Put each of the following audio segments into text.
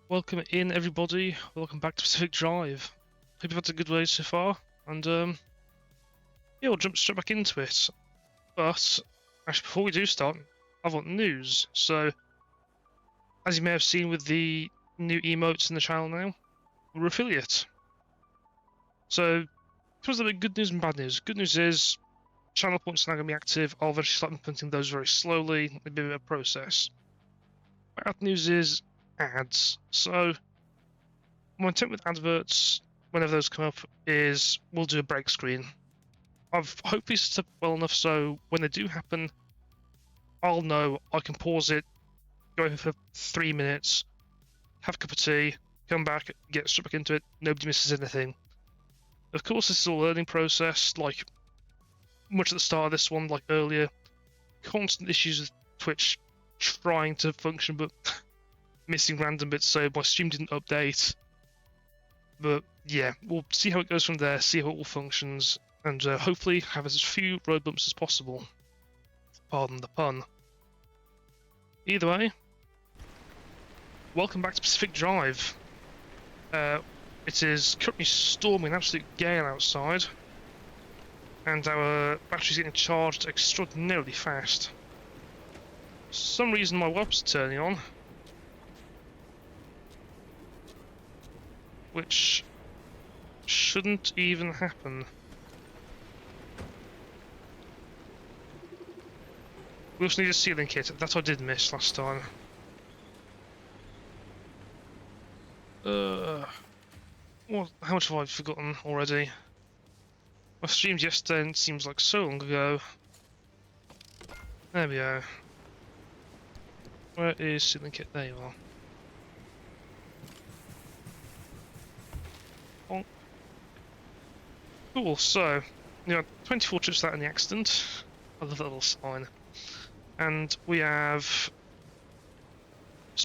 Welcome in, everybody. Welcome back to Pacific Drive. Hope you've had a good day so far, and yeah, we'll jump straight back into it. But actually, before we do start, I've got news. So, as you may have seen with the new emotes in the channel now, we're affiliate. So, comes the good news and bad news. Good news is, channel points are now going to be active. I'll eventually start implementing those very slowly. It'll be a bit of a process. Bad news is ads. So, my intent with adverts, whenever those come up, is we'll do a break screen. I've hopefully set up well enough so when they do happen, I'll know I can pause it, go for 3 minutes, have a cup of tea, come back, get straight back into it, nobody misses anything. Of course, this is a learning process, like much at the start of this one, like earlier. Constant issues with Twitch trying to function but missing random bits, so my stream didn't update. But yeah, we'll see how it goes from there, see how it all functions, and hopefully have as few road bumps as possible. Pardon the pun. Either way, welcome back to Pacific Drive. It is currently storming, an absolute gale outside, and our battery's getting charged extraordinarily fast. For some reason my wipers are turning on, which shouldn't even happen. We also need a sealing kit, that I did miss last time. How much have I forgotten already? I streamed yesterday and it seems like so long ago. There we go. Where is sealing kit? There you are. Oh. Cool, so, 24 trips without any accident. I love that little sign. And we have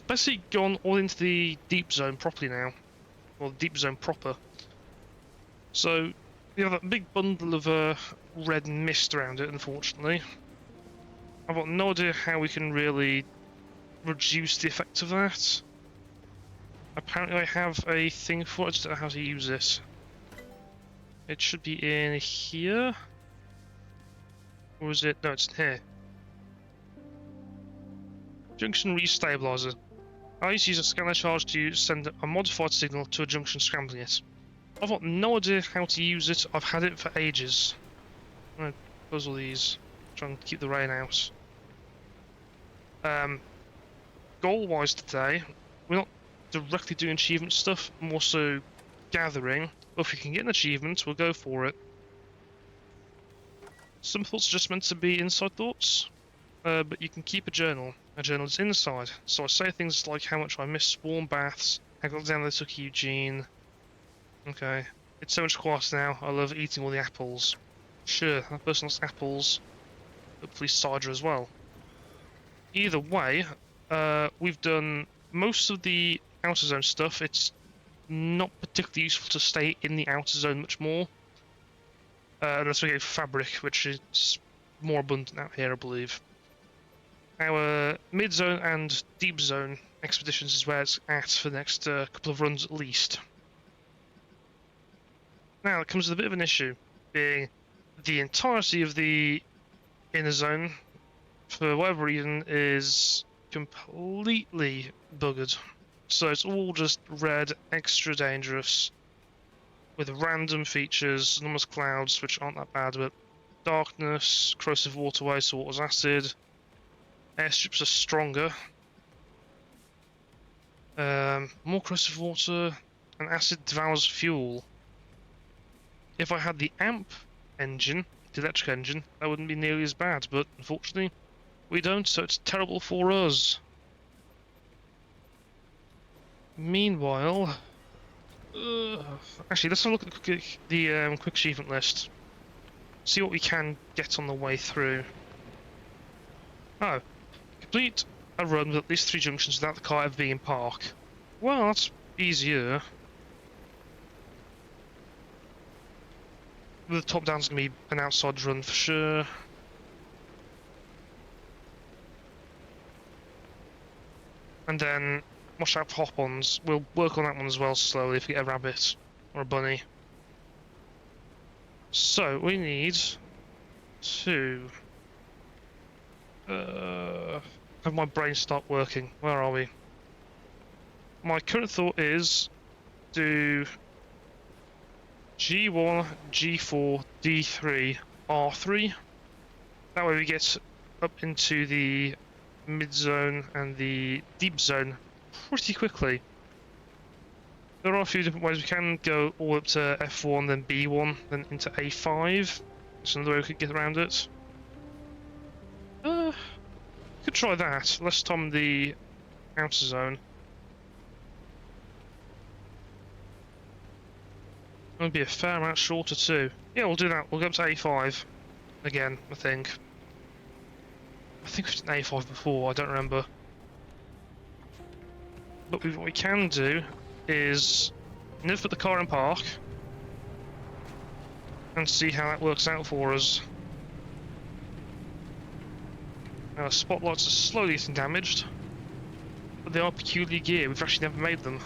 basically gone all into the deep zone properly now. Or the deep zone proper. So, we have that big bundle of red mist around it, unfortunately. I've got no idea how we can really reduce the effect of that. Apparently I have a thing for it, I just don't know how to use it. It should be in here. Or is it? No, it's in here. Junction restabilizer. I used to use a scanner charge to send a modified signal to a junction scrambling it. I've got no idea how to use it. I've had it for ages. I'm gonna close all these. Try and keep the rain out. Goal-wise today, we're not directly doing achievement stuff, more so gathering. But if we can get an achievement, we'll go for it. Some thoughts are just meant to be inside thoughts, but you can keep a journal. A journal is inside, so I say things like how much I miss swarm baths, I got down there took Eugene. Okay, it's so much quieter now, I love eating all the apples. Sure, that person likes apples, hopefully cider as well. Either way, we've done most of the outer zone stuff. It's not particularly useful to stay in the outer zone much more. Unless we get fabric, which is more abundant out here, I believe. Our mid-zone and deep zone expeditions is where it's at for the next couple of runs at least. Now, it comes with a bit of an issue, being the entirety of the inner zone, for whatever reason, is completely buggered. So it's all just red, extra dangerous, with random features, enormous clouds, which aren't that bad, but darkness, corrosive waterway, so water's acid. Airstrips are stronger. More corrosive water, and acid devours fuel. If I had the AMP engine, the electric engine, that wouldn't be nearly as bad, but unfortunately, we don't, so it's terrible for us. Meanwhile, actually, let's have a look at the quick achievement list. See what we can get on the way through. Oh, complete a run with at least 3 junctions without the car ever being in park. Well, that's easier. The top down's gonna be an outside run for sure. And then watch out for hop-ons. We'll work on that one as well slowly if we get a rabbit or a bunny. So we need to have my brain start working. Where are we? My current thought is do G1, G4, D3, R3. That way we get up into the mid-zone and the deep zone pretty quickly. There are a few different ways we can go all up to F1, then B1, then into A5. That's another way we could get around it. Could try that. Less time the outer zone. It'll be a fair amount shorter too. Yeah, we'll do that. We'll go up to A5 again, I think. I think we've done A5 before, I don't remember. But what we can do is never put the car in park and see how that works out for us. Now, the spotlights are slowly getting damaged, but they are peculiar gear. We've actually never made them.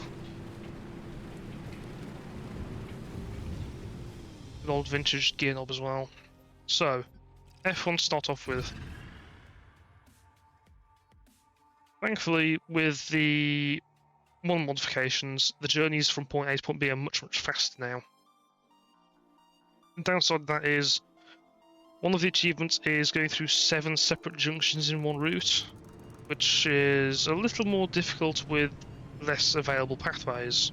With old vintage gear knob as well. So, F1 to start off with. Thankfully, with the modern modifications, the journeys from point A to point B are much faster now. The downside of that is, one of the achievements is going through 7 separate junctions in one route, which is a little more difficult with less available pathways.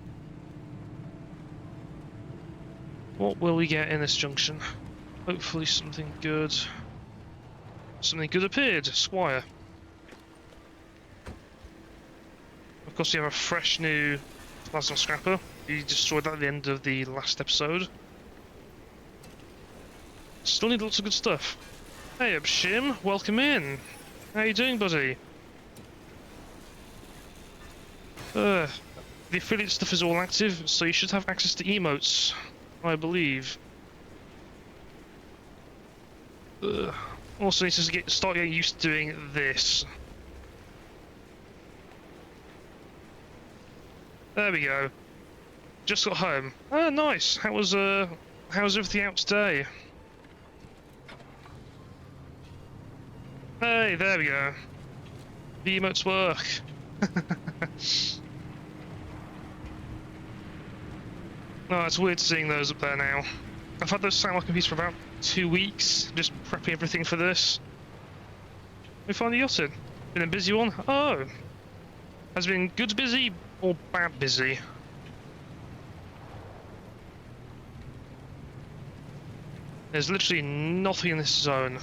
What will we get in this junction? Hopefully something good. Something good appeared, Squire. Of course we have a fresh new plasma scrapper. We destroyed that at the end of the last episode. Still need lots of good stuff. Hey up, Shim, welcome in. How you doing, buddy? The affiliate stuff is all active, so you should have access to emotes, I believe. Also need to start getting used to doing this. There we go. Just got home. Oh, nice. How was everything out today? Hey, there we go. The emotes work. Oh, it's weird seeing those up there now. I've had those sat on my computer for about 2 weeks, just prepping everything for this. We finally got it. Been a busy one? Oh. Has it been good busy or bad busy? There's literally nothing in this zone.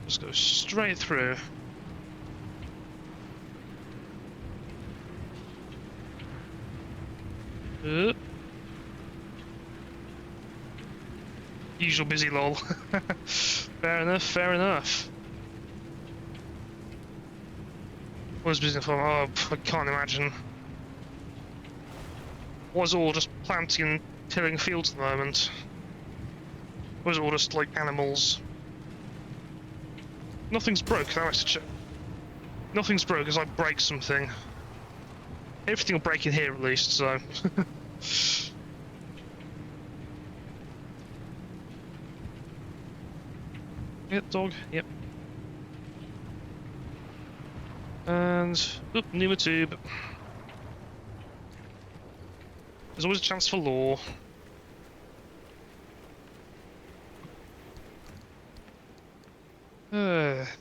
Just go straight through. Usual busy lol. Fair enough, fair enough. What was busy for? Oh, I can't imagine. Was it all just planting and tilling fields at the moment? Was it all just like animals? Nothing's broke, that was to check. Nothing's broke as I break something. Everything will break in here at least, so. Yep, dog, yep. And, oop, pneuma tube. There's always a chance for law.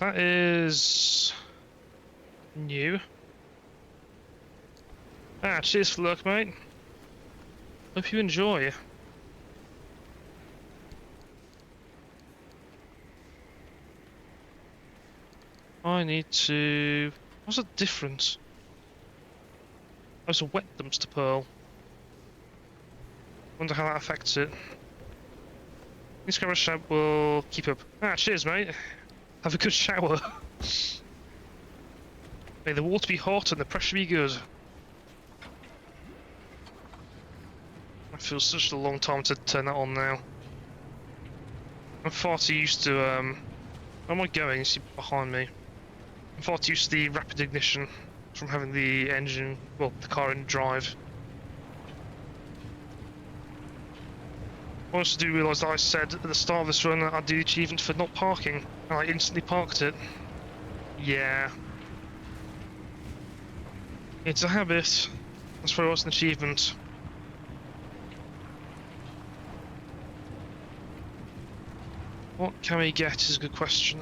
That is new. Ah, cheers for the look, mate. Hope you enjoy. I need to... What's the difference? Oh, it's a wet dumpster pearl. Wonder how that affects it. This camera shop will keep up. Ah, cheers, mate. Have a good shower. May the water be hot and the pressure be good. That feels such a long time to turn that on now. I'm far too used to, where am I going? You see behind me. I'm far too used to the rapid ignition. from having the engine, well, the car in drive. I also do realise that I said at the start of this run that I'd do the achievement for not parking, and I instantly parked it. Yeah. It's a habit. That's why it was an achievement. What can we get is a good question.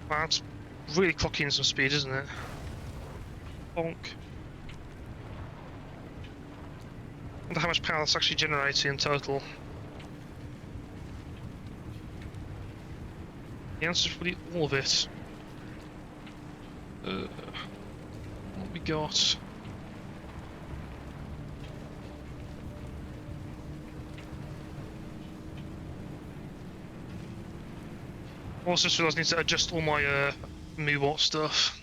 That's really clocking some speed, isn't it? Bonk. I wonder how much power that's actually generating in total. The answer is probably all of it. What we got? Also, just realised I need to adjust all my Moobot stuff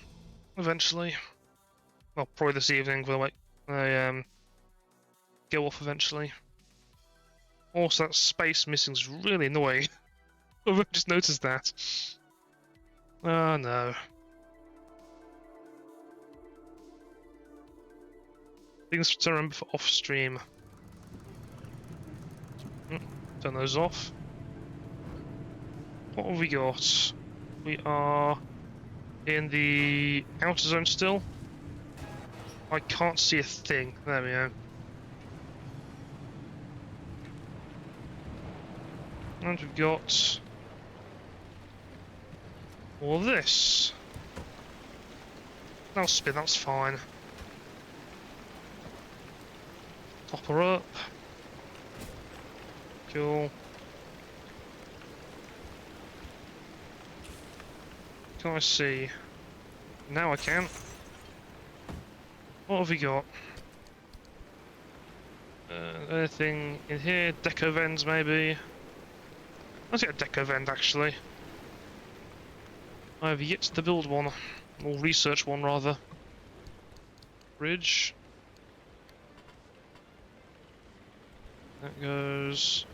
eventually. Well, probably this evening when I go off eventually. Also, that space missing is really annoying. I've just noticed that. Oh no. Things to remember for off stream. Turn those off. What have we got? We are in the outer zone still. I can't see a thing. There we go. And we've got all this. That'll spin, that's fine. Top her up. Cool. Can I see? Now I can. What have we got? Anything in here? Deco vents maybe? Let's get a deco vent actually. I have yet to build one. Or research one rather. Bridge. That goes...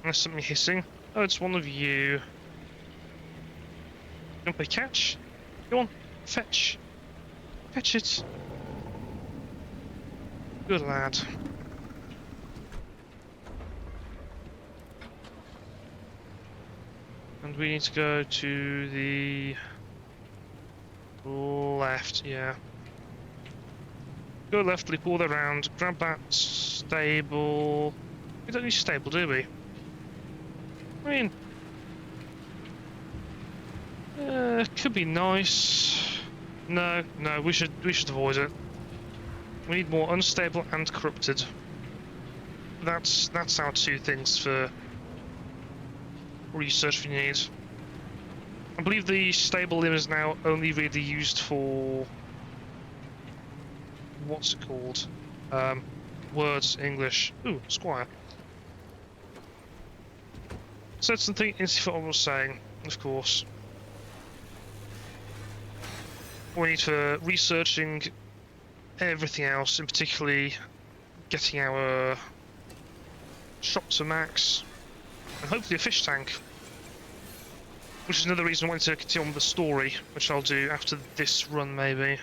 There's something hissing. Oh, it's one of you. You want to play catch? Go on, fetch. Fetch it. Good lad. And we need to go to the left, yeah. Go left, leap all the way around, grab that stable. We don't need stable, do we? I mean, could be nice. No, we should avoid it. We need more unstable and corrupted. That's our two things for research we need. I believe the stable limb is now only really used for what's it called? Words English. Ooh, Squire. Said something into what I was saying, of course. We need for researching everything else, and particularly getting our shop to max, and hopefully a fish tank. Which is another reason I wanted to continue on with the story, which I'll do after this run maybe.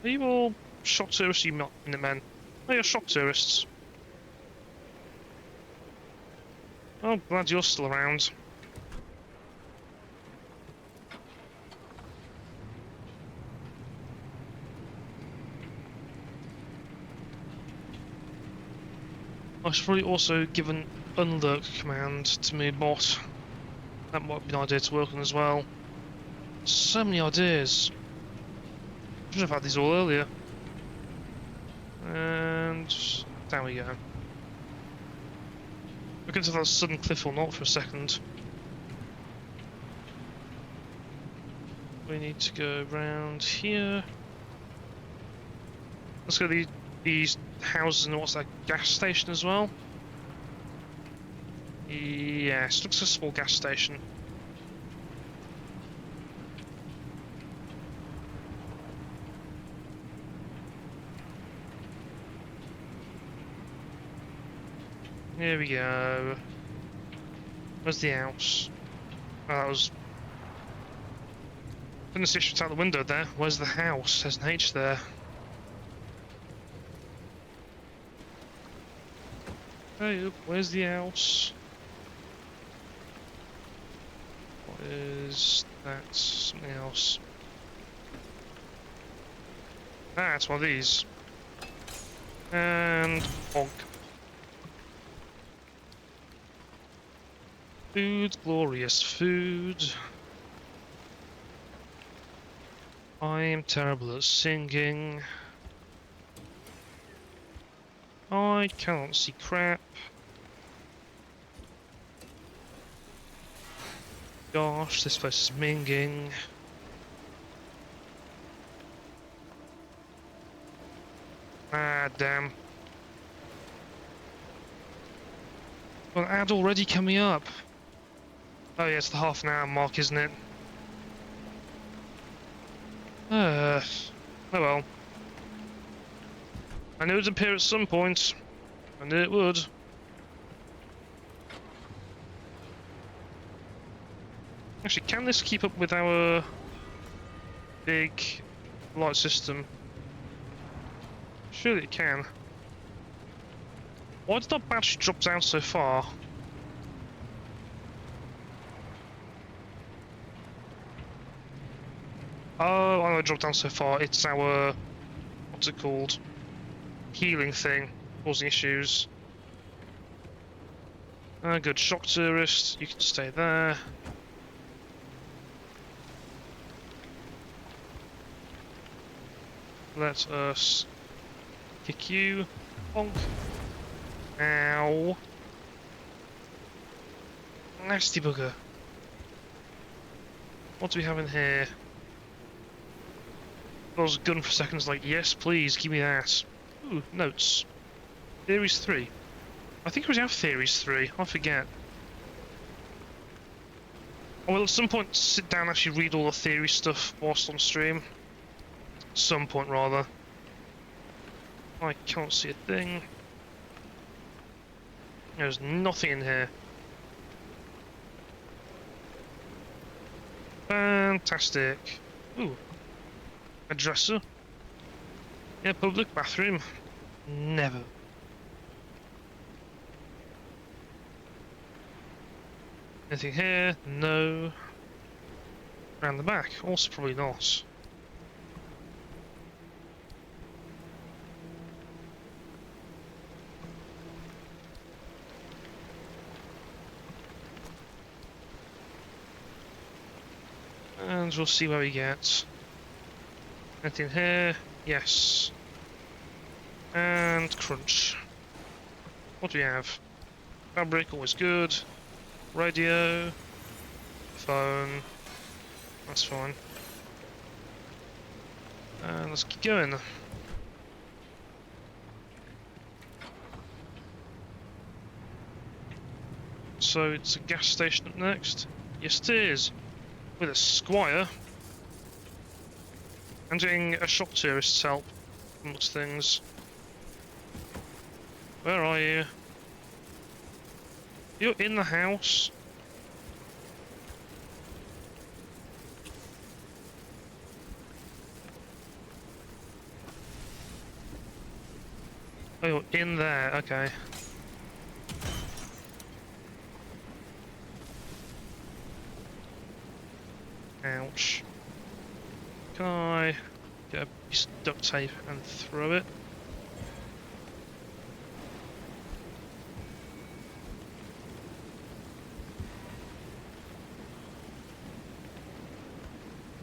Are you all shop tourists, you Minutemen? Oh, you're shop tourists. Oh, glad you're still around. I should probably also give an unlurk command to me bot. That might be an idea to work on as well. So many ideas. Should have had these all earlier. And down we go. We can tell that's a sudden cliff or not for a second. We need to go around here. Let's go to these houses and what's that, gas station as well? Yes, looks like a small gas station. Here we go. Where's the house? Oh, that was... Goodness, the issue out the window there. Where's the house? There's an H there. Hey, where's the house? What is that? Something else. Ah, it's one of these. And bonk. Food, glorious food. I am terrible at singing. I cannot see crap. Gosh, this place is minging. Ah, damn. Well, an ad already coming up. Oh yeah, it's the half an hour mark, isn't it? Oh well. I knew it would appear at some point. I knew it would. Actually, can this keep up with our big light system? Surely it can. Why did our battery drop down so far? Oh, I know it dropped down so far. It's our... what's it called? Healing thing causing issues. Good. Shock tourist. You can stay there. Let us kick you. Bonk. Ow. Nasty bugger. What do we have in here? I was gun for seconds like, yes please, give me that. Ooh, notes. Theories 3. I think we have Theories 3, I forget. I will at some point sit down and actually read all the theory stuff whilst on stream. Some point rather. I can't see a thing. There's nothing in here. Fantastic. Ooh. A dresser. Yeah, public bathroom. Never. Anything here? No. Around the back? Also probably not. And we'll see where we get. Anything here? Yes. And crunch. What do we have? Fabric, always good. Radio. Phone. That's fine. And let's keep going. So it's a gas station up next? Yes it is. With a squire. I'm getting a shock tourist's help amongst things. Where are you? You're in the house. Oh, you're in there, okay. Ouch. Can I get a piece of duct tape and throw it?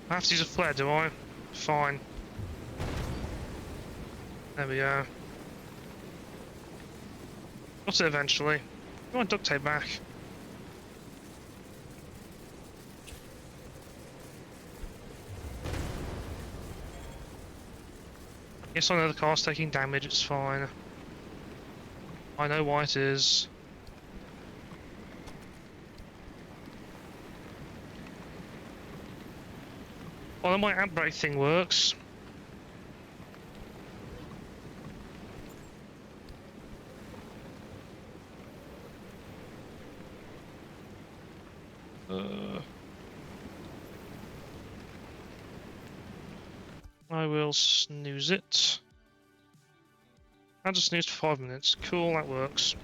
I have to use a flare, do I? Fine. There we go. Got it eventually. I want duct tape back. Yes, I know the car's taking damage, it's fine. I know why it is. Well, my ad brake thing works. I will snooze it. I just snoozed for 5 minutes. Cool, that works.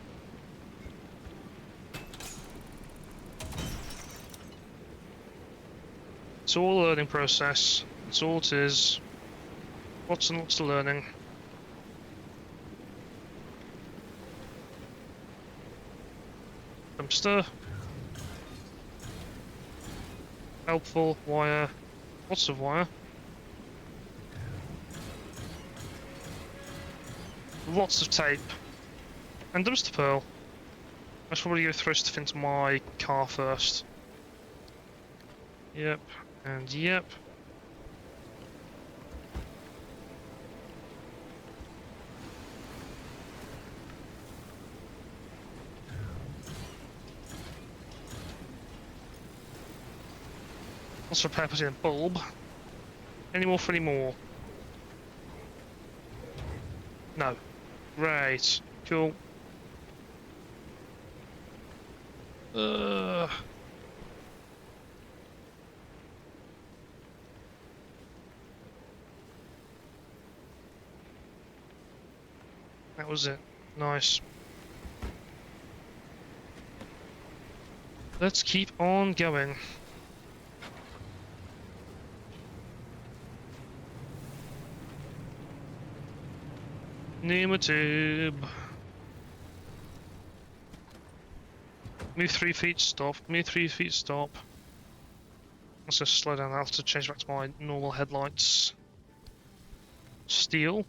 It's all a learning process. That's all it is. Lots and lots of learning. Dumpster. Helpful wire. Lots of wire. Lots of tape. And dumpster pearl. I should probably go throw stuff into my car first. Yep. And yep. Let's repair put in a bulb. Any more for any more? No. Right. Cool. That was it. Nice. Let's keep on going. Pneumatube. Move 3 feet, stop. Move 3 feet, stop. Let's just slow down. I'll have to change back to my normal headlights. Steel.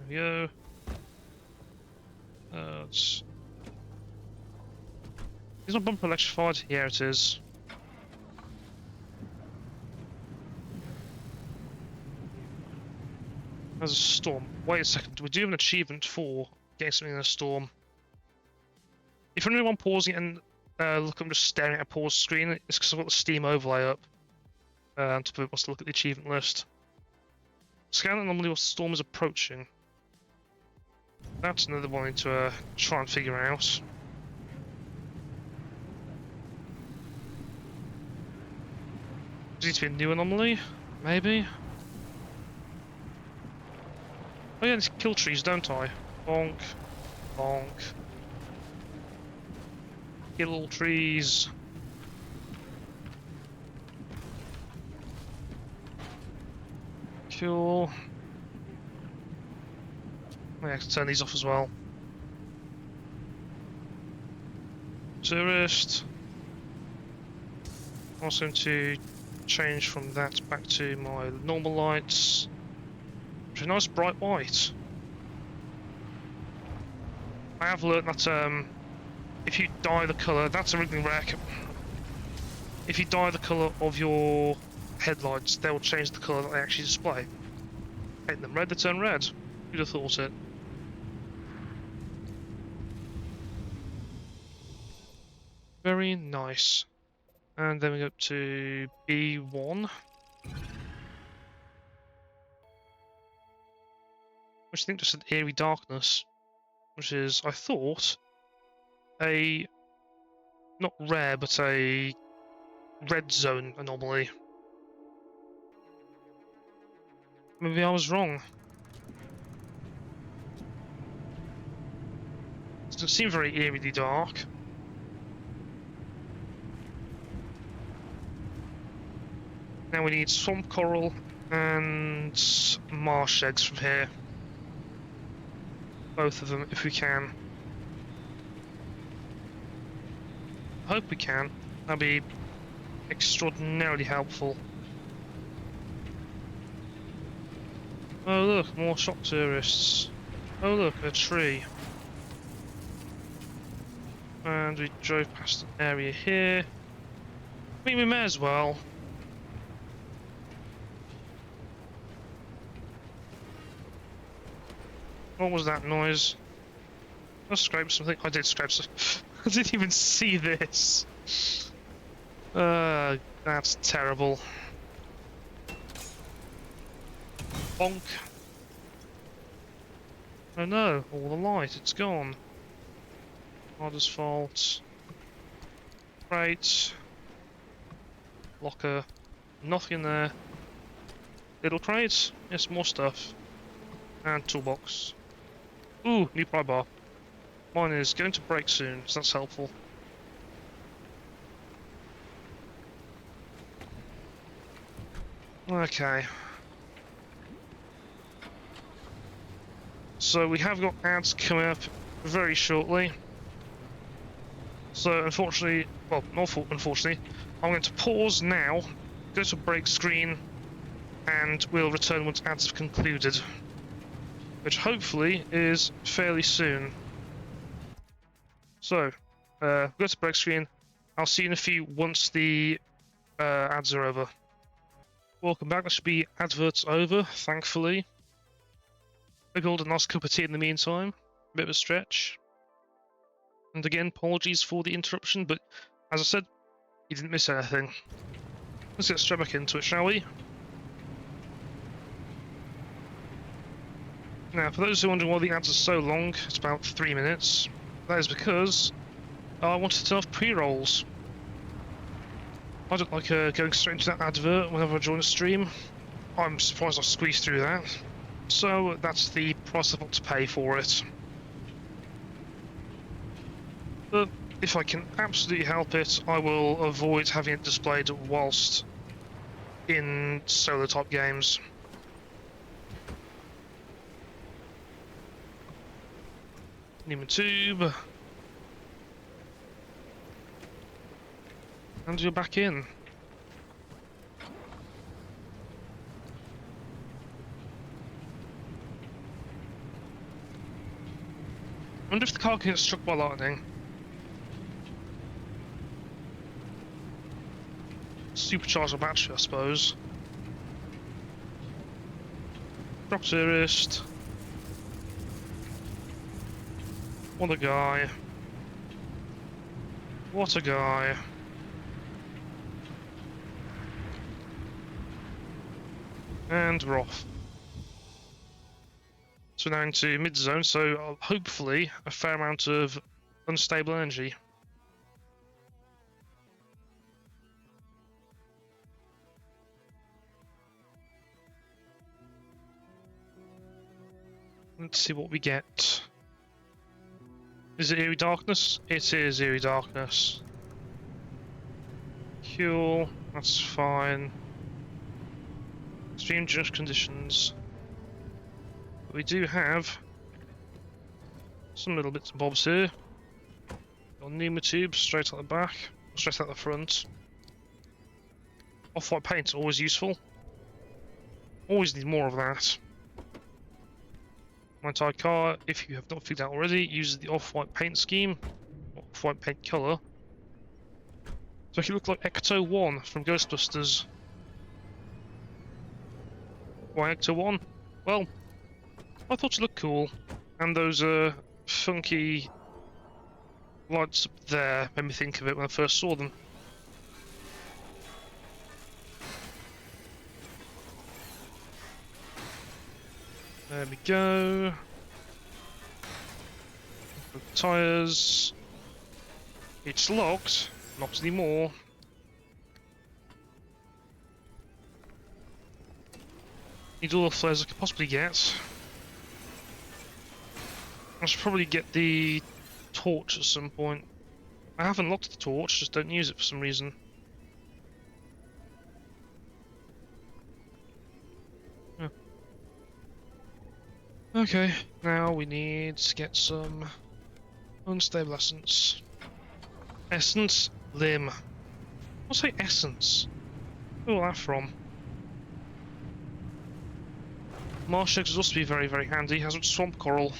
There we go. Is my bumper electrified? Yeah, it is. There's a storm. Wait a second. We do have an achievement for getting something in a storm. If you're anyone pausing it and look, I'm just staring at a pause screen. It's because I've got the Steam overlay up. To put us to look at the achievement list. Scan anomaly while the storm is approaching. That's another one I need to try and figure out. Does it need to be a new anomaly? Maybe? Oh yeah, I need to kill trees, don't I? Bonk. Bonk. Kill all trees. Cool. Oh, yeah, I can turn these off as well. Tourist. Also going to change from that back to my normal lights. Which is a nice bright white. I have learnt that if you dye the colour, that's a wriggling wreck. If you dye the colour of your headlights, they will change the colour that they actually display. Paint them red, they turn red. Who'd have thought it? Very nice. And then we go up to B1. Which I think just an eerie darkness. Which is, I thought, a not rare, but a red zone anomaly. Maybe I was wrong. It doesn't seem very eerily dark. Now we need swamp coral and marsh eggs from here. Both of them, if we can. I hope we can. That'd be extraordinarily helpful. Oh look, more shock tourists. Oh look, a tree. And we drove past an area here. I mean, we may as well. What was that noise? I scraped something. I did scrape something. I didn't even see this. That's terrible. Bonk. Oh no, all the light, it's gone. Hard asphalt. Crate. Locker. Nothing there. Little crates. Yes, more stuff. And toolbox. Ooh, new pry bar. Mine is going to break soon, so that's helpful. Okay. So we have got ads coming up very shortly. So unfortunately, well, not unfortunately, I'm going to pause now, go to break screen, and we'll return once ads have concluded. Which hopefully is fairly soon. So, go to break screen. I'll see you in a few once the ads are over. Welcome back. That should be adverts over, thankfully. I got a nice cup of tea in the meantime. Bit of a stretch. And again, apologies for the interruption, but as I said, you didn't miss anything. Let's get straight back into it, shall we? Now, for those who are wondering why the ads are so long, it's about 3 minutes. That is because I wanted to turn off pre-rolls. I don't like going straight into that advert whenever I join a stream. I'm surprised I squeezed through that. So that's the price I've got to pay for it. But if I can absolutely help it, I will avoid having it displayed whilst in solo type games. Newman tube. And you're back in. I wonder if the car can get struck by lightning. Supercharge the battery, I suppose. Drop tourist. What a guy. What a guy. And we're off. So now into mid-zone, so hopefully a fair amount of unstable energy. Let's see what we get. Is it Eerie Darkness? It is Eerie Darkness. Fuel, that's fine. Extreme just conditions. But we do have some little bits and bobs here. Got pneumo tubes straight out the back, straight out the front. Off-white paint, always useful. Always need more of that. My entire car, if you have not figured out already, uses the off-white paint scheme, off-white paint colour. So it look like Ecto 1 from Ghostbusters. Why Ecto 1? Well, I thought it looked cool, and those funky lights up there made me think of it when I first saw them. There we go. Tyres. It's locked, not anymore. Need all the flares I could possibly get. I should probably get the torch at some point. I have unlocked the torch, just don't use it for some reason. Yeah. Okay, now we need to get some unstable essence. Essence? Limb. I'll say essence. Where that from? Marsh eggs will also be very, very handy, as would swamp coral.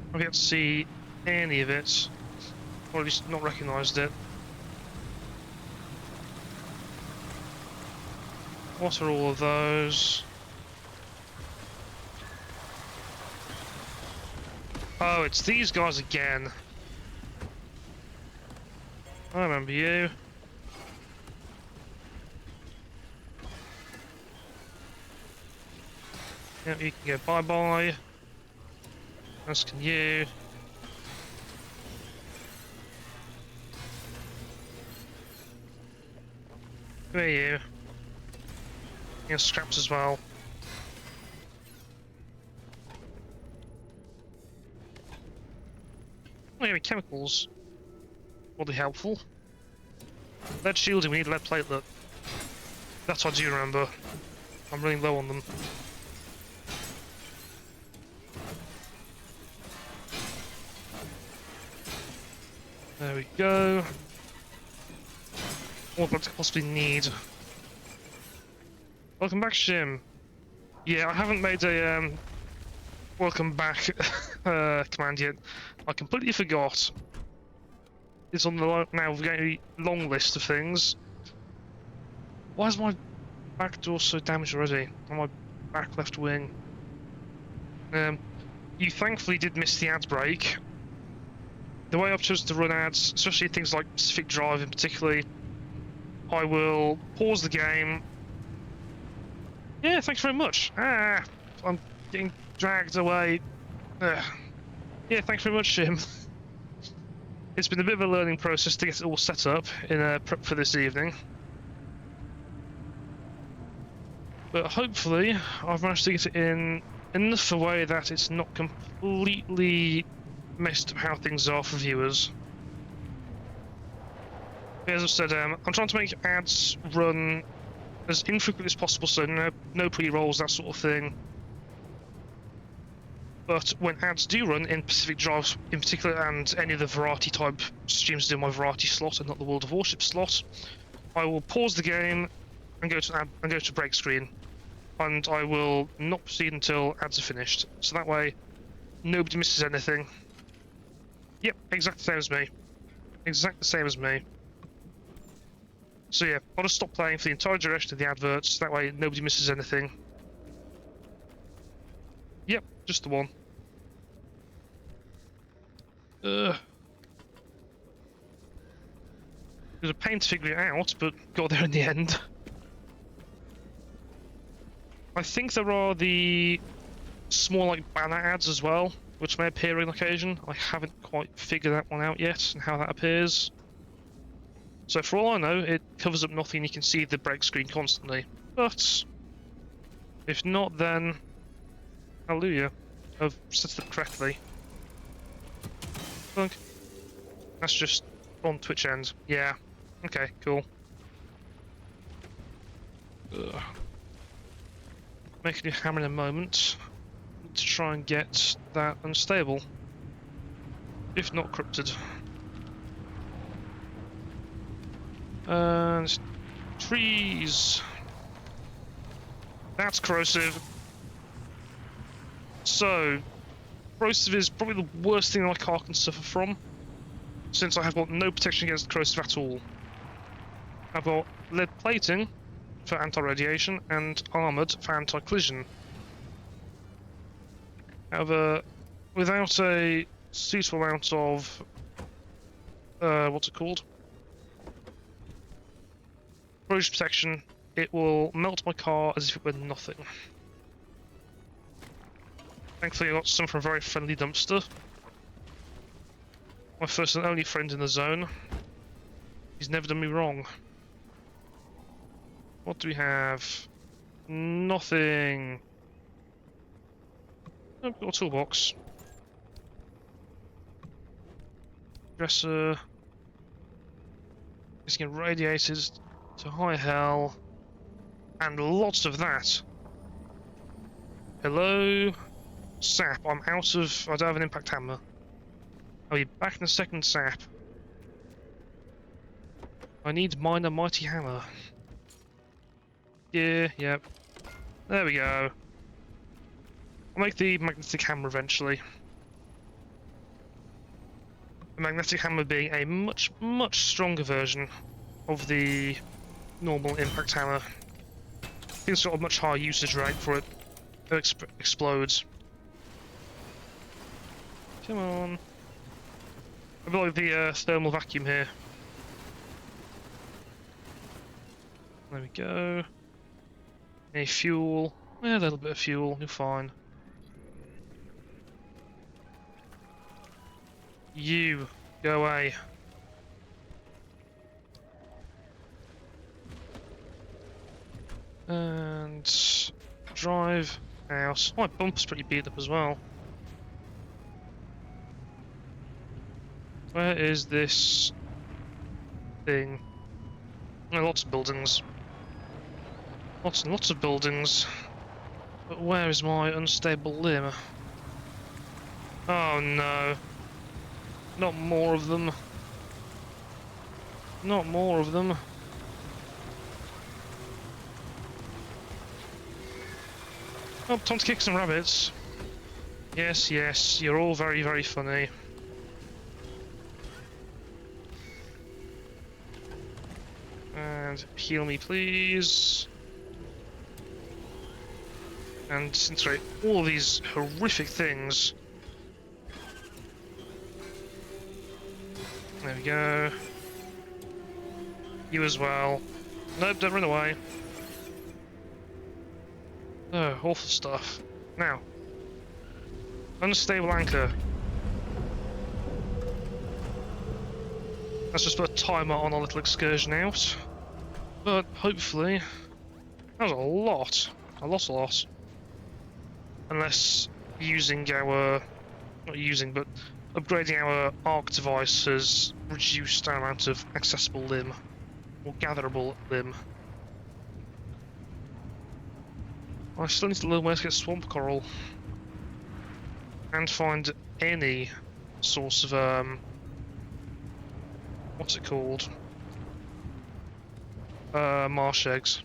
I don't get to see any of it, or at least not recognised it. What are all of those? Oh, it's these guys again. I remember you. Yep, you can go bye-bye. As can you. Where are you? You're scraps as well. Oh, yeah, chemicals. Probably helpful. Lead shielding, we need lead platelet. That's what I do remember. I'm running low on them. There we go. What would I possibly need? Welcome back, Shim. Yeah, I haven't made a welcome back command yet. I completely forgot. It's on the now very long list of things. Why is my back door so damaged already? On my back left wing. You thankfully did miss the ads break. The way I've chosen to run ads, especially things like Pacific Drive in particular, I will pause the game. Yeah, thanks very much. Ah, I'm getting dragged away. Yeah, thanks very much, Jim. It's been a bit of a learning process to get it all set up in prep for this evening. But hopefully, I've managed to get it in enough a way that it's not completely messed up how things are for viewers. As I said, I'm trying to make ads run as infrequently as possible, so no pre-rolls, that sort of thing. But when ads do run in Pacific Drive in particular, and any of the variety type streams do my variety slot and not the World of Warship slot, I will pause the game and go to break screen, and I will not proceed until ads are finished. So that way, nobody misses anything. Yep, exactly the same as me. Exactly the same as me. So yeah, I'll just stop playing for the entire duration of the adverts, that way nobody misses anything. Yep, just the one. It was a pain to figure it out, but got there in the end. I think there are the small like banner ads as well, which may appear on occasion. I haven't quite figured that one out yet, and how that appears. So for all I know, it covers up nothing, you can see the break screen constantly. But if not, then hallelujah, I've set it up correctly. Look, that's just on Twitch end. Yeah, okay, cool. Make a new hammer in a moment to try and get that unstable, if not corrupted. And trees. That's corrosive. So, corrosive is probably the worst thing my car can suffer from, since I have got no protection against corrosive at all. I've got lead plating for anti-radiation and armoured for anti-collision. However, without a suitable amount of what's it called? Corrosion protection, it will melt my car as if it were nothing. Thankfully I got some from a very friendly dumpster. My first and only friend in the zone. He's never done me wrong. What do we have? Nothing. Oh, we've got a toolbox. Dresser. It's getting radiated to high hell. And lots of that. Hello? Sap, I'm out of... I don't have an impact hammer. I'll be back in a second, Sap. I need minor mighty hammer. Yeah, yep. There we go. I'll make the magnetic hammer eventually. The magnetic hammer being a much, much stronger version of the normal impact hammer. I think it's got a much higher usage rate for it. It explodes. Come on. I feel like the thermal vacuum here. There we go. Any fuel? Yeah, a little bit of fuel, you're fine. You, go away. And drive out. My bumper's pretty beat up as well. Where is this thing? Oh, lots of buildings. Lots and lots of buildings. But where is my unstable limb? Oh no. Not more of them. Not more of them. Oh, time to kick some rabbits. Yes, yes, you're all very, very funny. And heal me, please. And disintegrate all of these horrific things. There we go. You as well. Nope, don't run away. Oh, awful stuff. Now. Unstable anchor. Let's just put a timer on our little excursion out. But hopefully... that was a lot. A lot. Unless using our... not using, but upgrading our arc device has reduced our amount of accessible limb. Or gatherable limb. I still need to learn where to get swamp coral. And find any source of, what's it called? Marsh eggs.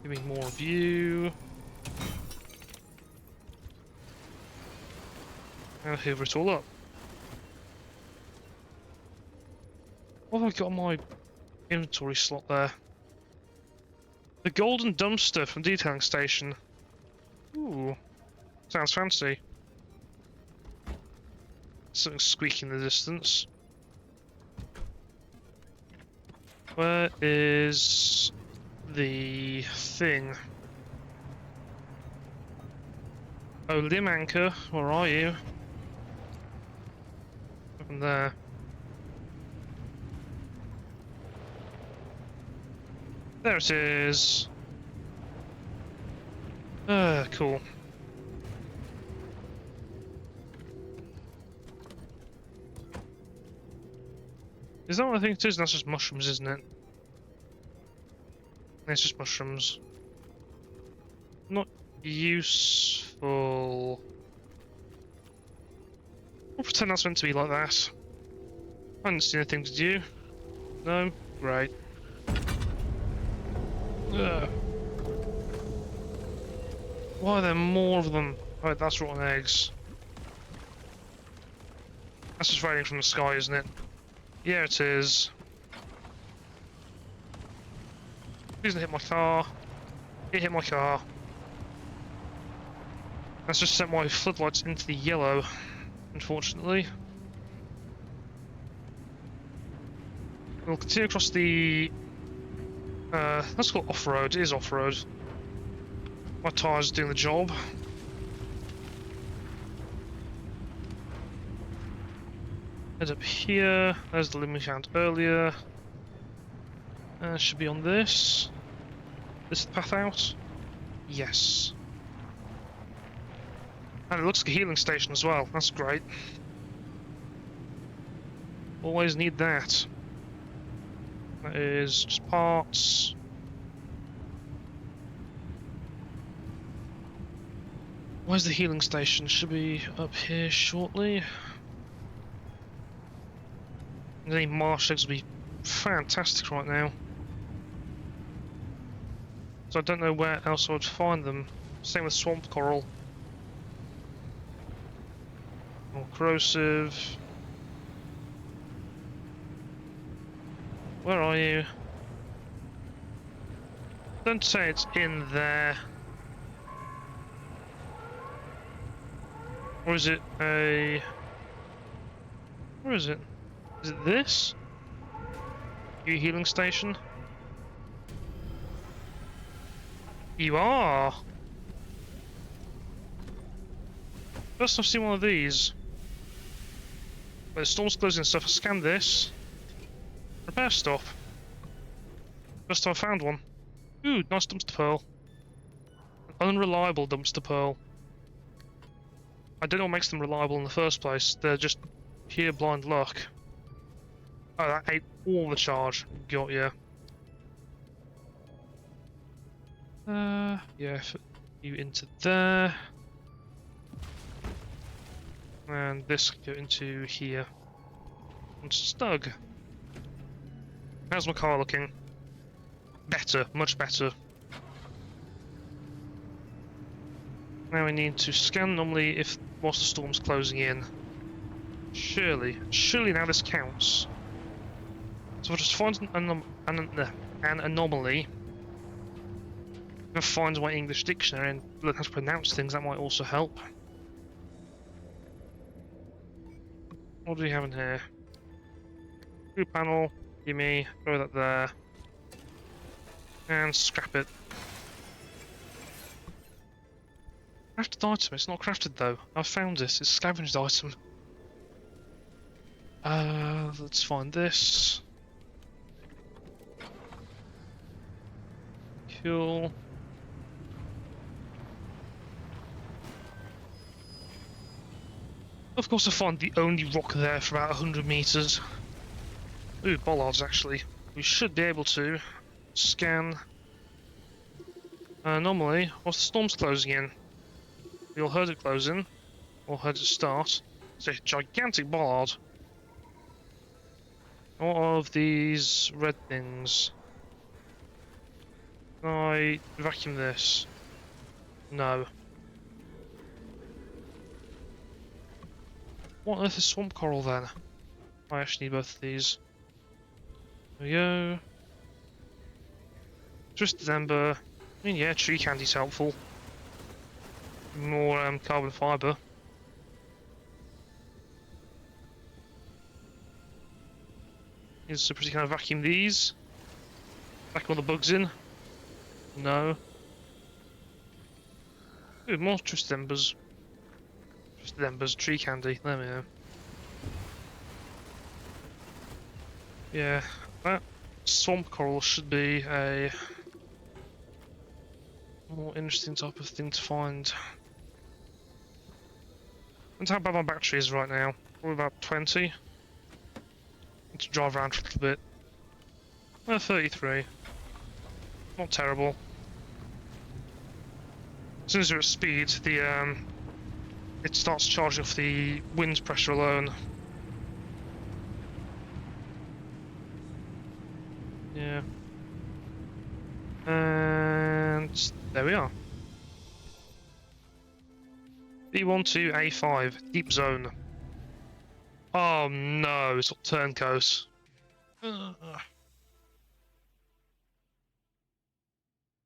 Give me more of you. And hoover it all up. What have I got on my inventory slot there? The golden dumpster from detailing station. Ooh, sounds fancy. Something squeaking in the distance. Where is the thing? Oh, limb anchor, where are you? Up in there. There it is. Cool. Is that what I think it is? That's just mushrooms, isn't it? It's just mushrooms. Not useful. We'll pretend that's meant to be like that. I didn't see anything, did you? No? Great. Ugh. Why are there more of them? Oh, that's rotten eggs. That's just raining from the sky, isn't it? Yeah, it is. Please don't hit my car. It hit my car. That's just sent my floodlights into the yellow, unfortunately. We'll continue across the... let's call it off-road. It is off-road. My tyres are doing the job. Head up here. There's the limb we found earlier. Should be on this. This is the path out? Yes. And it looks like a healing station as well. That's great. Always need that. That is just parts. Where's the healing station? Should be up here shortly. Any marsh eggs would be fantastic right now. So I don't know where else I would find them. Same with swamp coral. More corrosive. Where are you? Don't say it's in there. Or is it a... where is it? Is it this? You healing station? You are! First I've seen one of these. Wait, the storm's closing and stuff. I scanned this. Repair stop. First time I found one. Ooh, nice dumpster pearl. An unreliable dumpster pearl. I don't know what makes them reliable in the first place. They're just pure blind luck. Oh, that ate all the charge. Got ya. Yeah, you into there. And this go into here. And Stug. How's my car looking? Better, much better. Now we need to scan normally if whilst the storm's closing in. Surely now this counts. So I'll just find an anomaly. If I find my English dictionary and learn how to pronounce things, that might also help. What do we have in here? Blue panel, gimme, throw that there. And scrap it. Crafted item, it's not crafted though. I found this, it's a scavenged item. Let's find this. Cool. Of course I find the only rock there for about 100 meters. Ooh, bollards actually. We should be able to scan. Normally, whilst the storm's closing in, we all heard it closing, or heard it start. It's a gigantic bollard. What of these red things? Can I vacuum this? No. What on earth is swamp coral then? I actually need both of these. There we go. Twisted ember. I mean, yeah, tree candy's helpful. More carbon fibre. Is pretty kind of vacuum these. Vacuum all the bugs in. No. Ooh, more twisted embers. Twisted embers, tree candy. There we go. Yeah, that swamp coral should be a more interesting type of thing to find. And how bad my battery is right now? Probably about 20. Need to drive around for a little bit. 33. Not terrible. As soon as you're at speed, the it starts charging off the wind pressure alone. Yeah. And there we are. B12A5, deep zone. Oh no, it's got turncoats.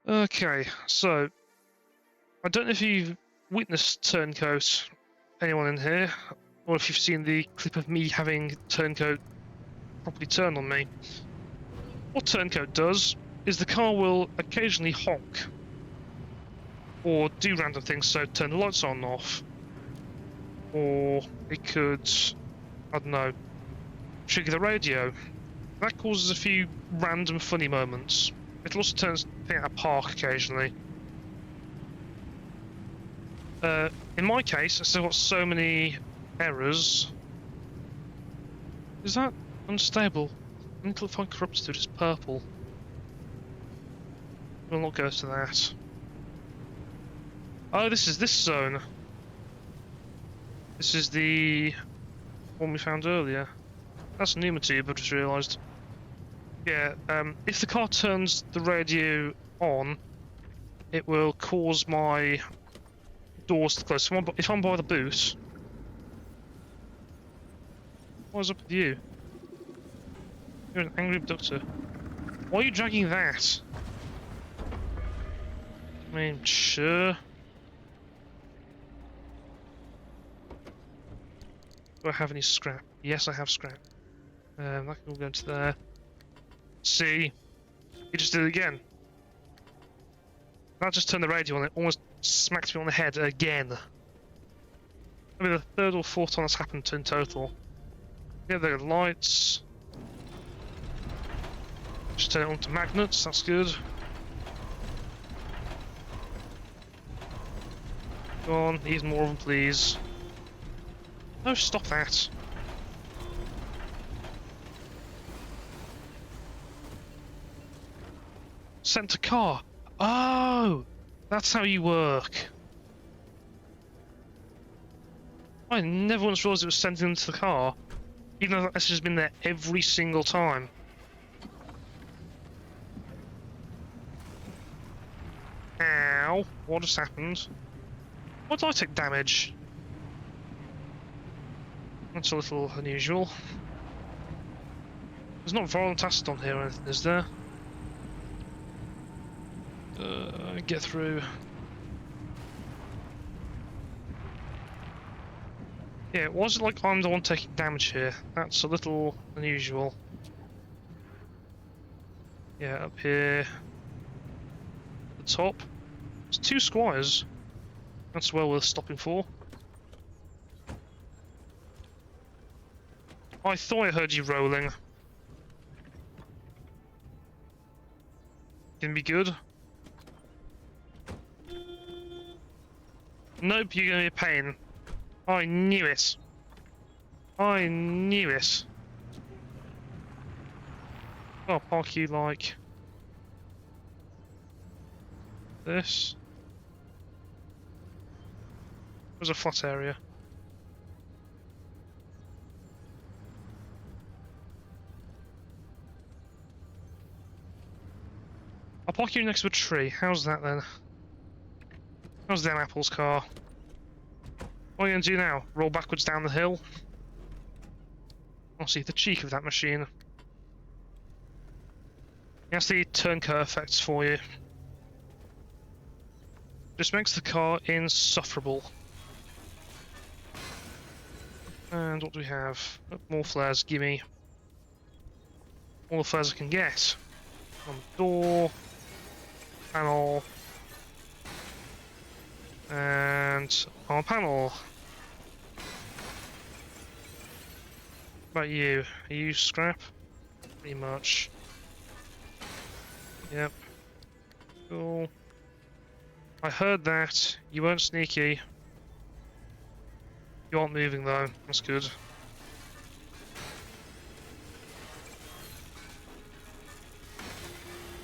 Okay, so I don't know if you've witnessed turncoat, anyone in here, or if you've seen the clip of me having turncoat properly turned on me. What turncoat does is the car will occasionally honk or do random things, so turn the lights on and off, or it could, I don't know, trigger the radio. That causes a few random funny moments. It also turns things out of park occasionally. In my case, I've still got so many errors. Is that unstable? I need to find corrupted, it's purple. We'll not go to that. Oh, this is this zone. This is the one we found earlier. That's a pneumatic tube, I've just realised. Yeah, if the car turns the radio on, it will cause my doors to close. So if I'm by the boot... What's up with you? You're an angry abductor. Why are you dragging that? I mean, sure. Do I have any scrap? Yes, I have scrap. That can all go into there. See? He just did it again. That just turned the radio on, it almost smacked me on the head again. Maybe the third or fourth time that's happened in total. Yeah, there are lights. Just turn it onto magnets, that's good. Go on, need more of them, please. No, stop that. Sent to car. Oh, that's how you work. I never once realised it was sent into the car, even though that message has been there every single time. Ow, what just happened? Why did I take damage? That's a little unusual. There's not violent acid on here or anything, is there? Get through. Yeah, it wasn't like I'm the one taking damage here. That's a little unusual. Yeah, up here. The top. It's 2 squires. That's well worth stopping for. I thought I heard you rolling. Gonna be good. Nope, you're gonna be a pain. I knew it. I knew it. I'll park you like this. There's a flat area. I'll park you next to a tree. How's that then? How's them Apple's car? What are you gonna do now? Roll backwards down the hill? I'll see the cheek of that machine. That's the turncoat effects for you. Just makes the car insufferable. And what do we have? More flares, gimme. All the flares I can get. On the door. Panel. And on panel. What about you? Are you scrap? Pretty much. Yep. Cool. I heard that. You weren't sneaky. You aren't moving though. That's good.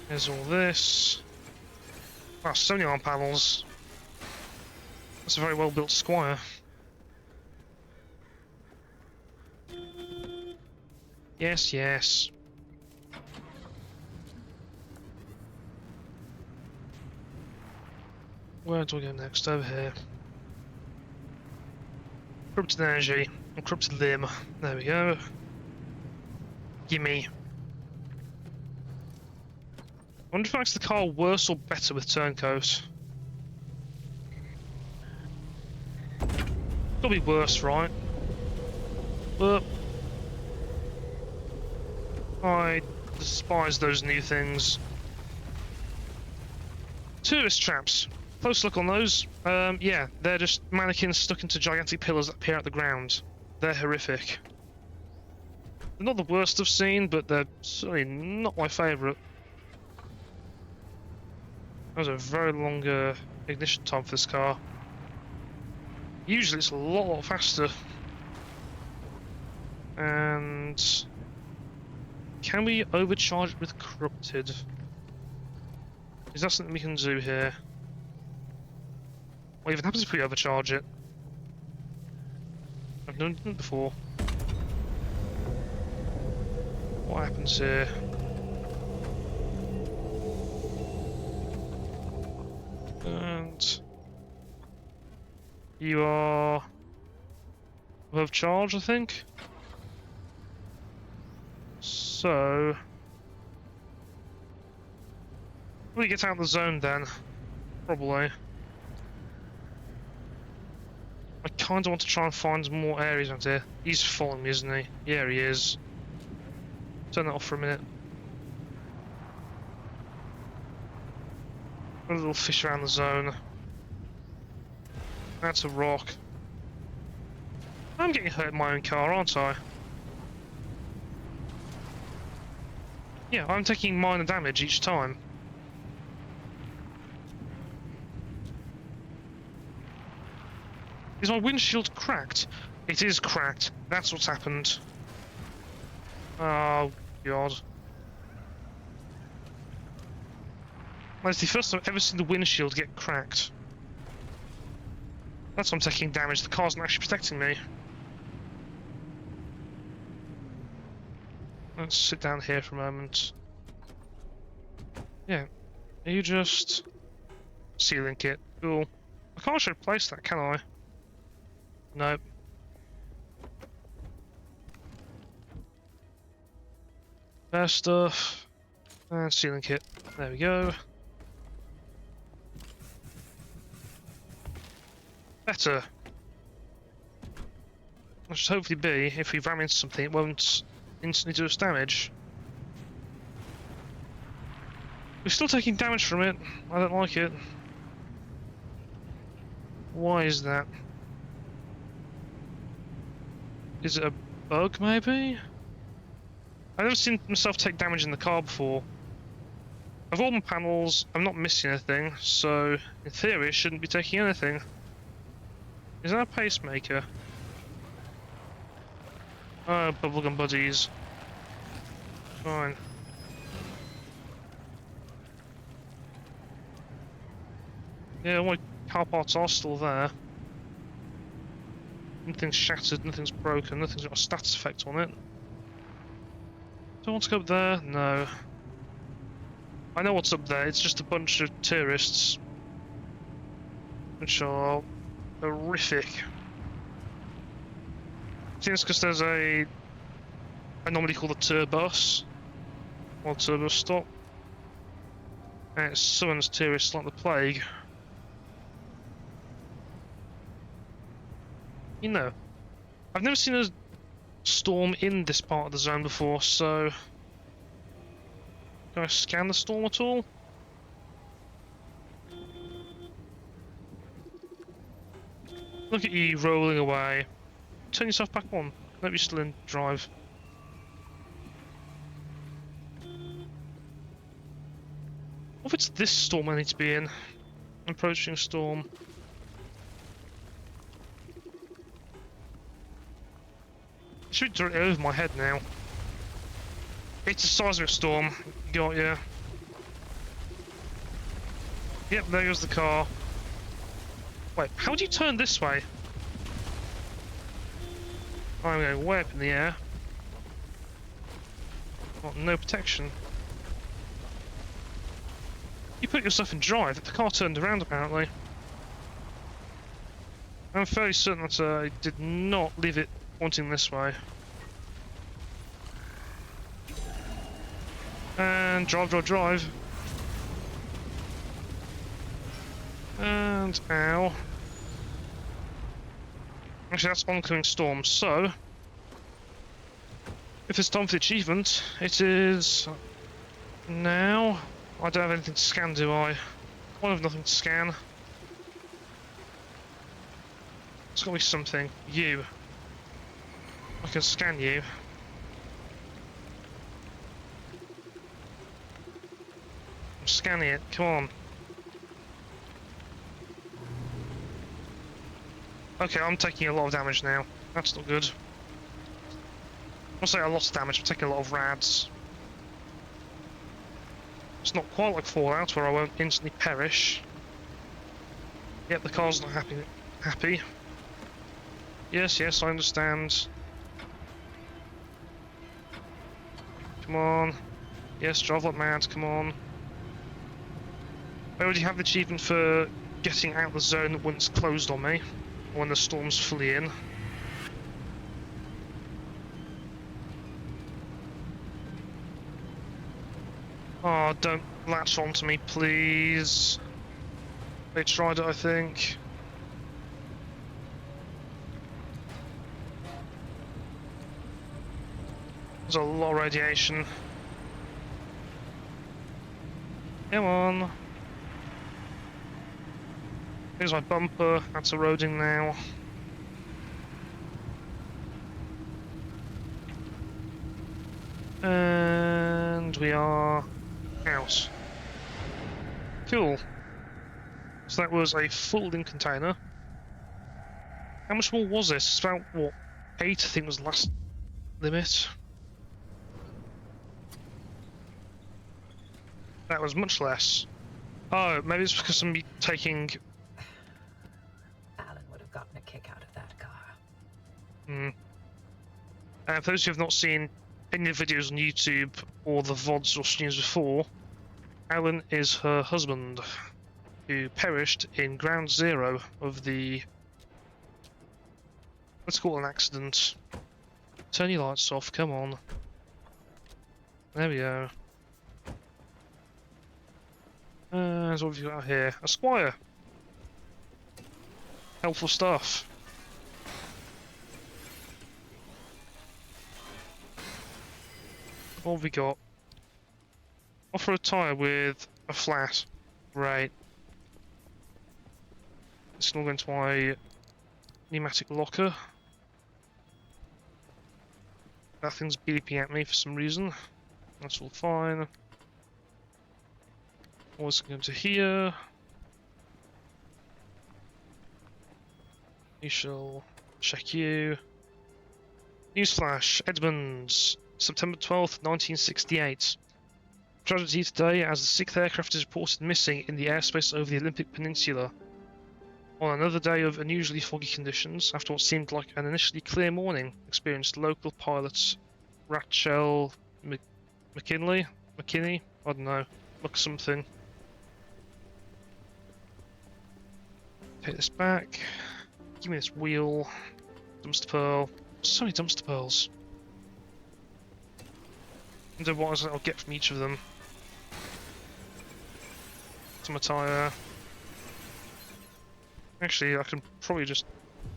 There's all this. Wow, so many arm panels. That's a very well built squire. Yes, yes. Where do I go next? Over here. Corrupted energy. And corrupted limb. There we go. Gimme. I wonder if it makes the car worse or better with turncoat. It'll be worse, right? But I despise those new things. Tourist traps. Close look on those. Yeah, they're just mannequins stuck into gigantic pillars that peer out the ground. They're horrific. They're not the worst I've seen, but they're certainly not my favourite. That was a very long ignition time for this car. Usually it's a lot faster. And can we overcharge it with corrupted? Is that something we can do here? What even happens if we overcharge it? I've never done it before. What happens here? And you are above charge, I think. So we get out of the zone then, probably. I kind of want to try and find more areas out here. He's following me, isn't he? Yeah, he is. Turn that off for a minute. A little fish around the zone. That's a rock. I'm getting hurt in my own car, aren't I? Yeah, I'm taking minor damage each time. Is my windshield cracked? It is cracked. That's what's happened. Oh, God. That's the first time I've ever seen the windshield get cracked. That's why I'm taking damage. The car's not actually protecting me. Let's sit down here for a moment. Yeah. Are you just... Sealing kit. Cool. I can't actually replace that, can I? Nope. Fair stuff. And sealing kit. There we go. Better. That should hopefully be, if we ram into something, it won't instantly do us damage. We're still taking damage from it. I don't like it. Why is that? Is it a bug, maybe? I've never seen myself take damage in the car before. I've all my panels, I'm not missing anything, so in theory I shouldn't be taking anything. Is that a pacemaker? Oh, bubblegum buddies. Fine. Yeah, all my car parts are still there. Nothing's shattered, nothing's broken, nothing's got a status effect on it. Do I want to go up there? No. I know what's up there, it's just a bunch of tourists. Which are horrific. I think it's because there's a anomaly called the turbus. Or turbo stop. And it summons tourists like the plague. You know, I've never seen a storm in this part of the zone before, so... Can I scan the storm at all? Look at you rolling away. Turn yourself back on. Let me still in drive. What if it's this storm I need to be in? Approaching storm. It should be directly over my head now. It's a seismic storm. Got ya. Yep, there goes the car. Wait, how do you turn this way? I'm going way up in the air. Got no protection. You put yourself in drive, the car turned around apparently. I'm fairly certain that I did not leave it pointing this way. And drive, drive, drive. And ow. Actually, that's oncoming storm, so... If it's time for the achievement, it is... now. I don't have anything to scan, do I? I have nothing to scan. It's gotta be something. You. I can scan you. I'm scanning it, come on. Okay, I'm taking a lot of damage now. That's not good. I'll say I lost damage, I'm taking a lot of rads. It's not quite like Fallout, where I won't instantly perish. Yep, the car's not happy. Yes, yes, I understand. Come on. Yes, drive like mad, come on. I already have the achievement for getting out of the zone when it's closed on me, or when the storm's fully in. Oh, don't latch onto me, please. They tried it, I think. There's a lot of radiation. Come on. Here's my bumper, that's eroding now. And And we are out. Cool. So that was a full in container. How much more was this? It's about, what, 8 I think was the last limit. That was much less. Oh, maybe it's because I'm taking... Alan would have gotten a kick out of that car. And for those who have not seen any of the videos on YouTube or the VODs or streams before, Alan is her husband, who perished in ground zero of the... Let's call it an accident. Turn your lights off, come on. There we go. So what have you got here? A squire. Helpful stuff. What have we got? Offer a tyre with a flat. Right. It's going to go into my pneumatic locker. That thing's beeping at me for some reason. That's all fine. What's going to here? We shall check you. Newsflash, Edmonds, September 12th, 1968. Tragedy today as the 6th aircraft is reported missing in the airspace over the Olympic Peninsula. On another day of unusually foggy conditions, after what seemed like an initially clear morning, experienced local pilots Rachel McKinney, I don't know, look something. Take this back. Give me this wheel. Dumpster pearl. So many dumpster pearls. I wonder what I'll get from each of them. To my tyre. Actually, I can probably just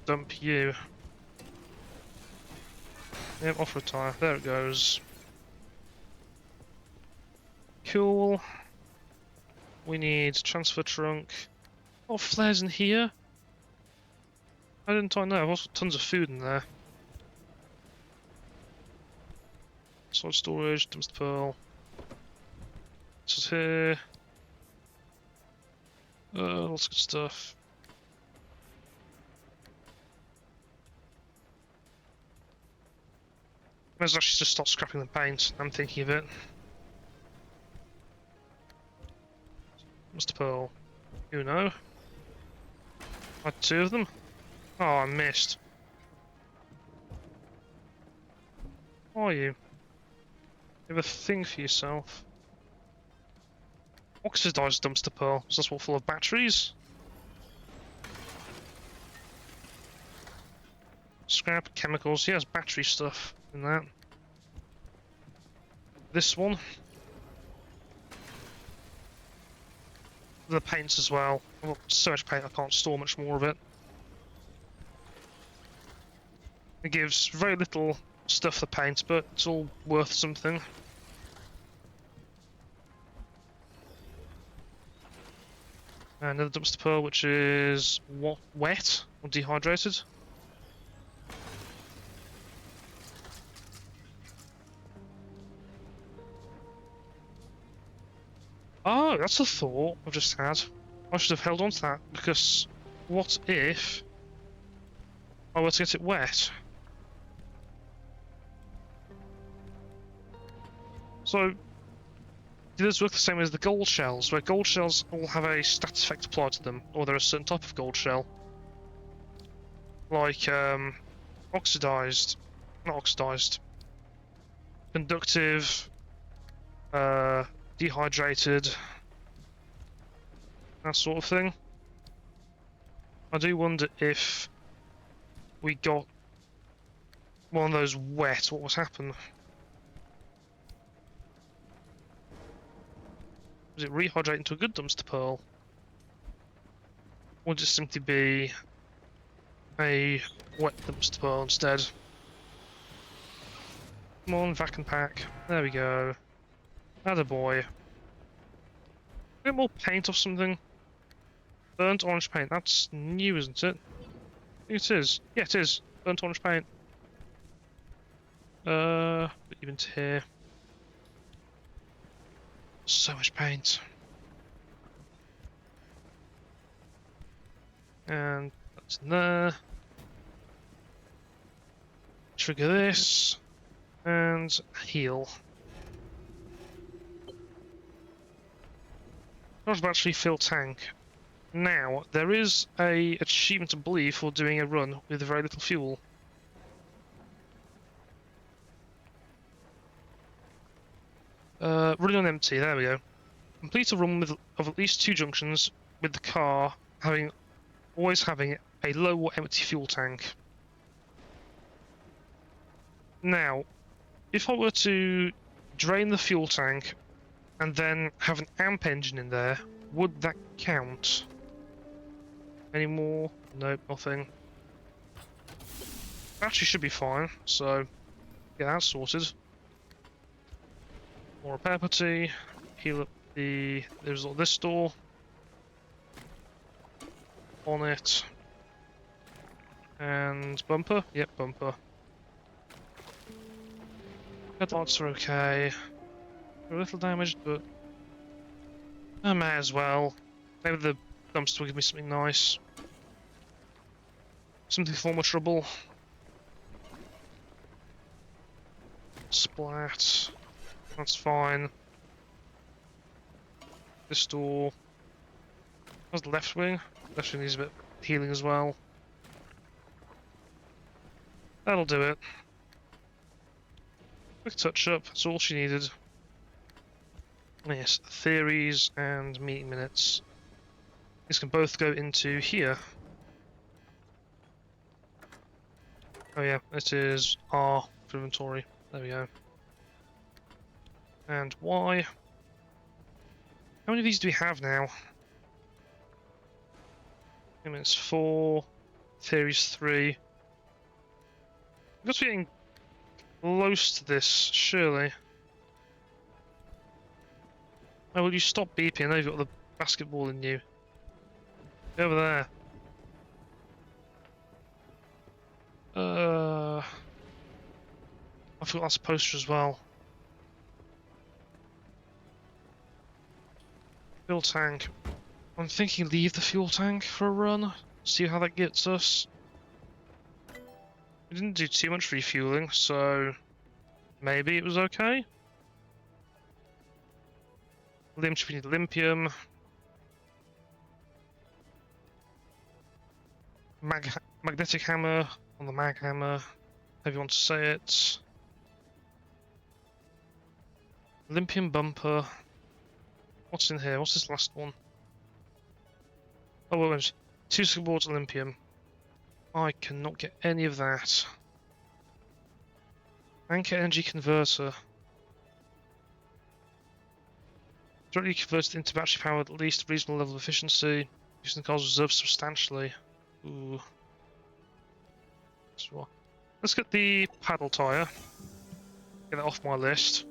dump you. Yep, offer a tyre. There it goes. Cool. We need transfer trunk. Oh, flares in here? How didn't I know? I've also got tons of food in there. Solid storage, dumpster pearl. This is here. Lots of good stuff. Might as well actually just start scrapping the paint. I'm thinking of it. Dumpster pearl. Uno. I had 2 of them. Oh, I missed. What are you? You have a thing for yourself. Oxidized dumpster pearl. Is this what, full of batteries? Scrap, chemicals. He has battery stuff in that. This one. The paints as well. I've got so much paint I can't store much more of it. It gives very little stuff to paint, but it's all worth something. And another dumpster pearl, which is what, wet or dehydrated. Oh, that's a thought I've just had. I should have held on to that, because what if I were to get it wet? So, do this work the same as the gold shells, where gold shells all have a stat effect applied to them, or they're a certain type of gold shell? Like, oxidized, not oxidized, conductive, dehydrated, that sort of thing. I do wonder if we got one of those wet, what would happen? Does it rehydrate into a good dumpster pearl? Or just simply be a wet dumpster pearl instead? Come on, vac and pack. There we go. Attaboy. Get more paint or something? Burnt orange paint. That's new, isn't it? I think it is. Yeah, it is. Burnt orange paint. Even to here. So much paint. And that's in there. Trigger this. And heal. Charge battery, fill tank. Now, there is a achievement, I believe, for doing a run with very little fuel. Running on empty, there we go. Complete a run of at least 2 junctions with the car always having a low or empty fuel tank. Now, if I were to drain the fuel tank and then have an amp engine in there, would that count? Any more? Nope, nothing. Battery should be fine, so get that sorted. More repair putty, heal up there's this door. On it. And bumper? Yep, bumper. Headlights are okay. They're a little damaged, but I may as well. Maybe the dumpster will give me something nice. Something for more trouble. Splat. That's fine. This door. How's the left wing? Left wing needs a bit of healing as well. That'll do it. Quick touch up, that's all she needed. Yes, theories and meeting minutes. These can both go into here. Oh yeah, it is R for inventory. There we go. And Y. How many of these do we have now? It's 4. Theories 3. We've got to be getting close to this, surely. Oh, will you stop beeping? I know you've got the basketball in you. Go over there. I forgot that's a poster as well. Fuel tank. I'm thinking leave the fuel tank for a run. See how that gets us. We didn't do too much refueling, so maybe it was okay. We need Olympium. Magnetic hammer on the mag hammer, however you want to say it. Olympium bumper. What's in here? What's this last one? Oh, wait, 2 boards Olympium. I cannot get any of that. Anchor energy converter. Directly converted into battery power at least a reasonable level of efficiency. Using the car's reserves substantially. Ooh. Let's get the paddle tire. Get that off my list.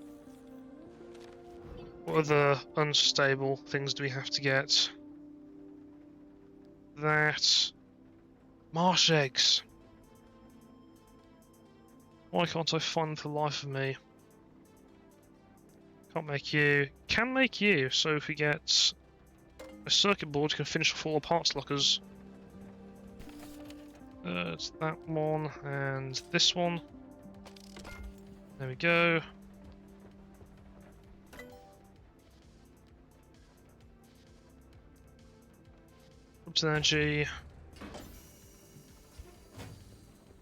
What other unstable things do we have to get? That. Marsh eggs. Why can't I find them for the life of me? Can't make you. Can make you. So if we get a circuit board, we can finish off all the parts lockers. It's that one and this one. There we go. Oops, energy.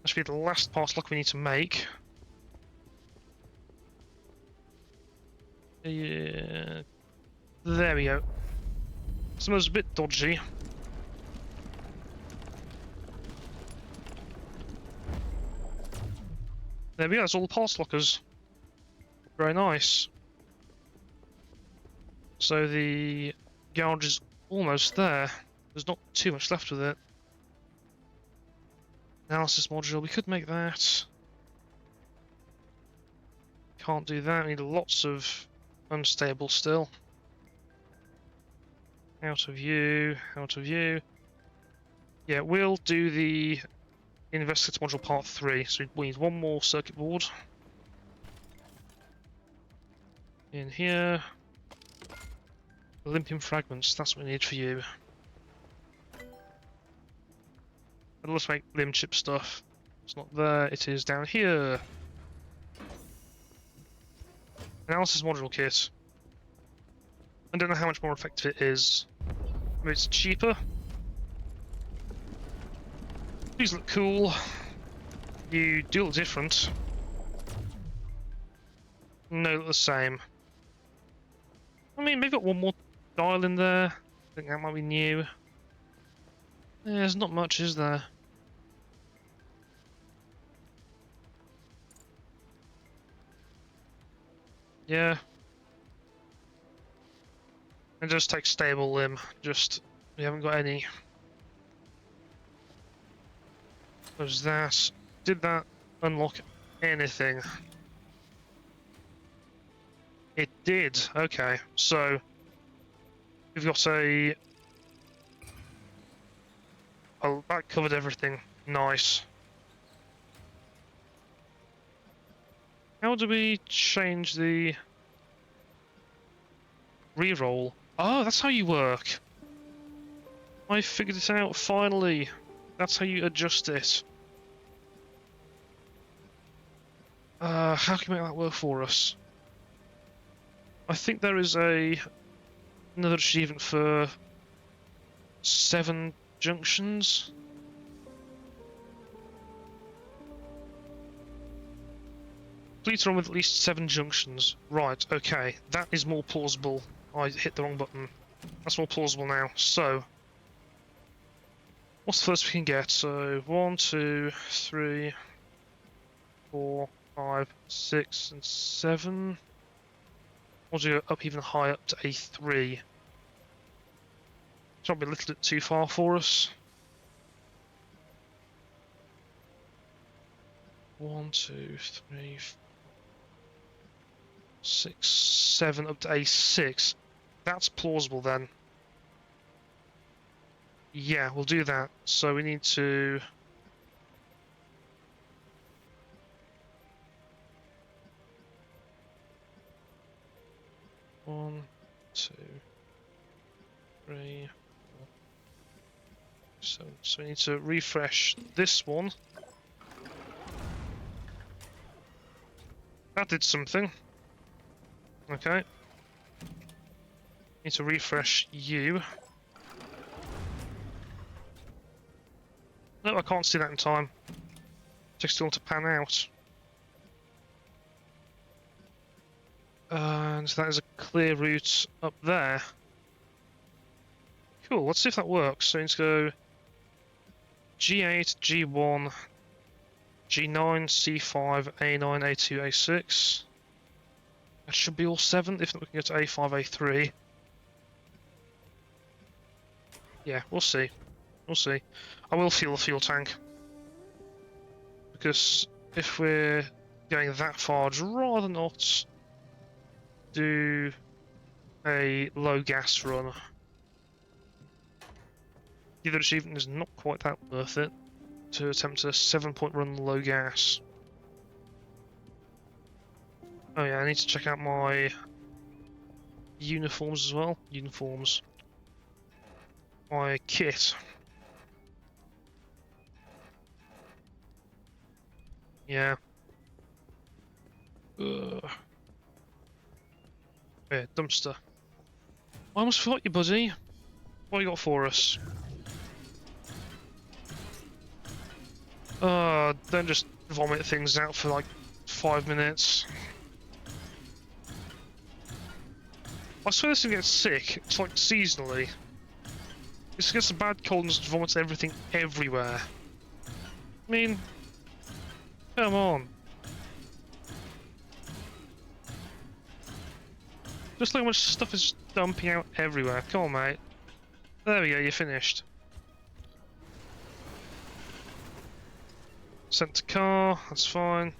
That should be the last parts lock we need to make. Yeah. There we go. Some of those a bit dodgy. There we go, that's all the parts lockers. Very nice. So the garage is almost there. There's not too much left with it. Analysis module, we could make that. Can't do that, we need lots of unstable still. Out of view, out of view. Yeah, we'll do the Investigator module part 3, so we need one more circuit board. In here. Olympian fragments, that's what we need for you. And let's make limb chip stuff. It's not there, it is down here. Analysis module kit. I don't know how much more effective it is. Maybe it's cheaper. These look cool. You do look different. No, look the same. I mean, maybe got one more dial in there. I think that might be new. Yeah, there's not much, is there? Yeah. And just take stable limb. Just, we haven't got any. Was that? Did that unlock anything? It did. Okay, so we've got a. Oh, that covered everything. Nice. How do we change the reroll? Oh, that's how you work. I figured it out finally. That's how you adjust it. How can we make that work for us? I think there is another achievement for 7 junctions. Complete a run with at least 7 junctions. Right, okay. That is more plausible. I hit the wrong button. That's more plausible now. So, what's the first we can get? So, 1, 2, 3, 4, 5, 6, and 7. Or do you go up even higher, up to A3? It's probably a little bit too far for us. 1, 2, 3, 4, 6, 7, up to A6. That's plausible then. Yeah, we'll do that. So we need to... One, 2, 3, 4, 7. So we need to refresh this one. That did something. Okay. Need to refresh you. No, I can't see that in time. Takes too long to pan out. And that is a clear route up there. Cool, let's see if that works. So let's go G8, G1, G9, C5, A9, A2, A6. That should be all 7, if not we can get to A5, A3. Yeah, we'll see. We'll see. I will fuel the fuel tank. Because if we're going that far, I'd rather not do a low gas run. The other achievement is not quite that worth it to attempt a 7-point run low gas. Oh yeah, I need to check out my uniforms as well. Uniforms. My kit. Yeah. Ugh. Yeah, dumpster. I almost forgot you, buddy. What you got for us? Don't just vomit things out for like 5 minutes. I swear this thing gets sick. It's like seasonally. It gets a bad cold and just vomits everything everywhere. I mean, come on. Just look how much stuff is dumping out everywhere. Come on, mate. There we go, you're finished. Sent to car, that's fine.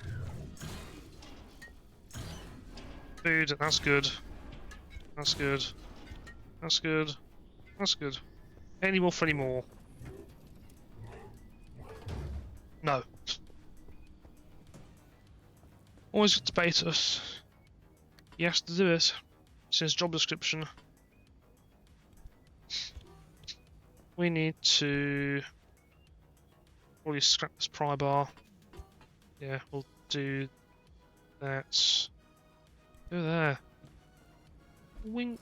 Food, that's good. That's good. That's good. That's good. Any more for any more? No. Always good to bait us. He has to do it. It's in his job description. We need to probably scrap this pry bar. Yeah, we'll do that. Go there. Wink.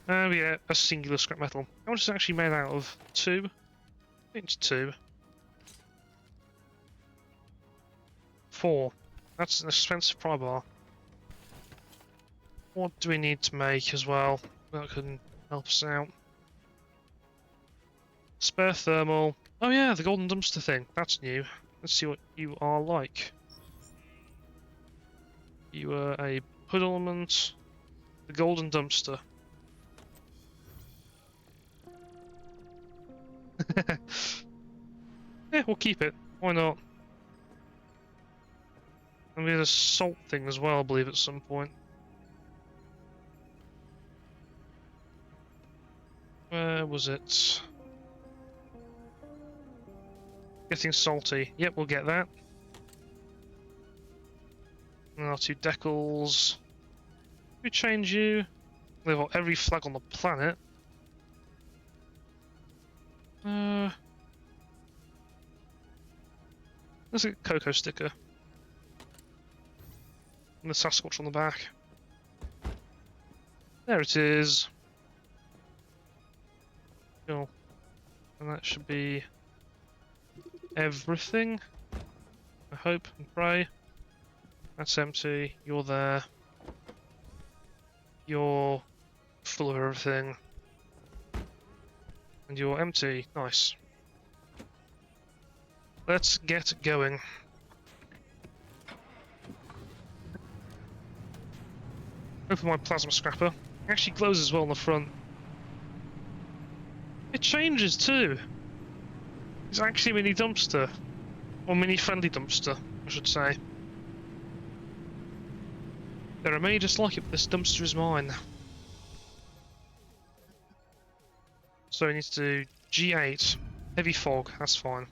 Oh yeah, a singular scrap metal. How much is it actually made out of? 2? I think it's 2. 4. That's an expensive pry bar. What do we need to make as well? That can help us out. Spare thermal. Oh yeah, the golden dumpster thing. That's new. Let's see what you are like. You are a hood element. The golden dumpster. Yeah, we'll keep it. Why not? And we had a salt thing as well, I believe, at some point. Where was it? Getting salty. Yep, we'll get that. And our 2 decals. We change you. We've got every flag on the planet. There's a Cocoa sticker. And the Sasquatch on the back. There it is. Cool. And that should be everything. I hope and pray. That's empty. You're there. You're full of everything. And you're empty. Nice. Let's get going. Open my plasma scrapper. It actually glows as well on the front. It changes too. It's actually a mini dumpster. Or mini friendly dumpster, I should say. There are many just like it, but this dumpster is mine. So we need to do G8. Heavy fog, that's fine.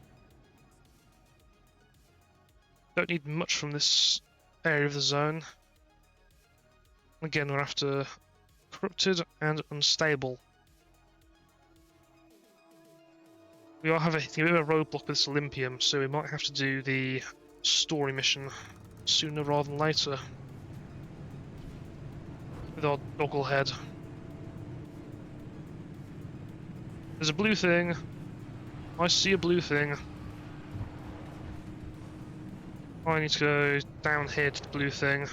Don't need much from this area of the zone. Again, we're after corrupted and unstable. We are having a bit of a roadblock with this Olympium, so we might have to do the story mission sooner rather than later. With our doggle head. There's a blue thing. I see a blue thing. I need to go down here to the blue thing.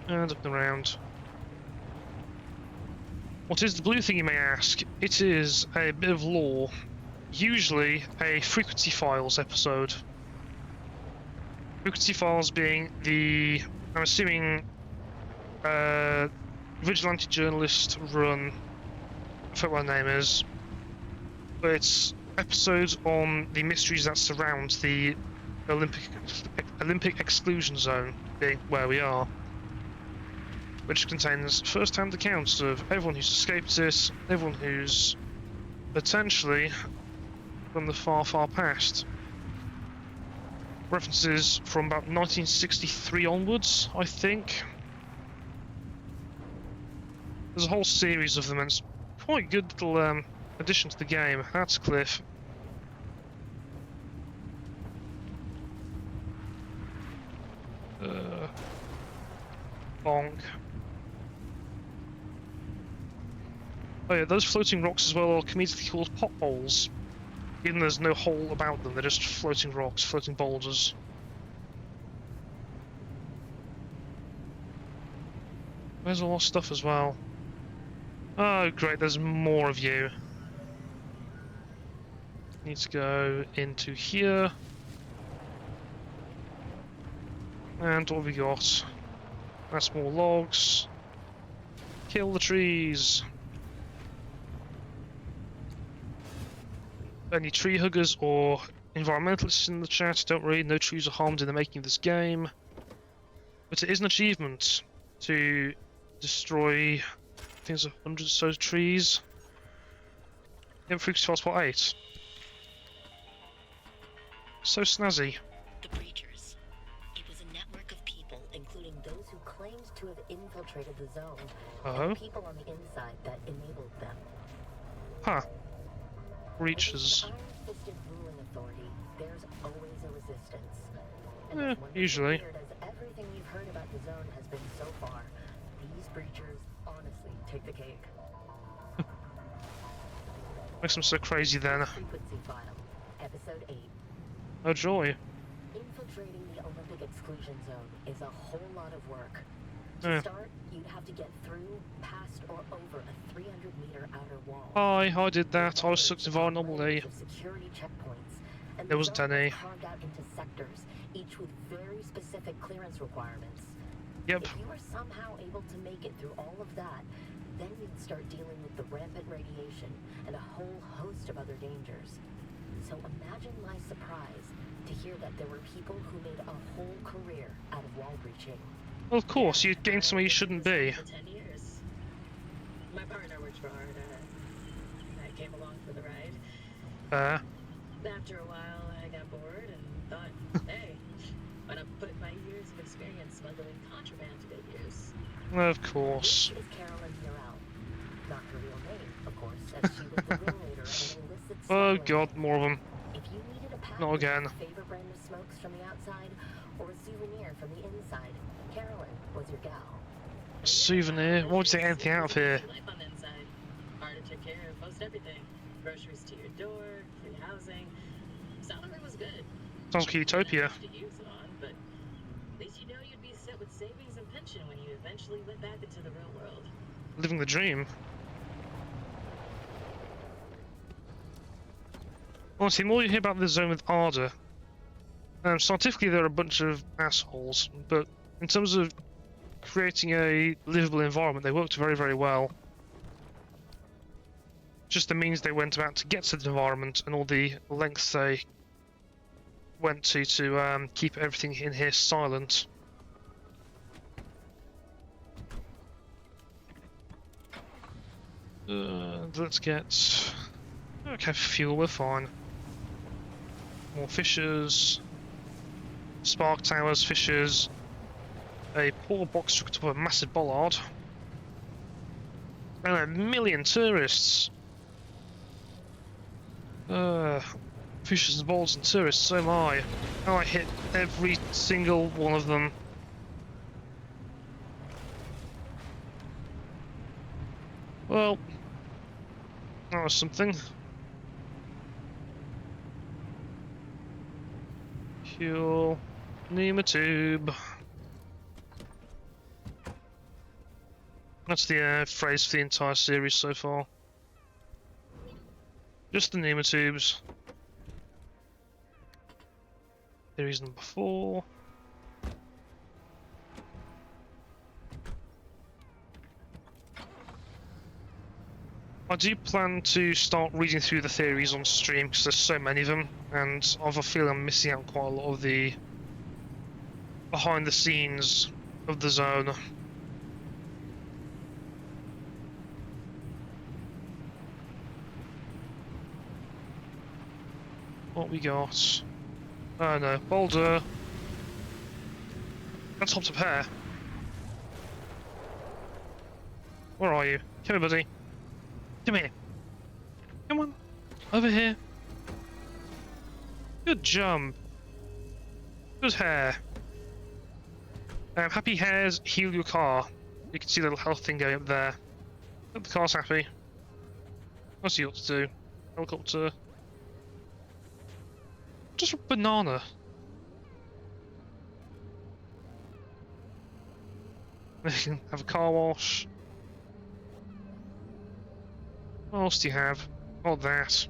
And up and around. What is the blue thing, you may ask? It is a bit of lore. Usually a frequency files episode. Frequency files being the, I'm assuming, vigilante journalist run, I forget what her name is, but it's episodes on the mysteries that surround the Olympic Exclusion Zone, being where we are, which contains first-hand accounts of everyone who's escaped it, everyone who's potentially from the far, far past. References from about 1963 onwards, I think. There's a whole series of them, and it's quite good little addition to the game. That's Cliff. Bonk. Oh yeah, those floating rocks as well are comedically called potholes. Even though there's no hole about them, they're just floating rocks, floating boulders. There's a lot of stuff as well. Oh great, there's more of you. Need to go into here. And what have we got? That's more logs. Kill the trees. Any tree huggers or environmentalists in the chat, don't worry, no trees are harmed in the making of this game. But it is an achievement to destroy, I think there's 100 or so trees. In Freaks File Spot 8. So snazzy. The Breachers. It was a network of people, including those who claimed to have infiltrated infiltrated the zone, Oh? and the people on the inside that enabled them. Huh. Against Reaches. an iron-fisted ruling authority, there's always a resistance. And Eh, as wonderfully usually. weird as everything we've heard about the zone has been so far, these breachers honestly take the cake. Makes them so crazy then. Frequency file, episode 8. Oh joy. Infiltrating the Olympic Exclusion Zone is a whole lot of work. To Yeah. start, you'd have to get through, past, or over a 300-meter outer wall. I did that. I was sucked into our anomaly. Of security checkpoints, and There the wasn't zone any. was carved out into sectors, each with very specific clearance requirements. Yep. If you were somehow able to make it through all of that, then you'd start dealing with the rampant radiation and a whole host of other dangers. So imagine my surprise to hear that there were people who made a whole career out of wall breaching. Well, of course, you'd gain somewhere you shouldn't be. For 10 years. My partner worked for Art. I came along for the ride. After a while, I got bored and thought, hey, why not put my years of experience smuggling contraband to good use? Of course. This is Carolyn Murrell. Not her real name, of course, as she was the ringleader of an illicit Oh smuggling god, more of them. If you needed a package Not again. of your favorite brand of smokes from the outside or a souvenir from the inside, Carolyn was your gal. Souvenir? Why would you take anything out of here? Life on the inside. Art took care of most everything. Groceries to your door, free housing. Salary was good. Sounds like utopia. Not much to use it on, but at least you know you'd be set with savings and pension when you eventually went back into the real world. Living the dream. Honestly, the more you hear about this zone with Arda, scientifically they're a bunch of assholes, but in terms of creating a livable environment, they worked very, very well. Just the means they went about to get to the environment and all the lengths they went to keep everything in here silent. Let's get... Okay, fuel, we're fine. More fissures. Spark towers, fissures. A poor box hooked up a massive bollard. And a million tourists. Fissures and bollards and tourists, so am I. And I hit every single one of them. Well, that was something. Fuel, pneumatube. That's the phrase for the entire series so far. Just the pneumatubes. Series number 4. I do plan to start reading through the theories on stream because there's so many of them, and I have a feeling I'm missing out quite a lot of the behind the scenes of the zone. What we got? Oh no, boulder. That's hopped up here. Where are you? Come here, buddy. Come here. Come on. Over here. Good jump. Good hair. Happy hairs heal your car. You can see the little health thing going up there. Hope the car's happy. What's he ought to do? Helicopter. Just a banana. Have a car wash. What else do you have? Oh, that.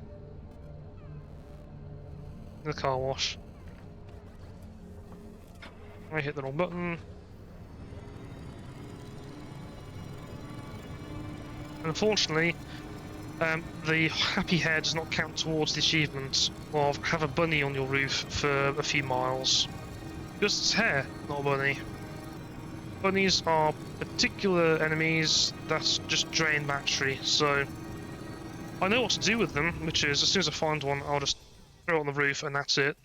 The car wash. I hit the wrong button. Unfortunately, the happy hair does not count towards the achievement of have a bunny on your roof for a few miles. Because it's hair, not a bunny. Bunnies are particular enemies that just drain battery, so I know what to do with them, which is as soon as I find one, I'll just throw it on the roof and that's it.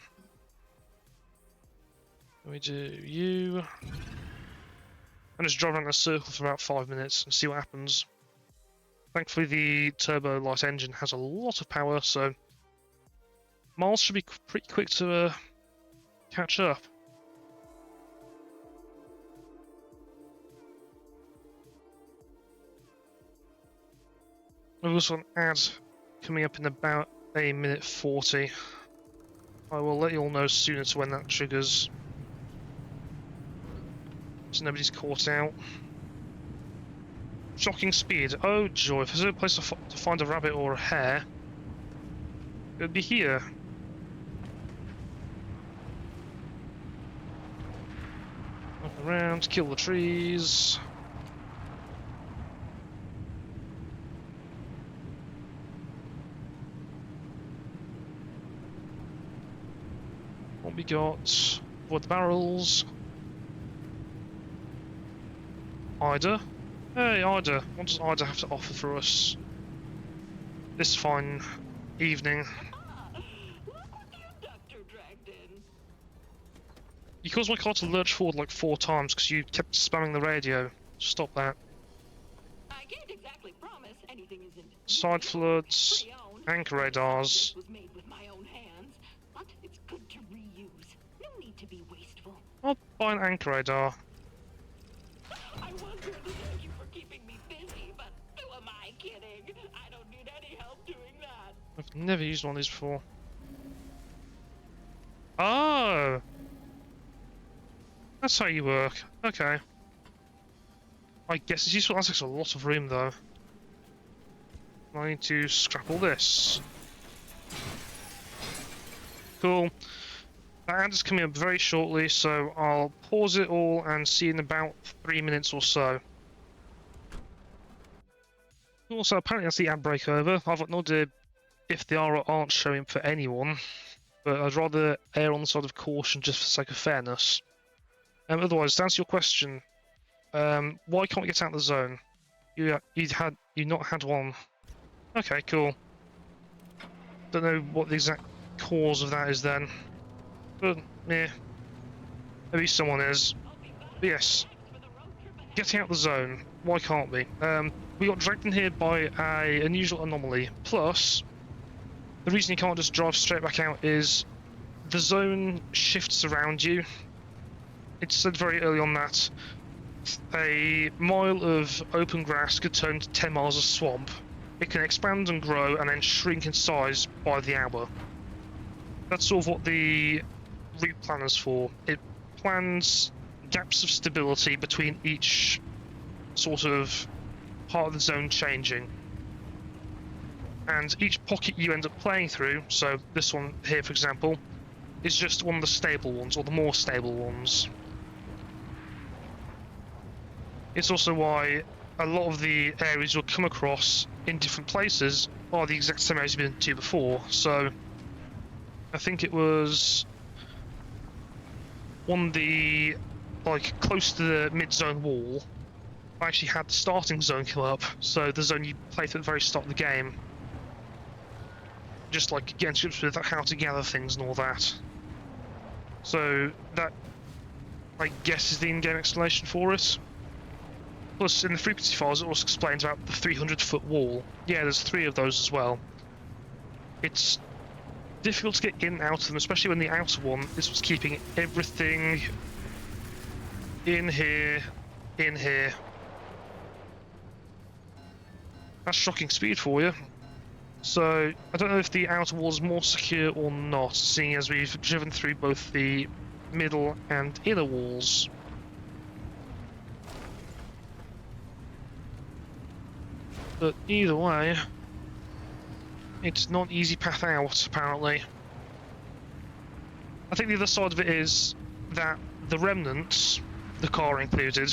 We do you. and just drive around in a circle for about 5 minutes and see what happens. Thankfully, the turbo light engine has a lot of power, so miles should be pretty quick to catch up. We've also got an ad coming up in about 1:40. I will let you all know sooner to when that triggers, so nobody's caught out. Shocking speed. Oh joy, if there's no place to find a rabbit or a hare, it would be here. Walk around, kill the trees. What we got? Avoid the barrels. Ida. Hey, Ida. What does Ida have to offer for us this fine evening? Look what the abductor dragged in. You caused my car to lurch forward like 4 times because you kept spamming the radio. Stop that. I can't exactly promise anything isn't Side floods, pre-owned. anchor radars. This was made with my own hands, but it's good to reuse. No need to be wasteful. I'll buy an anchor radar. I was going to thank you for keeping me busy, but who am I kidding? I don't need any help doing that. I've never used one of these before. Oh! That's how you work. Okay. I guess it's useful. That takes a lot of room, though. I need to scrap all this. Cool. That ad is coming up very shortly, so I'll pause it all and see you in about 3 minutes or so. Also, apparently that's the ad break over. I've got no idea if they are or aren't showing for anyone, but I'd rather err on the side of caution just for the sake of fairness. Otherwise, to answer your question, why can't we get out of the zone? You not had one. Okay, cool. Don't know what the exact cause of that is then. But, yeah. Maybe someone is. But yes. Getting out of the zone. Why can't we? We got dragged in here by an unusual anomaly. Plus, the reason you can't just drive straight back out is the zone shifts around you. It said very early on that a mile of open grass could turn to 10 miles of swamp. It can expand and grow and then shrink in size by the hour. That's sort of what the route planner's for. It plans gaps of stability between each sort of part of the zone changing. And each pocket you end up playing through, so this one here for example, is just one of the stable ones, or the more stable ones. It's also why a lot of the areas you'll come across in different places are the exact same areas you've been to before. So I think it was on the, like, close to the mid-zone wall, I actually had the starting zone come up, so the zone you play through at the very start of the game. Just like getting to grips with how to gather things and all that. So that, I guess, is the in-game explanation for it. Plus, in the frequency files, it also explains about the 300-foot wall. Yeah, there's 3 of those as well. It's difficult to get in and out of them, especially when the outer one is what's keeping everything in here, in here. That's shocking speed for you. So, I don't know if the outer wall is more secure or not, seeing as we've driven through both the middle and inner walls. But either way, it's not an easy path out, apparently. I think the other side of it is that the remnants, the car included,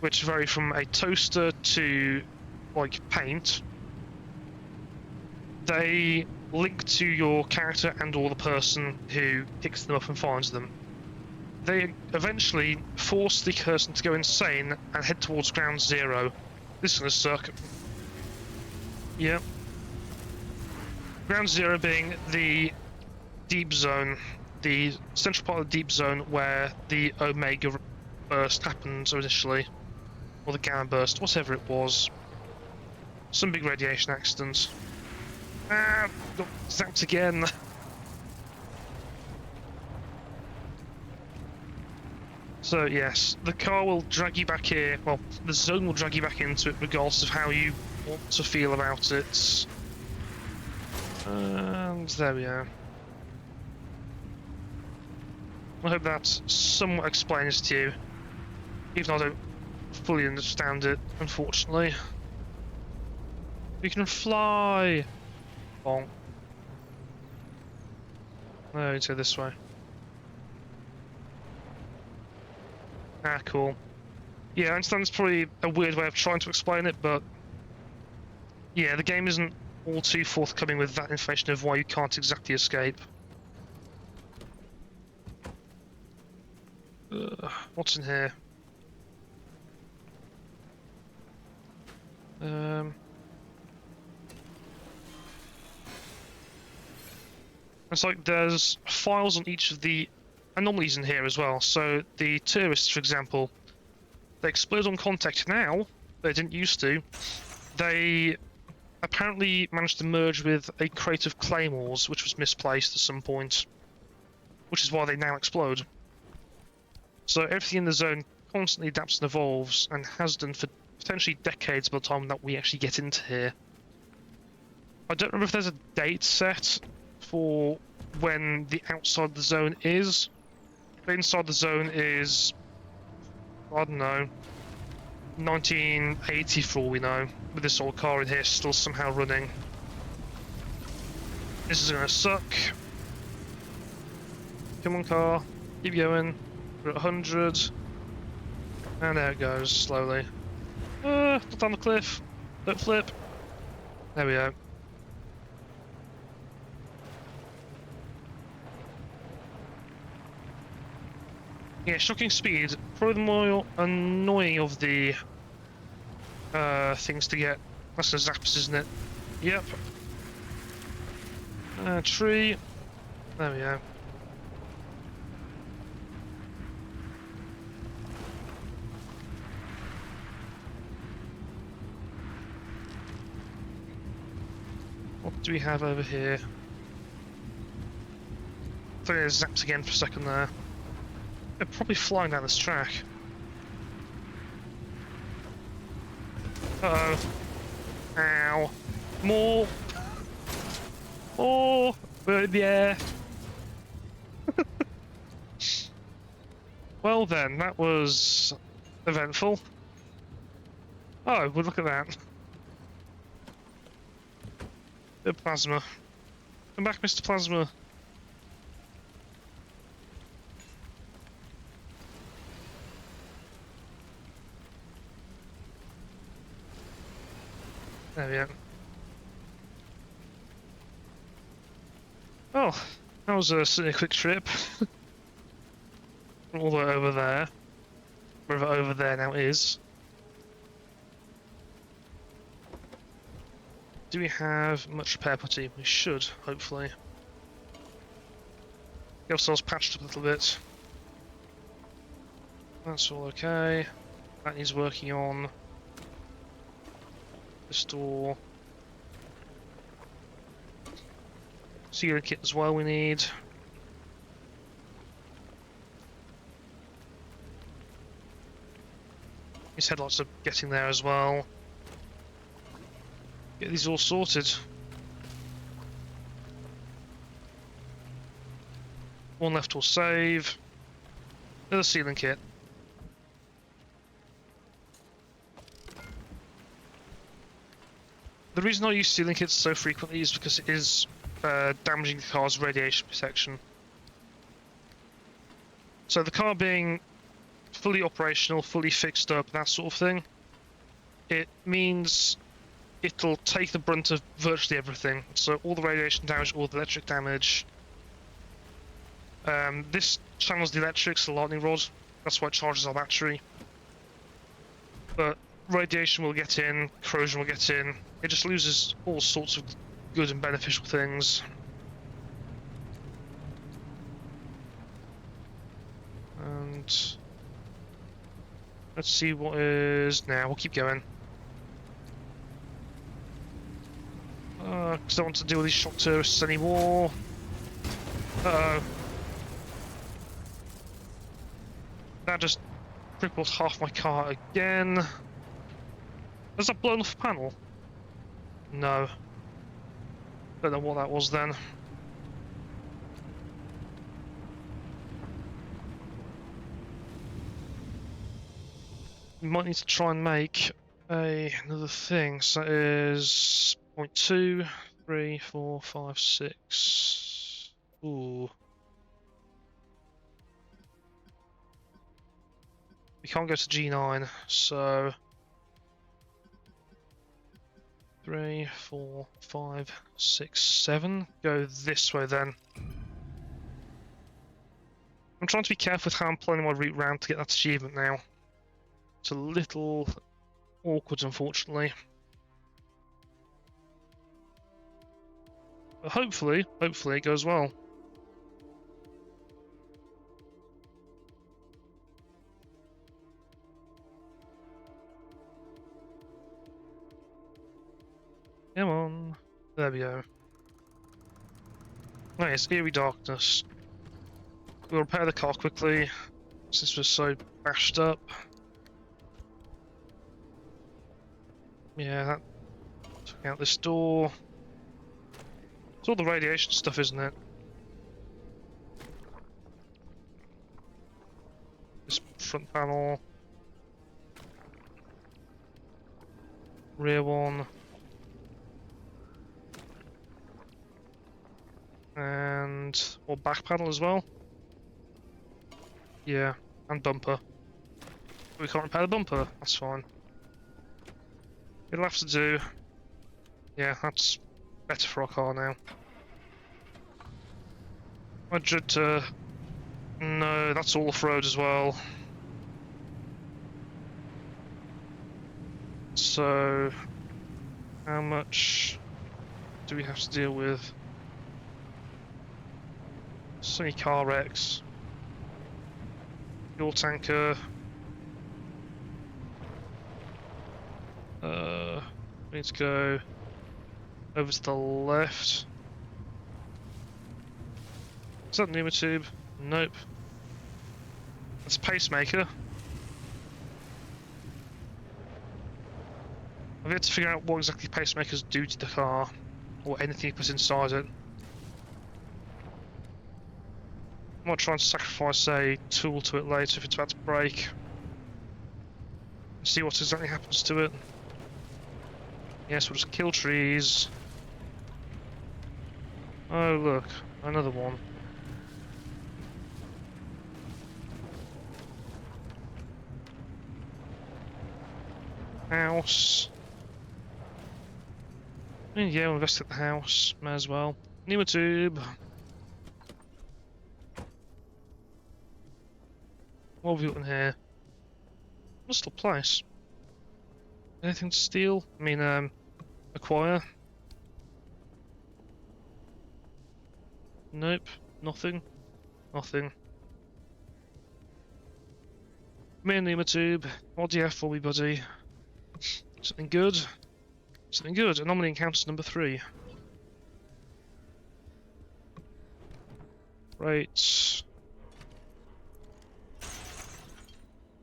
which vary from a toaster to, like, paint, they link to your character and or the person who picks them up and finds them. They eventually force the person to go insane and head towards ground zero. This is gonna suck. Yep. Ground zero being the deep zone, the central part of the deep zone where the Omega burst happened initially, or the gamma burst, whatever it was. Some big radiation accident. Ah, got zapped again. So yes, the car will drag you back here. Well, the zone will drag you back into it, regardless of how you want to feel about it. And there we are. I hope that somewhat explains to you, even though I don't fully understand it, unfortunately. We can fly! Bonk. No, let's go this way. Ah, cool. Yeah, I understand it's probably a weird way of trying to explain it, but yeah, the game isn't all too forthcoming with that information of why you can't exactly escape. What's in here? It's like there's files on each of the anomalies in here as well. So the tourists, for example, they explode on contact now. They didn't used to. They apparently managed to merge with a crate of claymores, which was misplaced at some point, which is why they now explode. So everything in the zone constantly adapts and evolves, and has done for potentially decades by the time that we actually get into here. I don't remember if there's a date set for when the outside of the zone is. But inside the zone is, I don't know, 1980 for all we know, with this old car in here still somehow running. This is gonna suck. Come on, car, keep going. We're at 100. And there it goes, slowly. Not down the cliff. Don't flip. There we go. Yeah, shocking speed. Probably the more annoying of the things to get. That's the zaps, isn't it? Yep. Tree. There we go. What do we have over here? I think there's zaps again for a second there. They're probably flying down this track. Uh-oh. Ow. More! More! We're in the air! Well then, that was eventful. Oh, well look at that. Bit of plasma. Come back, Mr. Plasma. There we go. Oh, that was certainly a quick trip. All the way over there. Wherever over there now is. Do we have much repair putty? We should, hopefully. Get ourselves patched up a little bit. That's all okay. That needs working on. Restore. Sealer kit as well we need. These headlights are getting there as well. Get these all sorted. One left will save. Another sealing kit. The reason I use sealing kits so frequently is because it is damaging the car's radiation protection. So the car being fully operational, fully fixed up, that sort of thing, it means it'll take the brunt of virtually everything. So all the radiation damage, all the electric damage. This channels the electrics, the lightning rod. That's why it charges our battery. But radiation will get in, corrosion will get in. It just loses all sorts of good and beneficial things. And Let's see what is now. We'll keep going. Because I don't want to deal with these shock tourists anymore. Uh-oh. That just crippled half my car again. Has that blown off a panel? No. Don't know what that was then. We might need to try and make another thing. So that is 0.2, 3, 4, 5, 6. Ooh. We can't go to G9, so 3, 4, 5, 6, 7. Go this way then. I'm trying to be careful with how I'm planning my route round to get that achievement now. It's a little awkward, unfortunately. But hopefully it goes well. Come on. There we go. Nice, eerie darkness. We'll repair the car quickly, since we're so bashed up. Yeah, that took out this door. It's all the radiation stuff, isn't it? This front panel. Rear one. And or back panel as well. Yeah, and bumper. We can't repair the bumper, that's fine. It'll have to do. Yeah, that's better for our car now. I dread to... No, that's all off-road as well. So... How much do we have to deal with? So many car wrecks. Fuel tanker. We need to go over to the left. Is that pneumatube? Nope. That's a pacemaker. I've yet to figure out what exactly pacemakers do to the car, or anything you put inside it. I might try and sacrifice a tool to it later if it's about to break. See what exactly happens to it. Yes, we'll just kill trees. Oh look, another one. House. Yeah, we'll investigate the house. May as well. Pneumatube. What have we got in here? What's the place? Anything to steal? I mean, acquire? Nope. Nothing. Nothing. Come here, Pneumatube. What do you have for me, buddy? Something good? Something good. Anomaly encounters number 3. Right.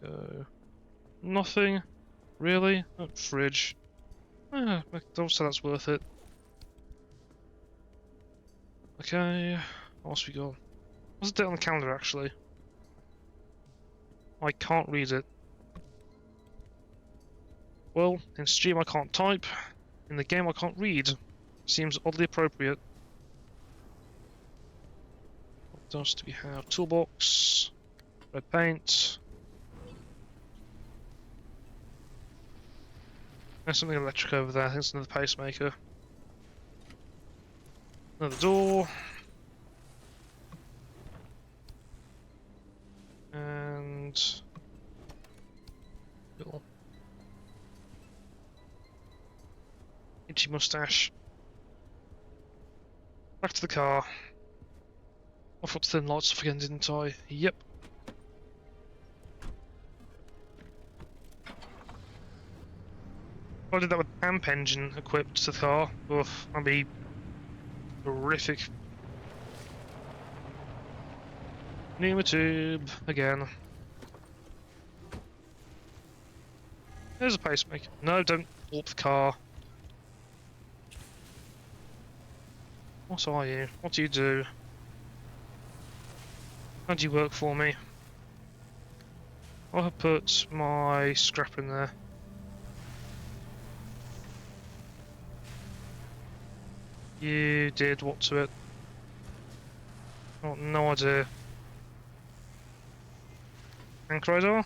Go. Nothing. Really? Oh, fridge. Ah, don't say that's worth it. Okay. What else we got? What's the date on the calendar, actually? I can't read it. Well, in Steam I can't type. In the game I can't read. Seems oddly appropriate. What else do we have? Toolbox. Red paint. There's something electric over there. I think it's another pacemaker. Another door. And... little itchy mustache. Back to the car. I forgot to turn the lights off again, didn't I? Yep. If I did that with amp engine equipped to the car, oof, that'd be horrific. Pneumatube again. There's a pacemaker. No, don't warp the car. What are you? What do you do? How do you work for me? I'll put my scrap in there. You did what to it? Oh, no idea. Tank radar?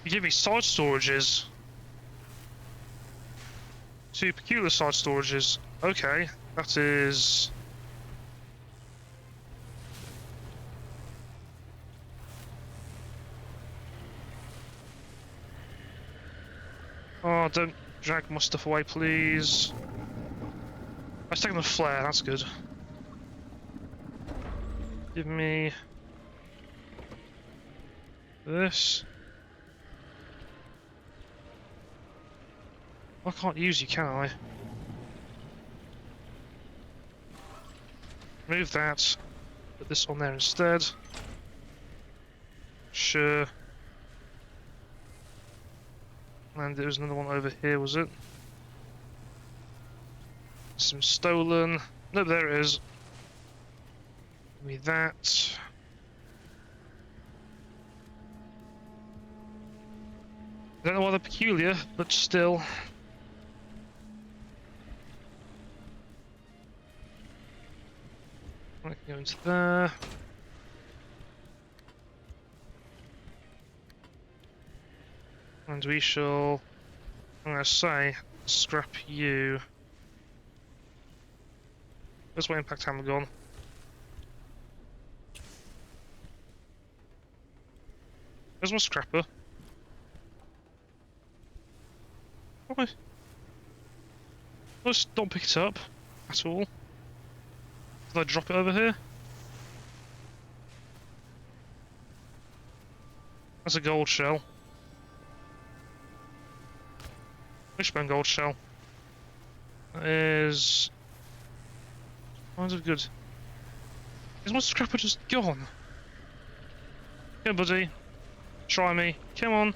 You give me side storages. 2 peculiar side storages. Okay, that is... Oh, don't drag my stuff away, please. Let's take the flare, that's good. Give me... this. I can't use you, can I? Remove that. Put this on there instead. Sure. And there was another one over here, was it? Some stolen. No, there it is. Give me that. I don't know why they're peculiar, but still. I can go into there. And we shall, I'm going to say, scrap you. Where's my impact hammer gone? Where's my scrapper? Why? Just don't pick it up at all. Did I drop it over here? That's a gold shell. Wishbone gold shell. That is kind of good. Is my scrapper just gone? Come on, buddy. Try me. Come on.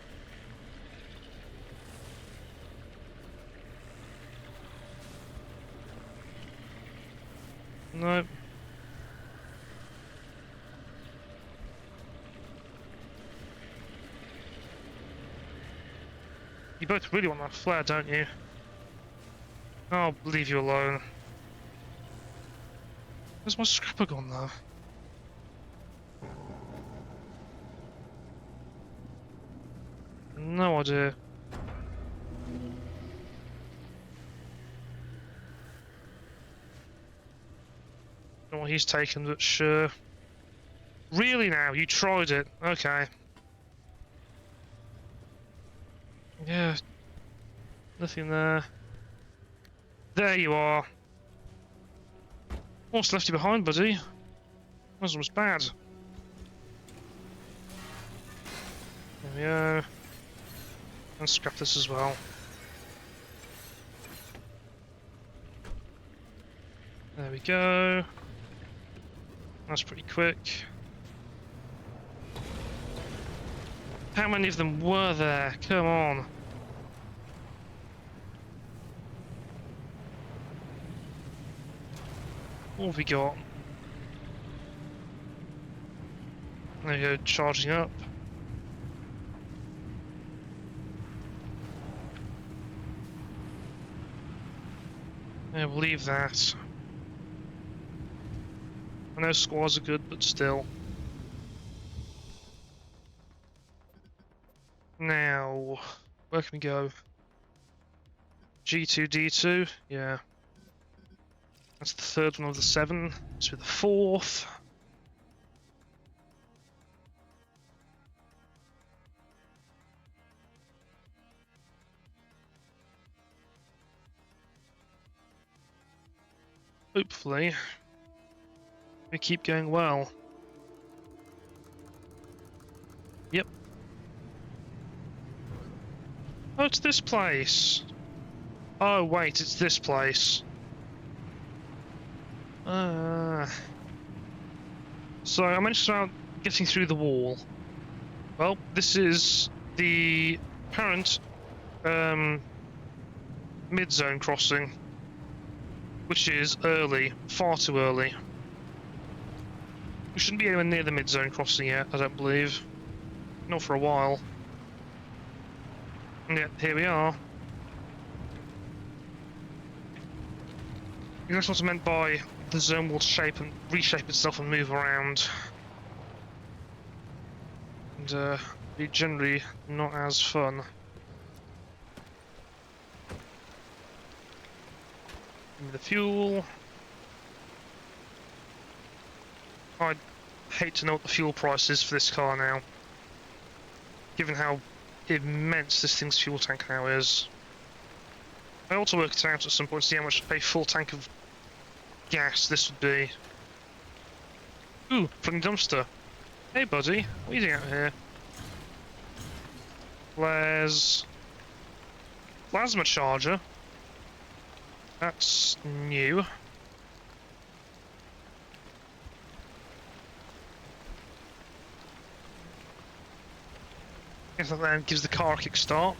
No. You both really want that flare, don't you? I'll leave you alone. Where's my scrapper gone though? No idea. Don't know what he's taken, but sure. Really now? You tried it? Okay. Yeah. Nothing there. There you are. Almost left you behind, buddy. That was bad. There we go. And scrap this as well. There we go. That's pretty quick. How many of them were there? Come on. What have we got? There we go, charging up. Yeah, we'll leave that. I know squads are good, but still. Now, where can we go? G2, D2, yeah. That's the third one of the 7. This will be the 4th. Hopefully, we keep going well. Yep. go to this place. Oh wait, it's this place. So I mentioned about getting through the wall. Well, this is the apparent mid-zone crossing, which is early, far too early. We shouldn't be anywhere near the mid-zone crossing yet, I don't believe. Not for a while. And yet, here we are. That's what I meant by the zone will shape and reshape itself and move around. And be generally not as fun. Give me the fuel. I'd hate to know what the fuel price is for this car now, given how immense this thing's fuel tank now is. I ought to work it out at some point to see how much a full tank of gas this would be. Ooh, friendly dumpster. Hey buddy, what are you doing out here? There's plasma charger. That's new. Guess that then gives the car a kickstart.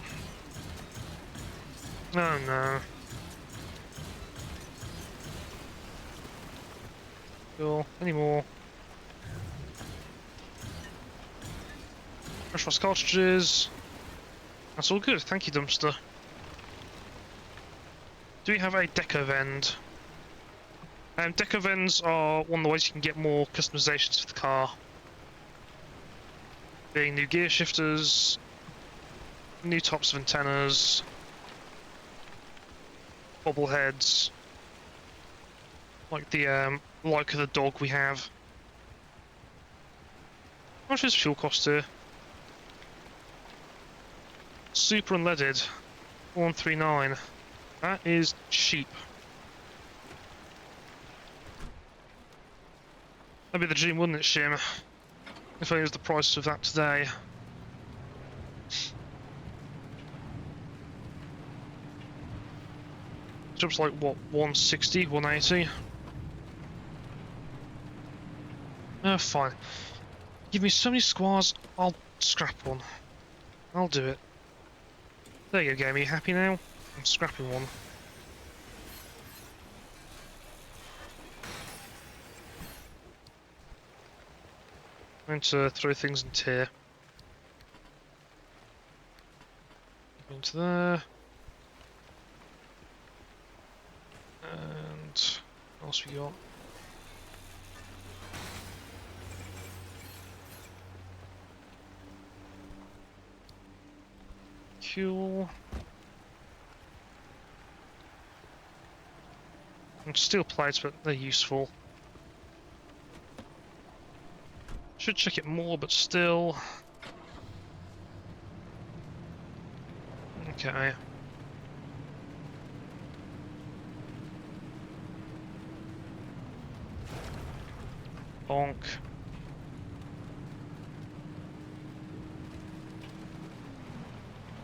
Oh no. Cool. Any more? Fresh cartridges. That's all good. Thank you, dumpster. Do we have a deco vend? Deco vends are one of the ways you can get more customizations for the car. Being new gear shifters, new tops of antennas, bobbleheads, like the like of the dog we have. How much does fuel cost here? Super unleaded, 139. That is cheap. That'd be the dream, wouldn't it, Shim? If I was the price of that today. Jumps like what, 160, 180? Fine. Give me so many squares, I'll scrap one. I'll do it. There you go, game. Are you happy now? I'm scrapping one. I'm going to throw things into here. Into there. And what else we got? Fuel. And steel plates, but they're useful. Should check it more, but still. Okay. Bonk.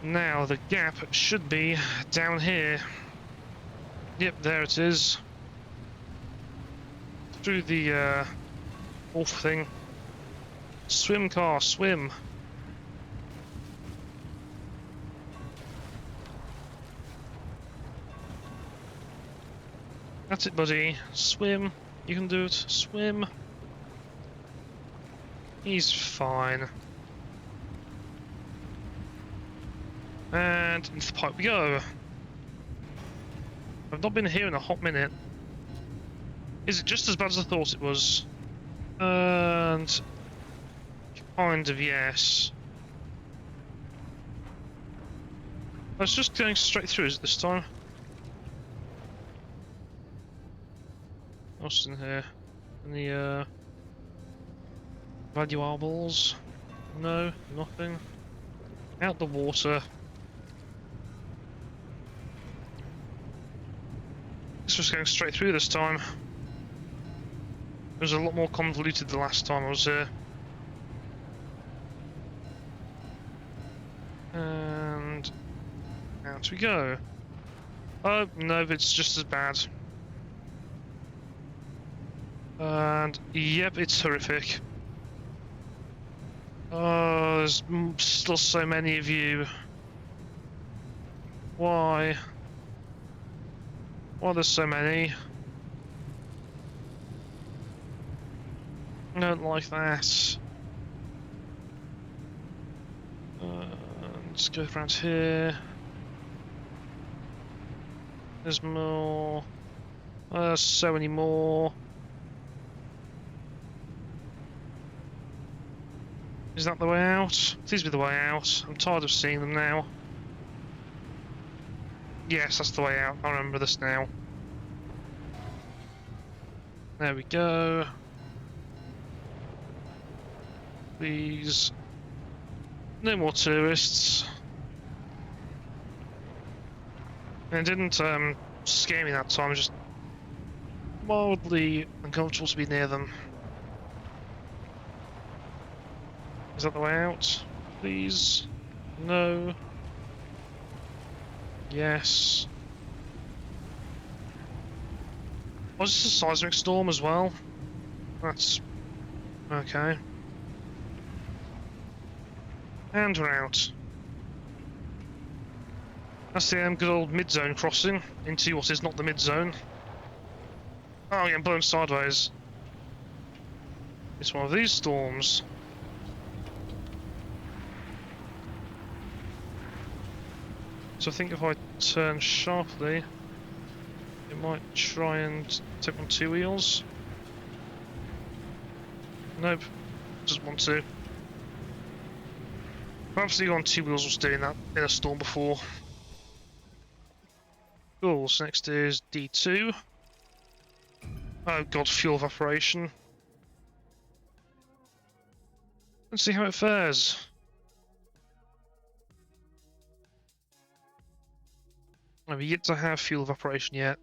Now the gap should be down here. Yep, there it is. Through the awful thing. Swim car, swim. That's it, buddy. Swim. You can do it. Swim. He's fine. And into the pipe we go. I've not been here in a hot minute. Is it just as bad as I thought it was? And kind of, yes. I was just going straight through, is it this time? What's in here? Any valuables? No, nothing. Out the water. This was going straight through this time. It was a lot more convoluted the last time I was here. And Out we go. Oh, no, it's just as bad. And, yep, it's horrific. Oh, there's still so many of you. Why? Why there's so many? I don't like that. Let's go around here. There's more. So many more. Is that the way out? Please be the way out. I'm tired of seeing them now. Yes, that's the way out. I remember this now. There we go. Please. No more tourists. And it didn't scare me that time, it was just mildly uncomfortable to be near them. Is that the way out? Please? No. Yes. Oh, is this a seismic storm as well? That's... okay. And we're out. That's the good old mid-zone crossing into what is not the mid-zone. Oh yeah, I'm blown sideways. It's one of these storms. So I think if I turn sharply, it might try and take on two wheels. Nope, doesn't want to. Perhaps the on two wheels was doing that in a storm before. Cool, so next is D2. Oh god, fuel evaporation. Let's see how it fares. I've yet to have fuel evaporation yet.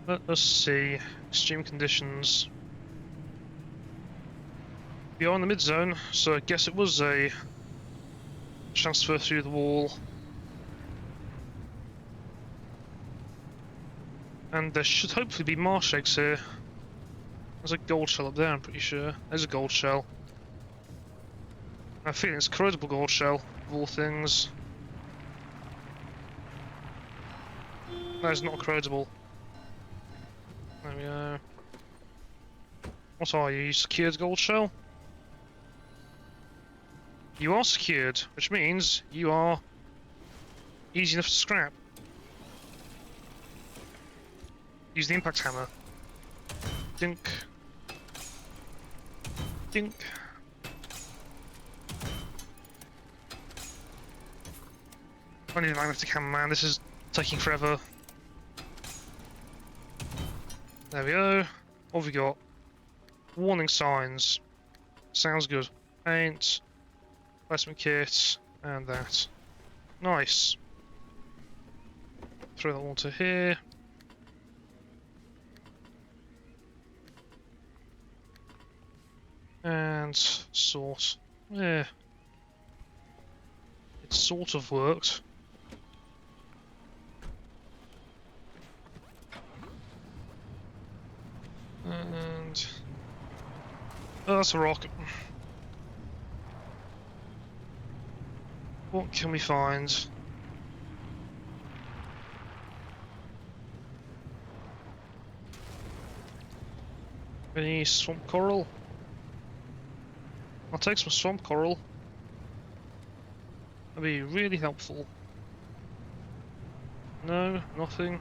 Let us see. Extreme conditions. We are in the mid-zone, so I guess it was a transfer through the wall. And there should hopefully be marsh eggs here. There's a gold shell up there, I'm pretty sure. There's a gold shell. I feel it's a corrodable gold shell, of all things. That is not corrodable. There we go. What are you? You secured gold shell? You are secured, which means you are easy enough to scrap. Use the impact hammer. Dink. Dink. I need a magnetic hammer, man. This is taking forever. There we go. What have we got? Warning signs. Sounds good. Paint. Placement kit. And that. Nice. Throw that onto here. And sort. Yeah. It sort of worked. And oh, that's a rock. What can we find? Any swamp coral? I'll take some swamp coral. That'd be really helpful. No, nothing.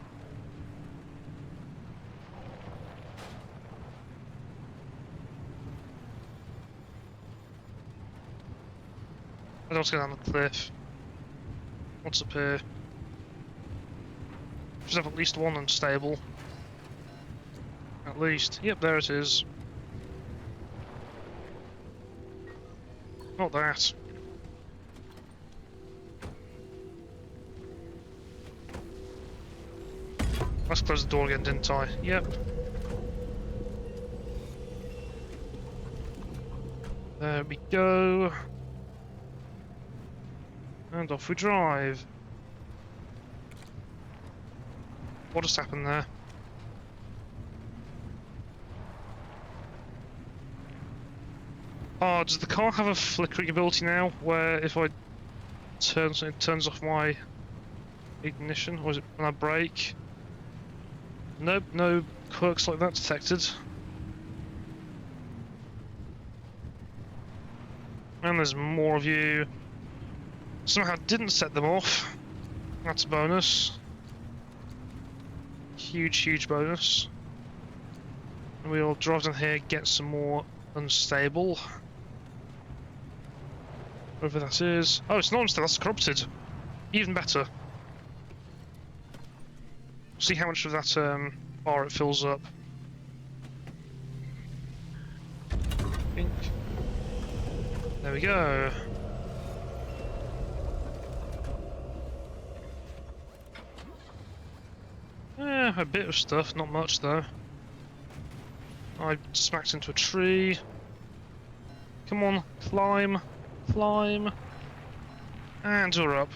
I don't want to go down the cliff. What's up here? Should have at least one unstable. At least. Yep, there it is. Not that. Let's close the door again, didn't I? Yep. There we go. And off we drive. What just happened there? Oh, does the car have a flickering ability now, where if I turn something, it turns off my ignition, or is it when I brake? Nope, no quirks like that detected. And there's more of you. Somehow didn't set them off. That's a bonus. Huge, huge bonus. And we'll drive down here, get some more unstable. Whatever that is. Oh, it's not unstable, that's corrupted. Even better. See how much of that bar it fills up. Pink. There we go. Yeah, a bit of stuff, not much though. I smacked into a tree. Come on, climb, climb. And we're up.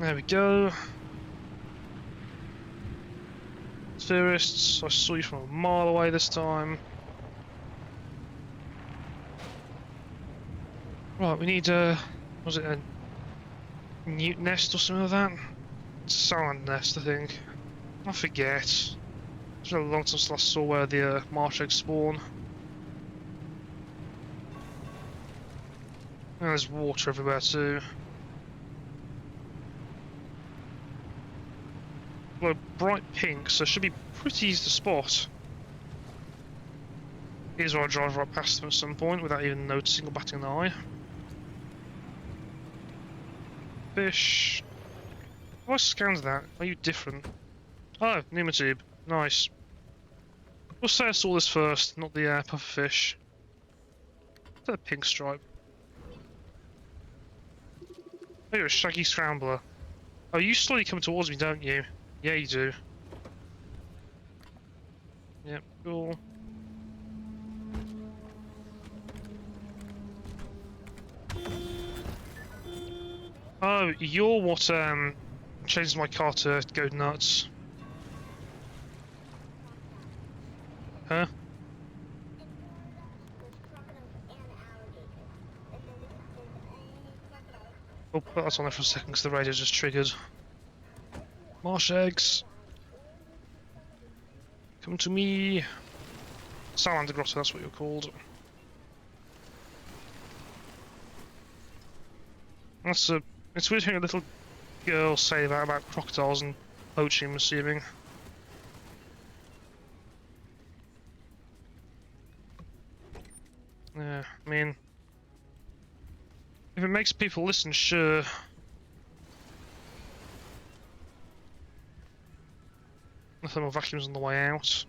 There we go. Tourists, I saw you from a mile away this time. Right, we need was it a newt nest or something like that? It's a salmon nest, I think. I forget. It's been a long time since I last saw where the marsh eggs spawn. And there's water everywhere too. Well, bright pink, so it should be pretty easy to spot. Here's where I drive right past them at some point without even noticing or batting an eye. Fish. Oh, I scanned that. Are you different? Oh, pneumatube. Nice. We'll say I saw this first, not the pufferfish. What's that pink stripe? Oh, you're a shaggy scrambler. Oh, you slowly come towards me, don't you? Yeah, you do. Yep, cool. Oh, you're what changes my car to go nuts. Huh? Oh, put that on there for a second because the radio just triggered. Marsh eggs. Come to me. Salamander grotto, that's what you're called. That's a... It's weird hearing a little girl say that about crocodiles and poaching, I'm assuming. Yeah, I mean... If it makes people listen, sure. The thermal vacuum's on the way out.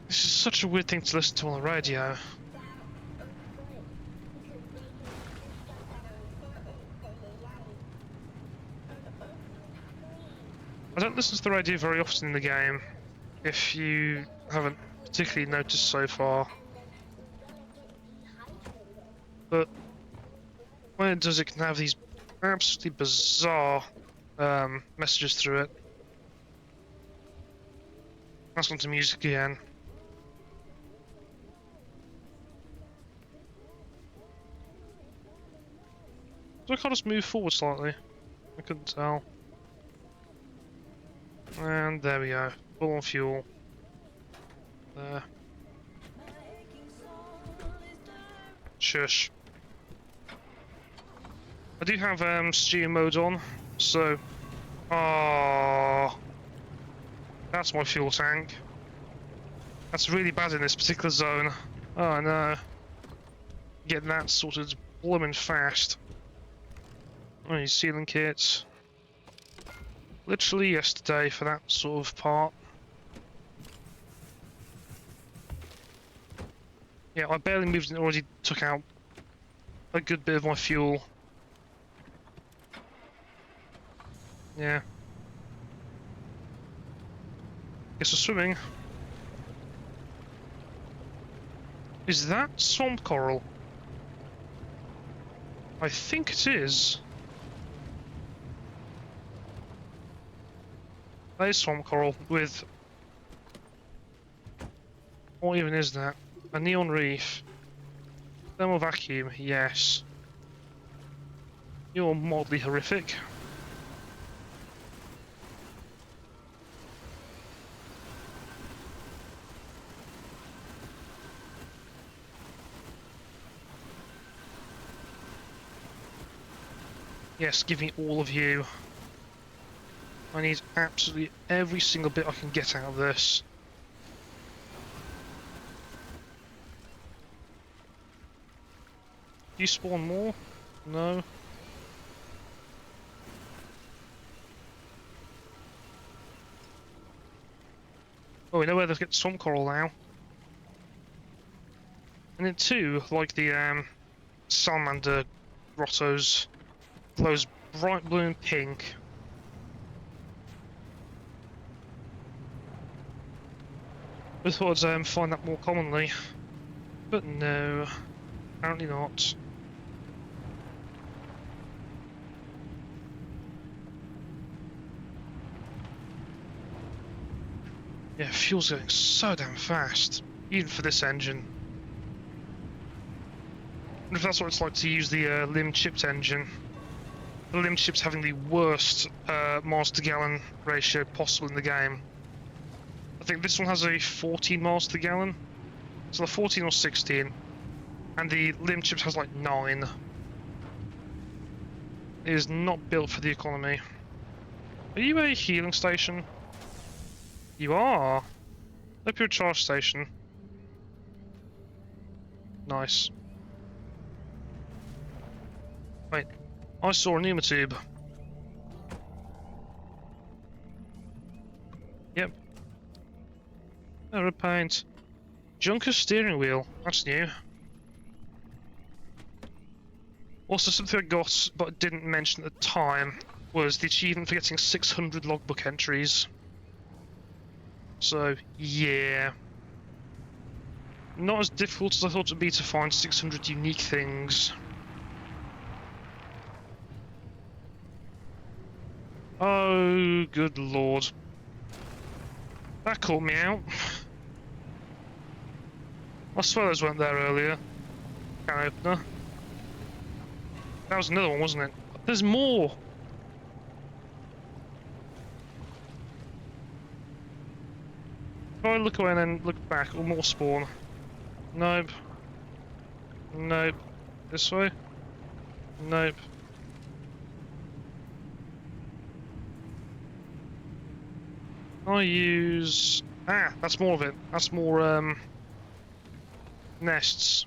This is such a weird thing to listen to on the radio. I don't listen to the radio very often in the game, if you haven't particularly noticed so far. But when it does, it can have these absolutely bizarre messages through it. Let's go to music again. So I can't just move forward slightly? I couldn't tell. And there we go. Full on fuel. There. Shush. I do have stew mode on, so... Oh, that's my fuel tank. That's really bad in this particular zone. Oh no. Getting that sorted blooming fast. Oh, these sealing kits. literally yesterday for that sort of part. Yeah, I barely moved and already took out a good bit of my fuel. Yeah. Guess we're swimming. Is that swamp coral? I think it is. That is swamp coral with... What even is that? A neon reef. Thermal vacuum, yes. You're mildly horrific. Yes, give me all of you. I need absolutely every single bit I can get out of this. Do you spawn more? No. Oh, we know where to get swamp coral now. And then two, like the salamander grottos, glows bright blue and pink. I thought I'd find that more commonly, but no, apparently not. Yeah, fuel's going so damn fast, even for this engine. I wonder if that's what it's like to use the limb-chipped engine. The limb-chipped having the worst miles to gallon ratio possible in the game. I think this one has a 14 miles to the gallon, so the 14 or 16, and the limb-chipped has like 9. It is not built for the economy. Are you a healing station? You are. Hope you're a charge station. Nice. Wait, I saw a pneumotube. Yep. Oh, red paint. Junker steering wheel. That's new. Also, something I got but didn't mention at the time was the achievement for getting 600 logbook entries. So, yeah. Not as difficult as I thought it would be to find 600 unique things. Oh, good lord. That caught me out. I swear those weren't there earlier. Can opener. That was another one, wasn't it? There's more! If I look away and then look back, or more spawn. Nope. Nope. This way? Nope. I use... Ah, that's more of it. That's more, nests.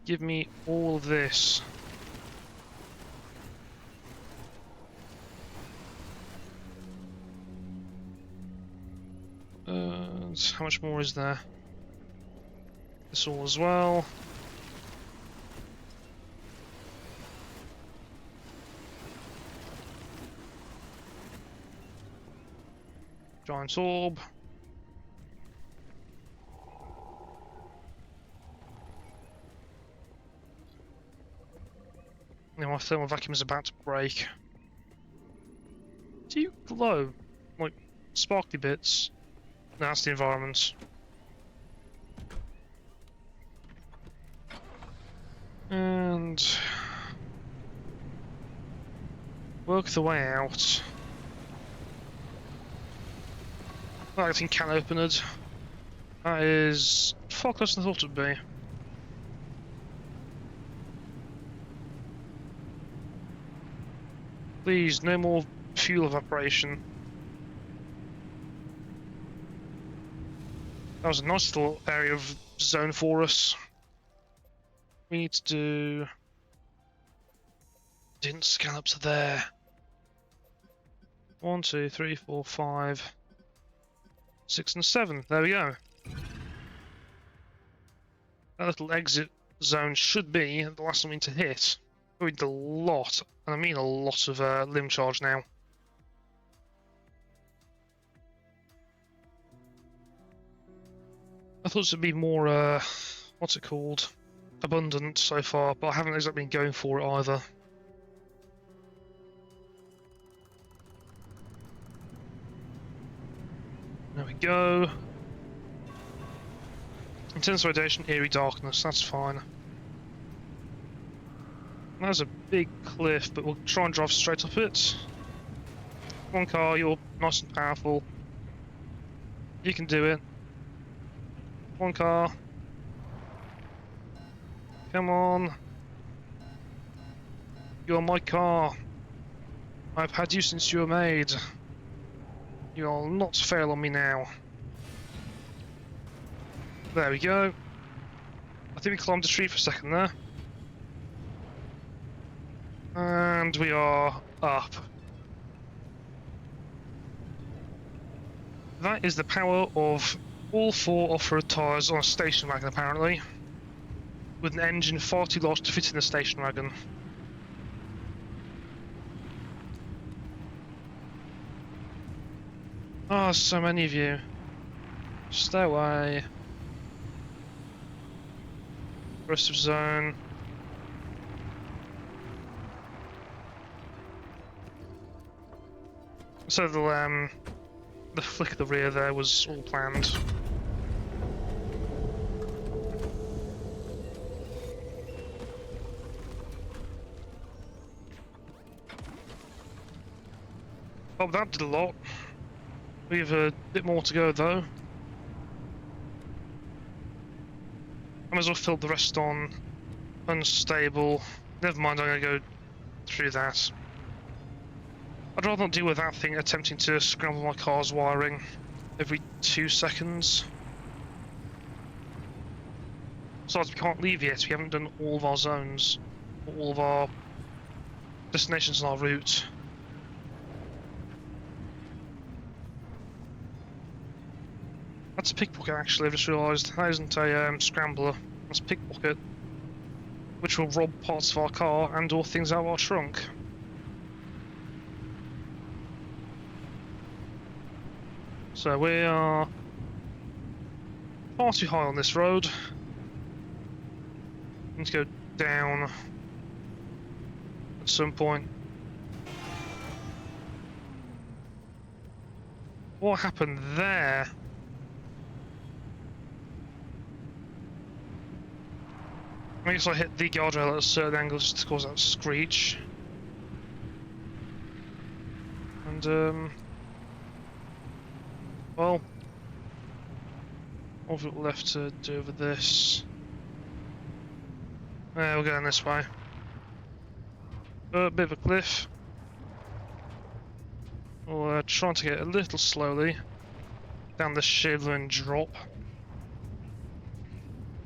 Give me all of this. How much more is there? This all as well. Giant orb. Now my thermal vacuum is about to break. Do you glow? Like, sparkly bits? No, that's the environment. And... work the way out. Well, I think can open it. That is far closer than I thought it would be. Please, no more fuel evaporation. That was a nice little area of zone for us. We need to do Didn't scan up to there. 1, 2, 3, 4, 5, 6, and 7. There we go. That little exit zone should be the last one we need to hit. We need a lot, and I mean a lot of limb charge now. I thought it would be more, what's it called? Abundant so far, but I haven't exactly been going for it either. There we go. Intense radiation, eerie darkness, that's fine. There's a big cliff, but we'll try and drive straight up it. Come on, car, you're nice and powerful. You can do it. Come on, car. Come on. You're my car. I've had you since you were made. You'll not fail on me now. There we go. I think we climbed a tree for a second there. And we are up. That is the power of all 4 off-road tyres on a station wagon, apparently. With an engine far too large to fit in the station wagon. Oh, so many of you. Stay away. Rest of zone. So the flick of the rear there was all planned. Oh, that did a lot. We have a bit more to go though. I might as well fill the rest on unstable. Never mind, I'm gonna go through that. I'd rather not deal with that thing attempting to scramble my car's wiring every 2 seconds. Besides, we can't leave yet, we haven't done all of our zones, or all of our destinations on our route. That's a pickpocket actually, I've just realised. That isn't a scrambler, that's a pickpocket. Which will rob parts of our car and or things out of our trunk. So we are far too high on this road. Need to go down at some point. What happened there? I guess I hit the guardrail at a certain angle just to cause that screech. And well, what have we got left to do with this? Yeah, we're going this way. A bit of a cliff. We're trying to get a little slowly down the shiver and drop.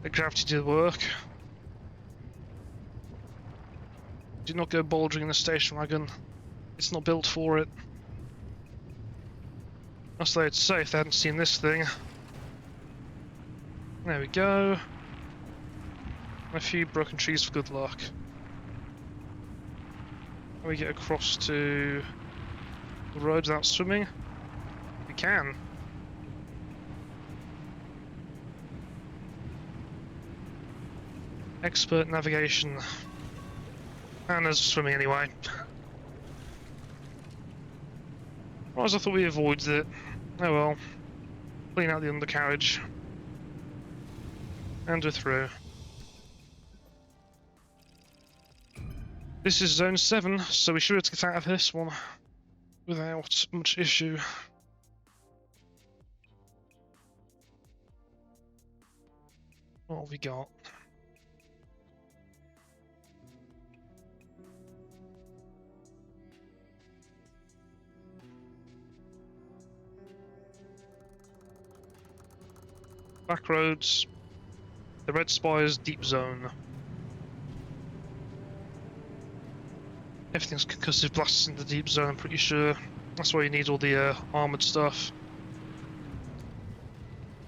The gravity did work. Do not go bouldering in the station wagon. It's not built for it. That's what they'd say if they hadn't seen this thing. There we go. A few broken trees for good luck. Can we get across to the road without swimming? We can. Expert navigation. And there's swimming anyway. Whereas I thought we avoided it. Oh well. Clean out the undercarriage. And we're through. This is zone 7, so we should be able to get out of this one without much issue. What have we got? Back roads, the Red Spire's deep zone. Everything's concussive blasts in the deep zone, I'm pretty sure. That's why you need all the armoured stuff.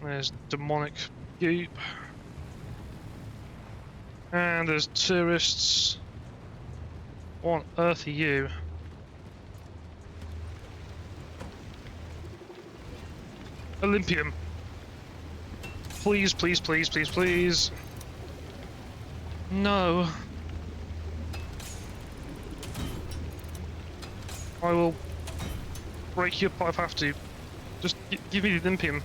There's demonic goop. And there's tourists. What on earth are you? Olympium. Please, please, please, please, please. No. I will break you apart if I have to. Just give me the Olympium.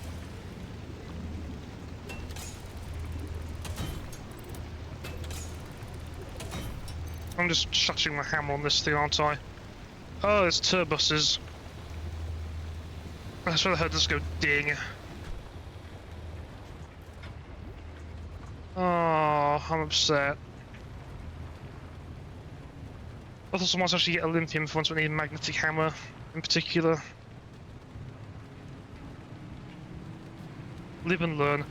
I'm just shattering my hammer on this thing, aren't I? Oh, it's turbuses. That's where I heard this go ding. Oh, I'm upset. I thought someone might actually get Olympium for once when I need a magnetic hammer in particular. Live and learn.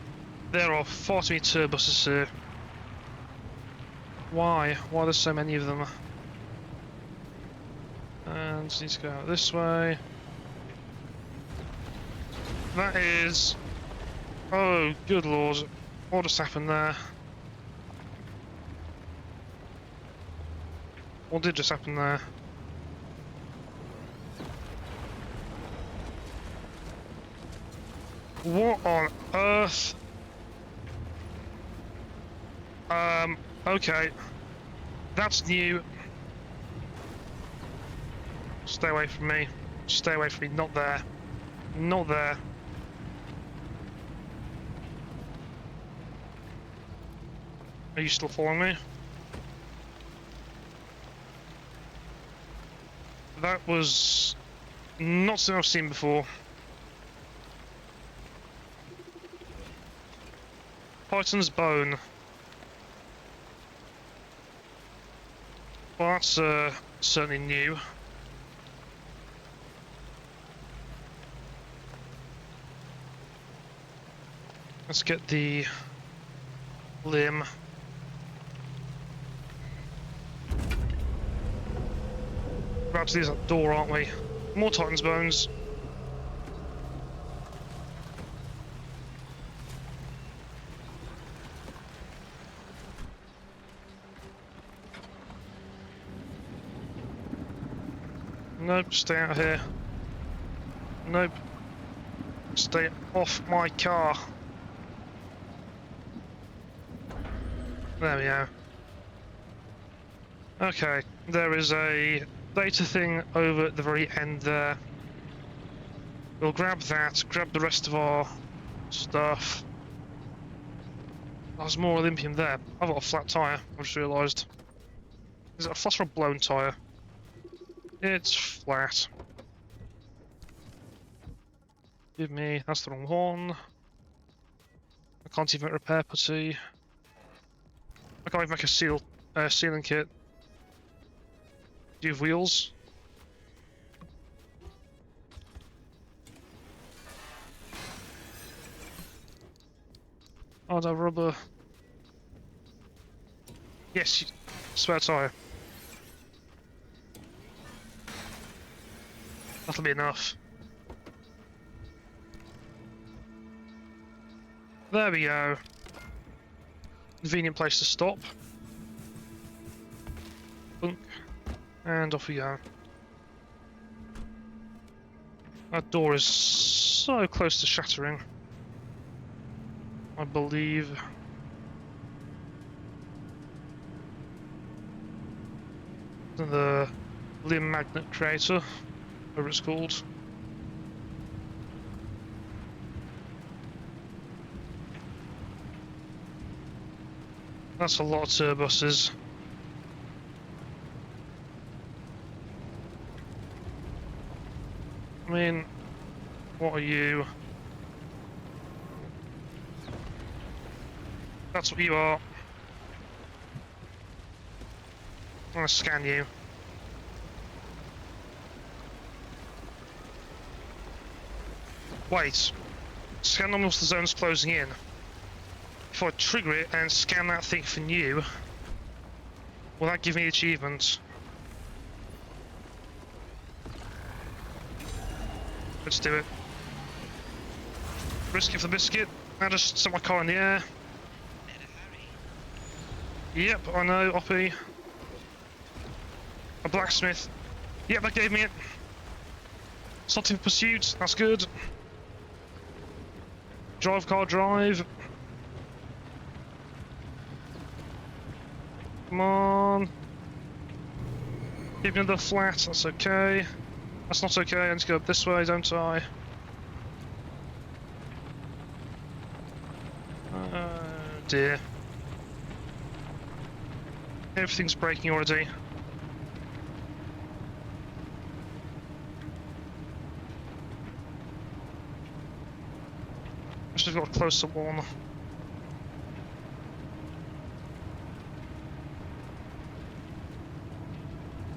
There are far too many turbuses here. Why? Why are there so many of them? And need to go out this way. That is... Oh, good lord. What just happened there? What did just happen there? What on earth? Okay. That's new. Stay away from me. Stay away from me. Not there. Not there. Are you still following me? That was not something I've seen before. Python's bone. Well, that's certainly new. Let's get the limb. We're about to use that door, aren't we? More Titan's bones. Nope, stay out here. Nope. Stay off my car. There we go. Okay, there is a data thing over at the very end there. We'll grab that, grab the rest of our stuff. There's more Olympium there. I've got a flat tyre, I've just realised. Is it a flat or a blown tyre? It's flat. Give me, that's the wrong one. I can't even repair putty. I can't even make a sealing kit. Do you have wheels? Oh, no, rubber. Yes, spare tyre. That'll be enough. There we go. Convenient place to stop. Boink. And off we go. That door is so close to shattering. I believe. The limb magnet creator, whatever it's called. That's a lot of turbuses. I mean, what are you? That's what you are. I'm gonna scan you. Wait. Scan them whilst the zone's closing in. If I trigger it and scan that thing for new, will that give me achievements? Let's do it. Risk it for the biscuit. I just set my car in the air. Yep, I know, Oppie. A blacksmith. Yep, that gave me it. Starting pursuit, that's good. Drive, car, drive. Come on. Give me another flat, that's okay. That's not okay, I need to go up this way, don't I? Dear. Everything's breaking already. I should have got a closer one.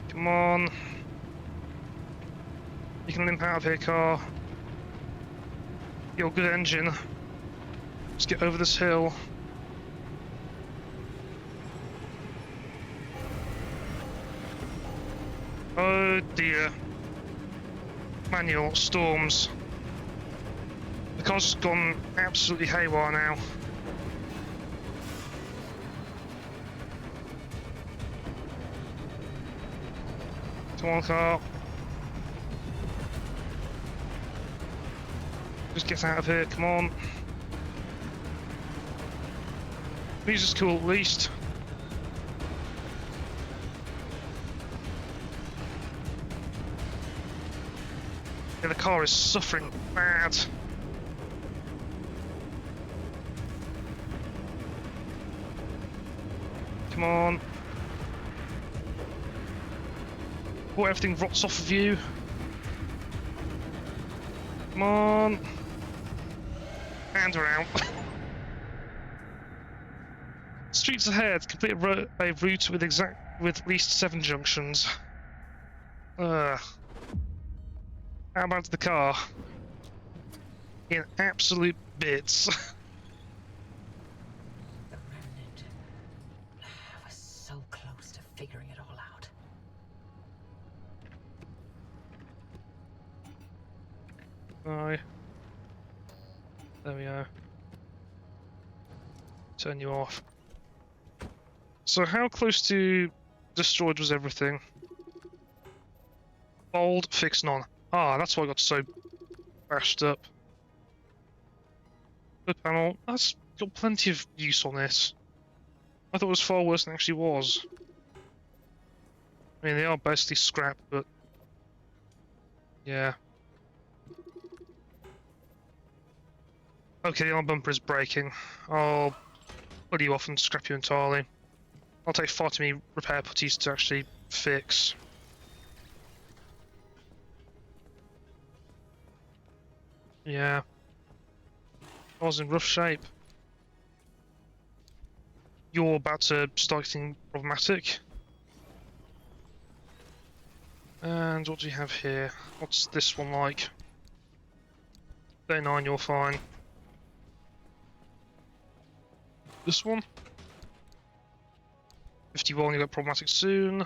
Come on. You can limp out of here, car. You're a good engine. Let's get over this hill. Oh dear. Manual, storms. The car's gone absolutely haywire now. Come on, car. Just get out of here, come on. Music's cool at least. Yeah, the car is suffering bad. Come on. Before everything rots off of you. Come on. And around. Streets ahead. Complete a route with at least 7 junctions. How about the car? In absolute bits. The remnant. I was so close to figuring it all out. Aye. There we go. Turn you off. So how close to destroyed was everything? Bold, fix none. Ah, that's why I got so bashed up. Good panel. That's got plenty of use on this. I thought it was far worse than it actually was. I mean, they are basically scrap, but... yeah. Okay, the arm bumper is breaking. I'll pull you off and scrap you entirely. I'll take far too many repair putties to actually fix. Yeah. I was in rough shape. You're about to start getting problematic. And what do you have here? What's this one like? 39, you're fine. This one? 51, you'll get problematic soon.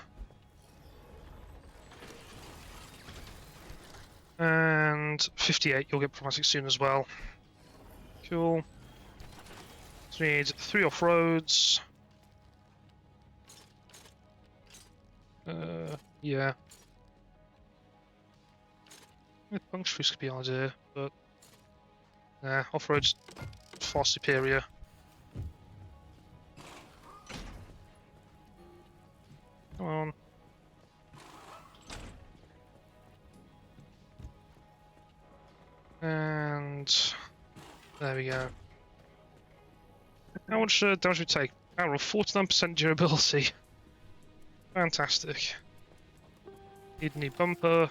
And 58, you'll get problematic soon as well. Cool. So we need 3 off-roads. Yeah. Puncturies could be an idea, but... nah, off-road's far superior. Come on. And... there we go. How much damage we take? Oh, 49% durability. Fantastic. Need a new bumper.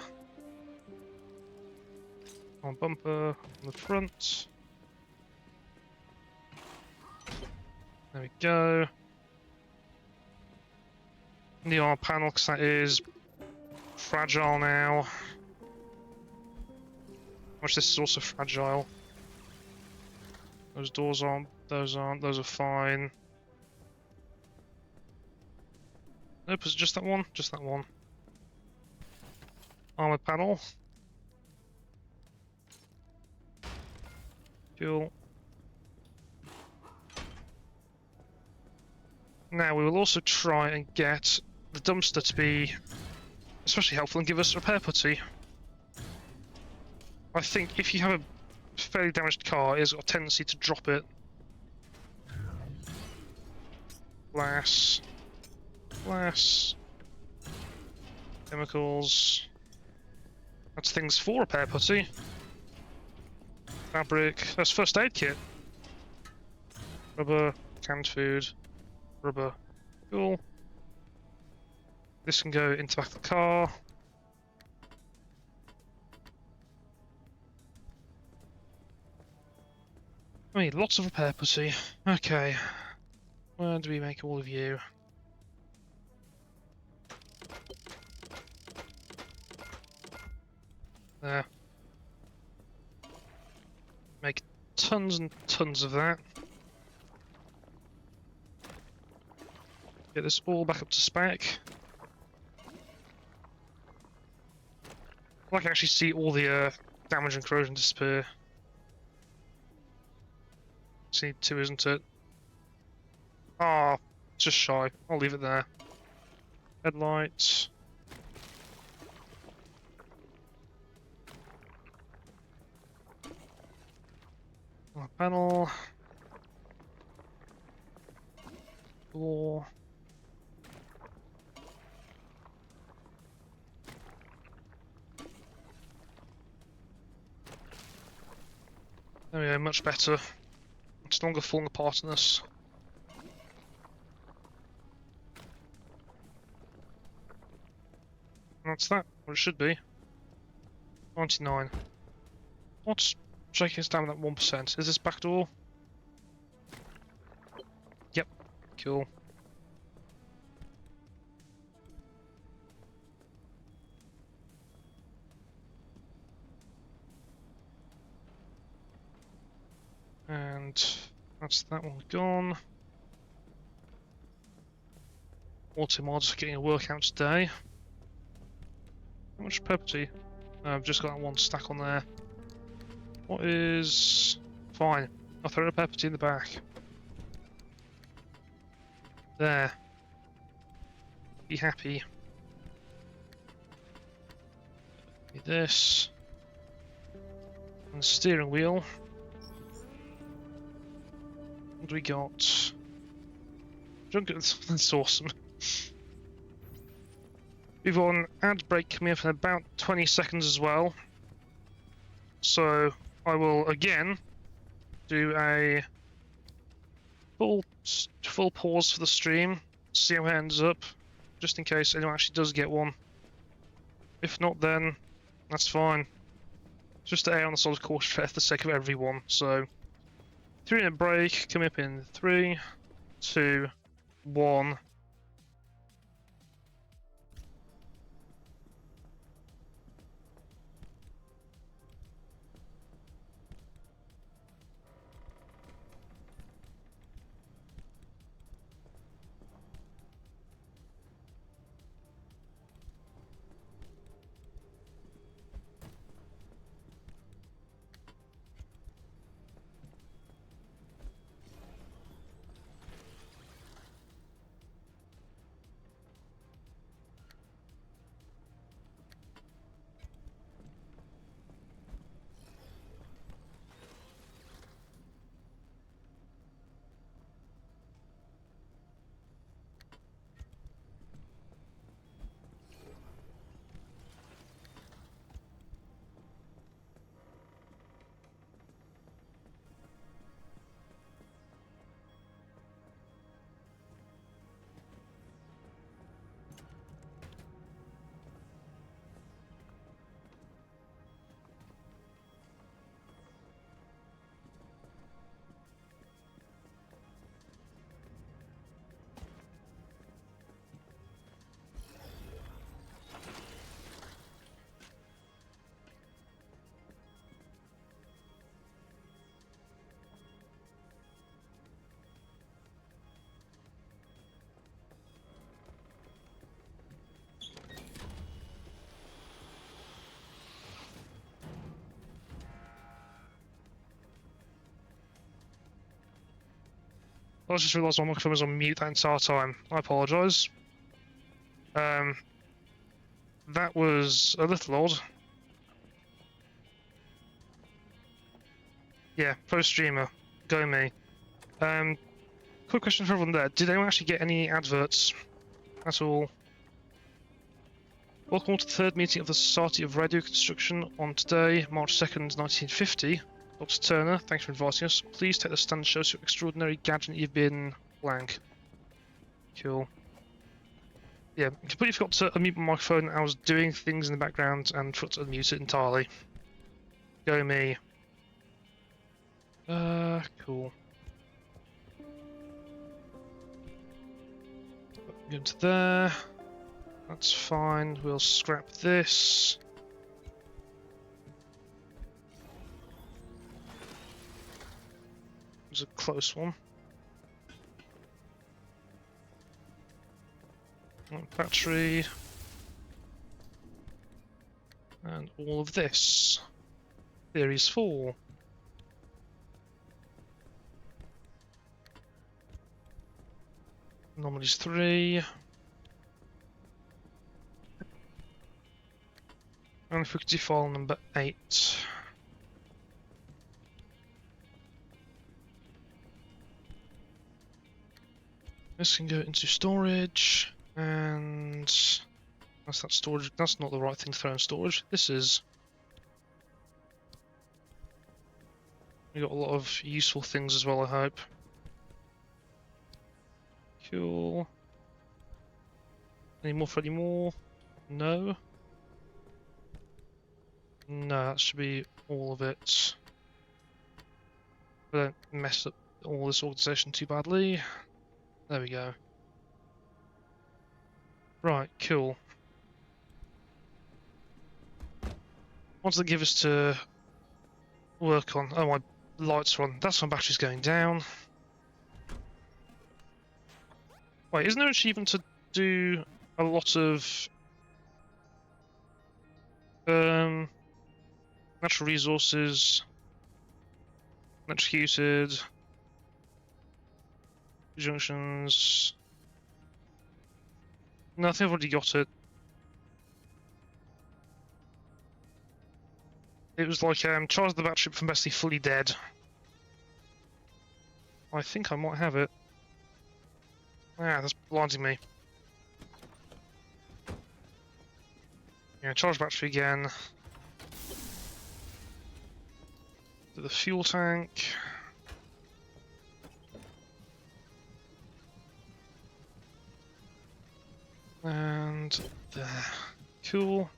On bumper on the front. There we go. The armor panel, because that is fragile now. Which this is also fragile. Those doors aren't, those aren't, those are fine. Nope, is it just that one? Just that one. Armor panel. Fuel. Now we will also try and get the dumpster to be especially helpful and give us a repair putty. I think if you have a fairly damaged car, it has got a tendency to drop it. Glass. Glass. Chemicals. That's things for repair putty. Fabric. That's first aid kit. Rubber. Canned food. Rubber. Cool. This can go into the back of the car. I need lots of repair putty. Okay. Where do we make all of you? There. Make tons and tons of that. Get this all back up to spec. I can actually see all the damage and corrosion disappear. Just need 2, isn't it? Ah, just shy. I'll leave it there. Headlights. Panel. Door. There we go, much better. It's no longer falling apart on us. That's that, what it should be. 99. What's shaking us down at 1%? Is this back door? Yep, cool. And that's that one gone. Automods getting a workout today. How much property? I've just got that one stack on there. What is... Fine. I'll throw a property in the back. There. Be happy. Need this. And the steering wheel. What do we got? Junkets, that's awesome. We've got an ad break coming up in about 20 seconds as well. So I will again do a full pause for the stream, see how it ends up, just in case anyone actually does get one. If not, then that's fine. Just to err on the side of caution for the sake of everyone. So 3-minute break coming up in 3, 2, 1. I just realised my microphone was on mute that entire time. I apologise. That was a little odd. Yeah, pro streamer. Go me. Quick question for everyone there. Did anyone actually get any adverts at all? Welcome to the third meeting of the Society of Radio Construction on today, March 2nd, 1950. Dr. Turner, thanks for inviting us. Please take the stand and show us your extraordinary gadget you've been blank. Cool. Yeah, I completely forgot to unmute my microphone. I was doing things in the background and forgot to unmute it entirely. Go me. Cool. Go into there. That's fine. We'll scrap this. It was a close one. Battery. And all of this. Theories 4. Anomalies 3. And frequency file number 8. This can go into storage, and that's that storage. That's not the right thing to throw in storage. This is. We got a lot of useful things as well, I hope. Cool. Any more for any more? No. No, that should be all of it. Don't mess up all this organisation too badly. There we go. Right, cool. What does it give us to work on? Oh, my lights are on. That's my battery's going down. Wait, isn't there an achievement to do a lot of natural resources, electrocuted, junctions? No, I think I've already got it. It was like charge the battery from basically fully dead. I think I might have it. Ah, that's blinding me. Yeah, charge battery again. To the fuel tank. And there. Cool.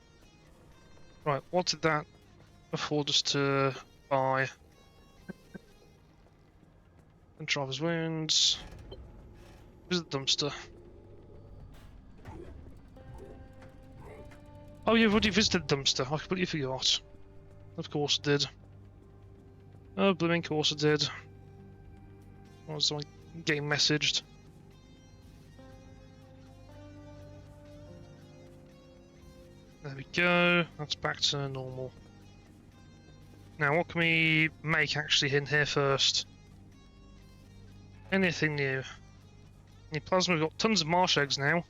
Right, what did that afford us to buy? And driver's wounds. Where's the dumpster? Oh, you've already visited the dumpster. I completely forgot. Of course I did. Oh, blooming course I did. What was I getting messaged? There we go. That's back to normal. Now, what can we make actually in here first? Anything new? Any plasma? We've got tons of marsh eggs now. A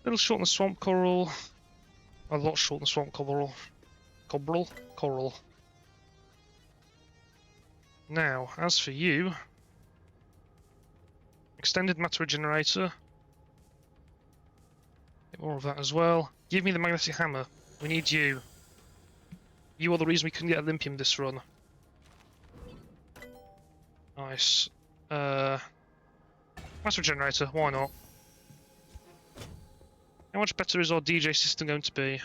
little short on the swamp coral. A lot short on the swamp coral. Coral. Now, as for you, extended matter regenerator. Get more of that as well. Give me the magnetic hammer. We need you. You are the reason we couldn't get Olympium this run. Nice. Matter regenerator, why not? How much better is our DJ system going to be?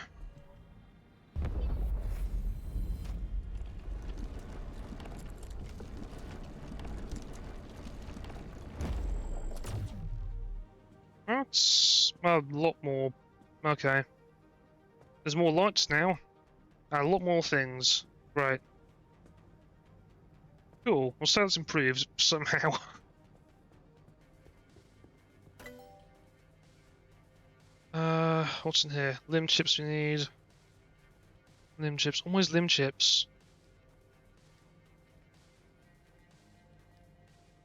That's a lot more. Okay. There's more lights now. And a lot more things. Right. Cool. Well, sales improves somehow. What's in here? Limb chips we need. Limb chips. Always limb chips.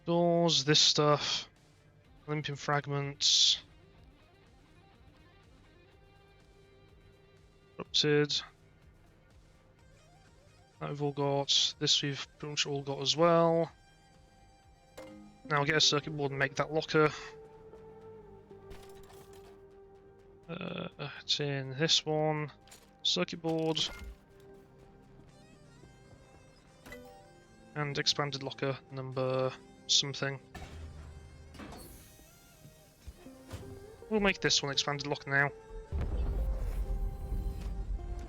Doors, this stuff. Olympian fragments. Corrupted. That we've all got. This we've pretty much all got as well. Now I'll get a circuit board and make that locker. It's in this one. Circuit board. And expanded locker number something. We'll make this one expanded locker now.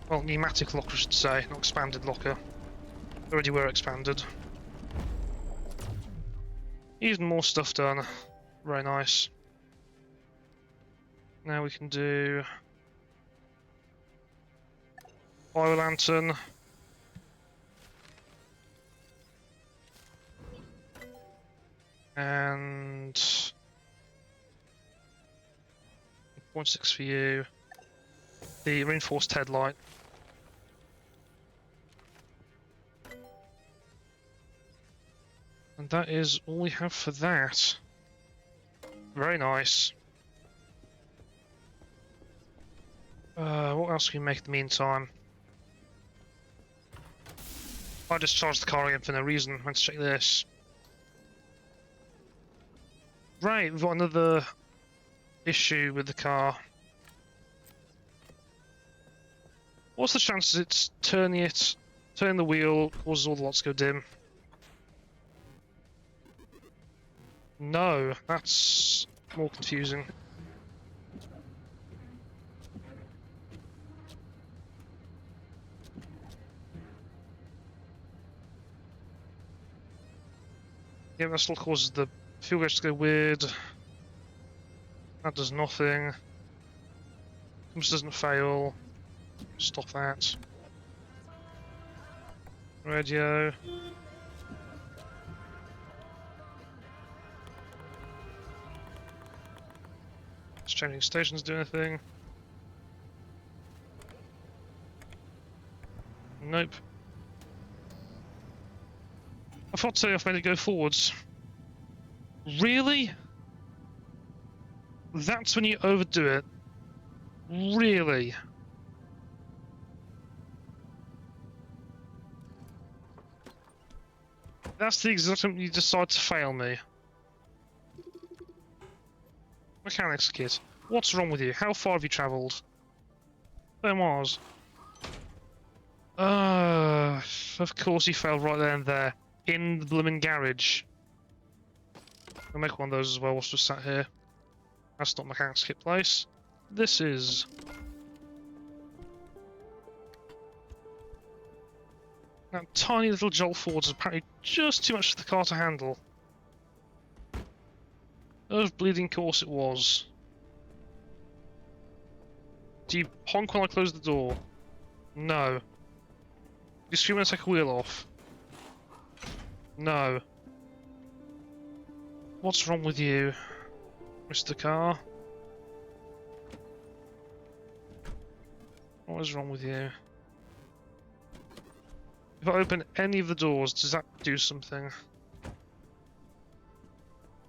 Well, pneumatic locker I should say, not expanded locker. Already were expanded. Even more stuff done. Very nice. Now we can do fire lantern. And 0.6 for you. The reinforced headlight. And that is all we have for that. Very nice. What else can we make in the meantime? I discharged the car again for no reason. Let's check this. Right, we've got another issue with the car. What's the chances it's turning the wheel, causes all the lights to go dim? No, that's more confusing. Yeah, that still causes the fuel gauge to go weird. That does nothing. Compass doesn't fail. Stop that. Radio. Is changing stations do anything? Nope. I thought to say I've made it go forwards. Really? That's when you overdo it. Really? That's the exact moment you decide to fail me. Mechanics kit. What's wrong with you? How far have you travelled? There was. Of course he failed right there and there. In the blooming garage. I'll make one of those as well whilst we're sat here. That's not mechanics kit place. This is. That tiny little jolt forward is apparently just too much for the car to handle. Of bleeding course it was. Do you honk when I close the door? No. Do you scream when I take a wheel off? No. What's wrong with you, Mr. Car? What is wrong with you? If I open any of the doors, does that do something?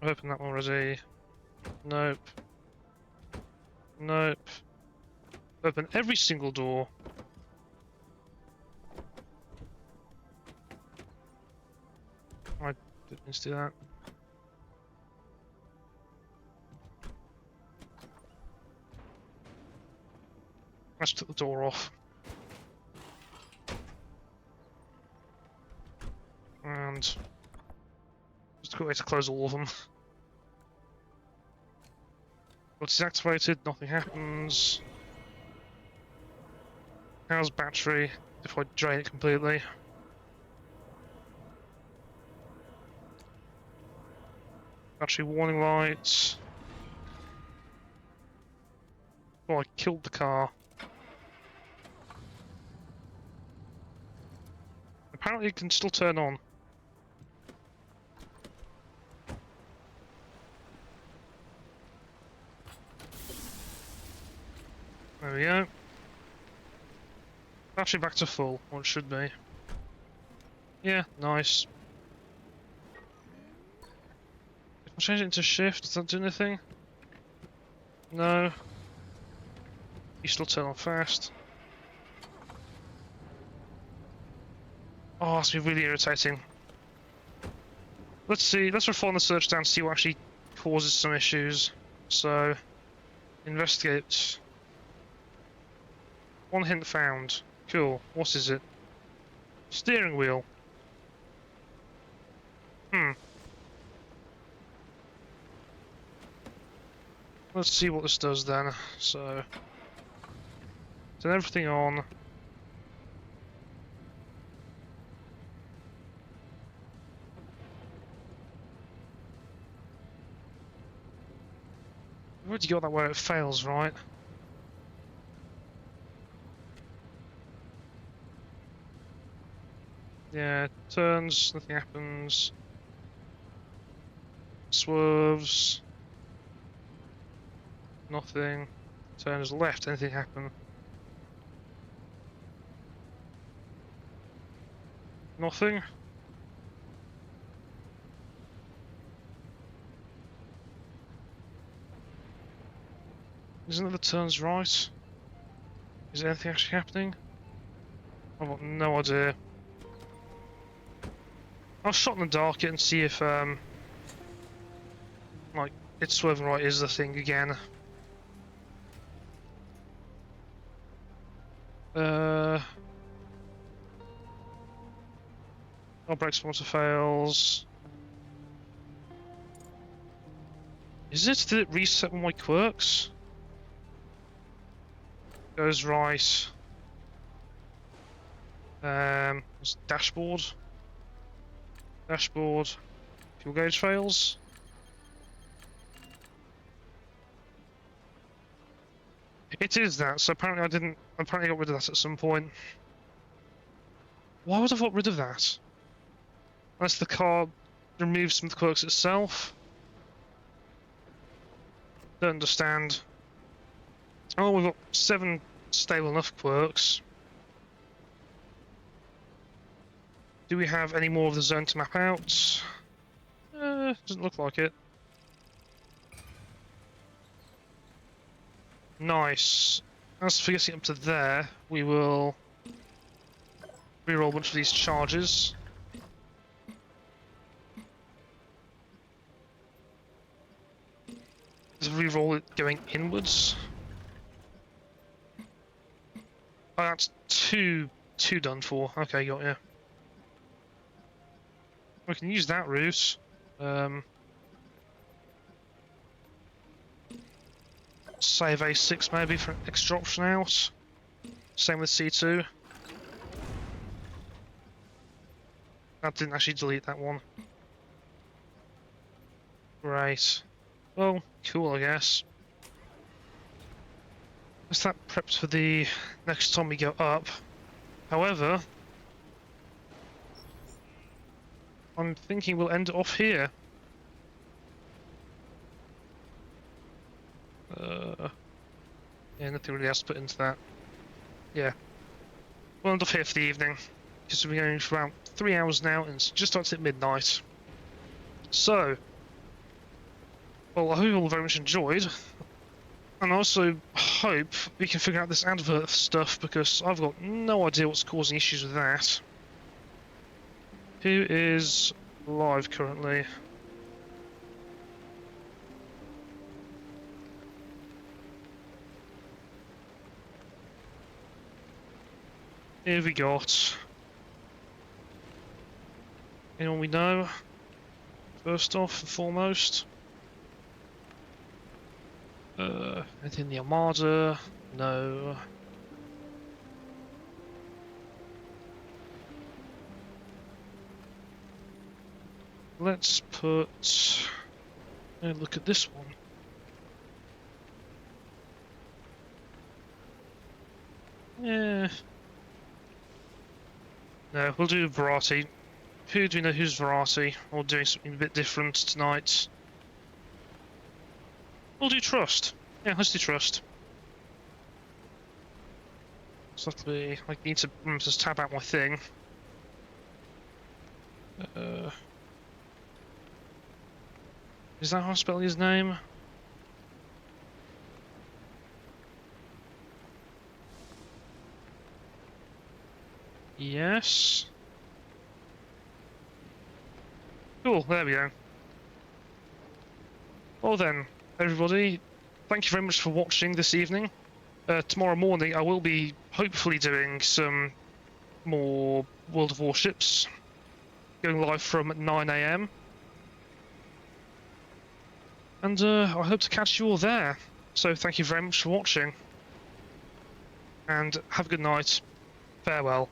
I've opened that one already. Nope. Nope. Open every single door. I didn't mean to do that. I just took the door off. And just a quick way to close all of them. Once it's activated, nothing happens. How's battery if I drain it completely? Battery warning lights. Oh, I killed the car. Apparently it can still turn on. There we go. Battery back to full, or it should be. Yeah, nice. I'll change it into shift. Does that do anything? No. You still turn on fast. Oh, that's been really irritating. Let's see. Let's refine the search down to see what actually causes some issues. So, investigate. One hint found. Cool. What is it? Steering wheel. Let's see what this does then. So, turn everything on. I've already got that where it fails, right? Yeah, turns, nothing happens. Swerves. Nothing. Turns left, anything happen? Nothing. Isn't it the turns right? Is anything actually happening? I've got no idea. I'll shot in the dark it and see if like it's swerving right is the thing again. Our brake sponsor fails. Is it? Did it reset all my quirks? Goes right. Dashboard. Dashboard. Fuel gauge fails. It is that, so apparently I didn't. Apparently I got rid of that at some point. Why would I have got rid of that? Unless the car removes some of the quirks itself. Don't understand. Oh, we've got 7 stable enough quirks. Do we have any more of the zone to map out? Doesn't look like it. Nice. As for getting up to there, we will reroll a bunch of these charges. Let's reroll it going inwards. Oh, that's two done for. Okay, got you. We can use that route. Save A6 maybe for extra option out. Same with C2. That didn't actually delete that one. Great. Well, cool, I guess. Is that prepped for the next time we go up? However, I'm thinking we'll end it off here. Yeah, nothing really else to put into that. Yeah. We'll end off here for the evening. Because we've been going for about 3 hours now, and it's just starts at midnight. So, well, I hope you all very much enjoyed. And I also hope we can figure out this advert stuff, because I've got no idea what's causing issues with that. Who is live currently? Here we got... Anyone we know? First off and foremost. Anything in the Armada? No. Let's put... look at this one. Yeah. No, we'll do variety. Who do we know who's variety? Or doing something a bit different tonight? We'll do trust. Yeah, let's do trust. So that'll be... I need to remember to tab out my thing. Is that how I spell his name? Yes. Cool, there we go. Well then, everybody, thank you very much for watching this evening. Tomorrow morning I will be hopefully doing some more World of Warships, going live from 9 AM. And I hope to catch you all there. So thank you very much for watching. And have a good night. Farewell.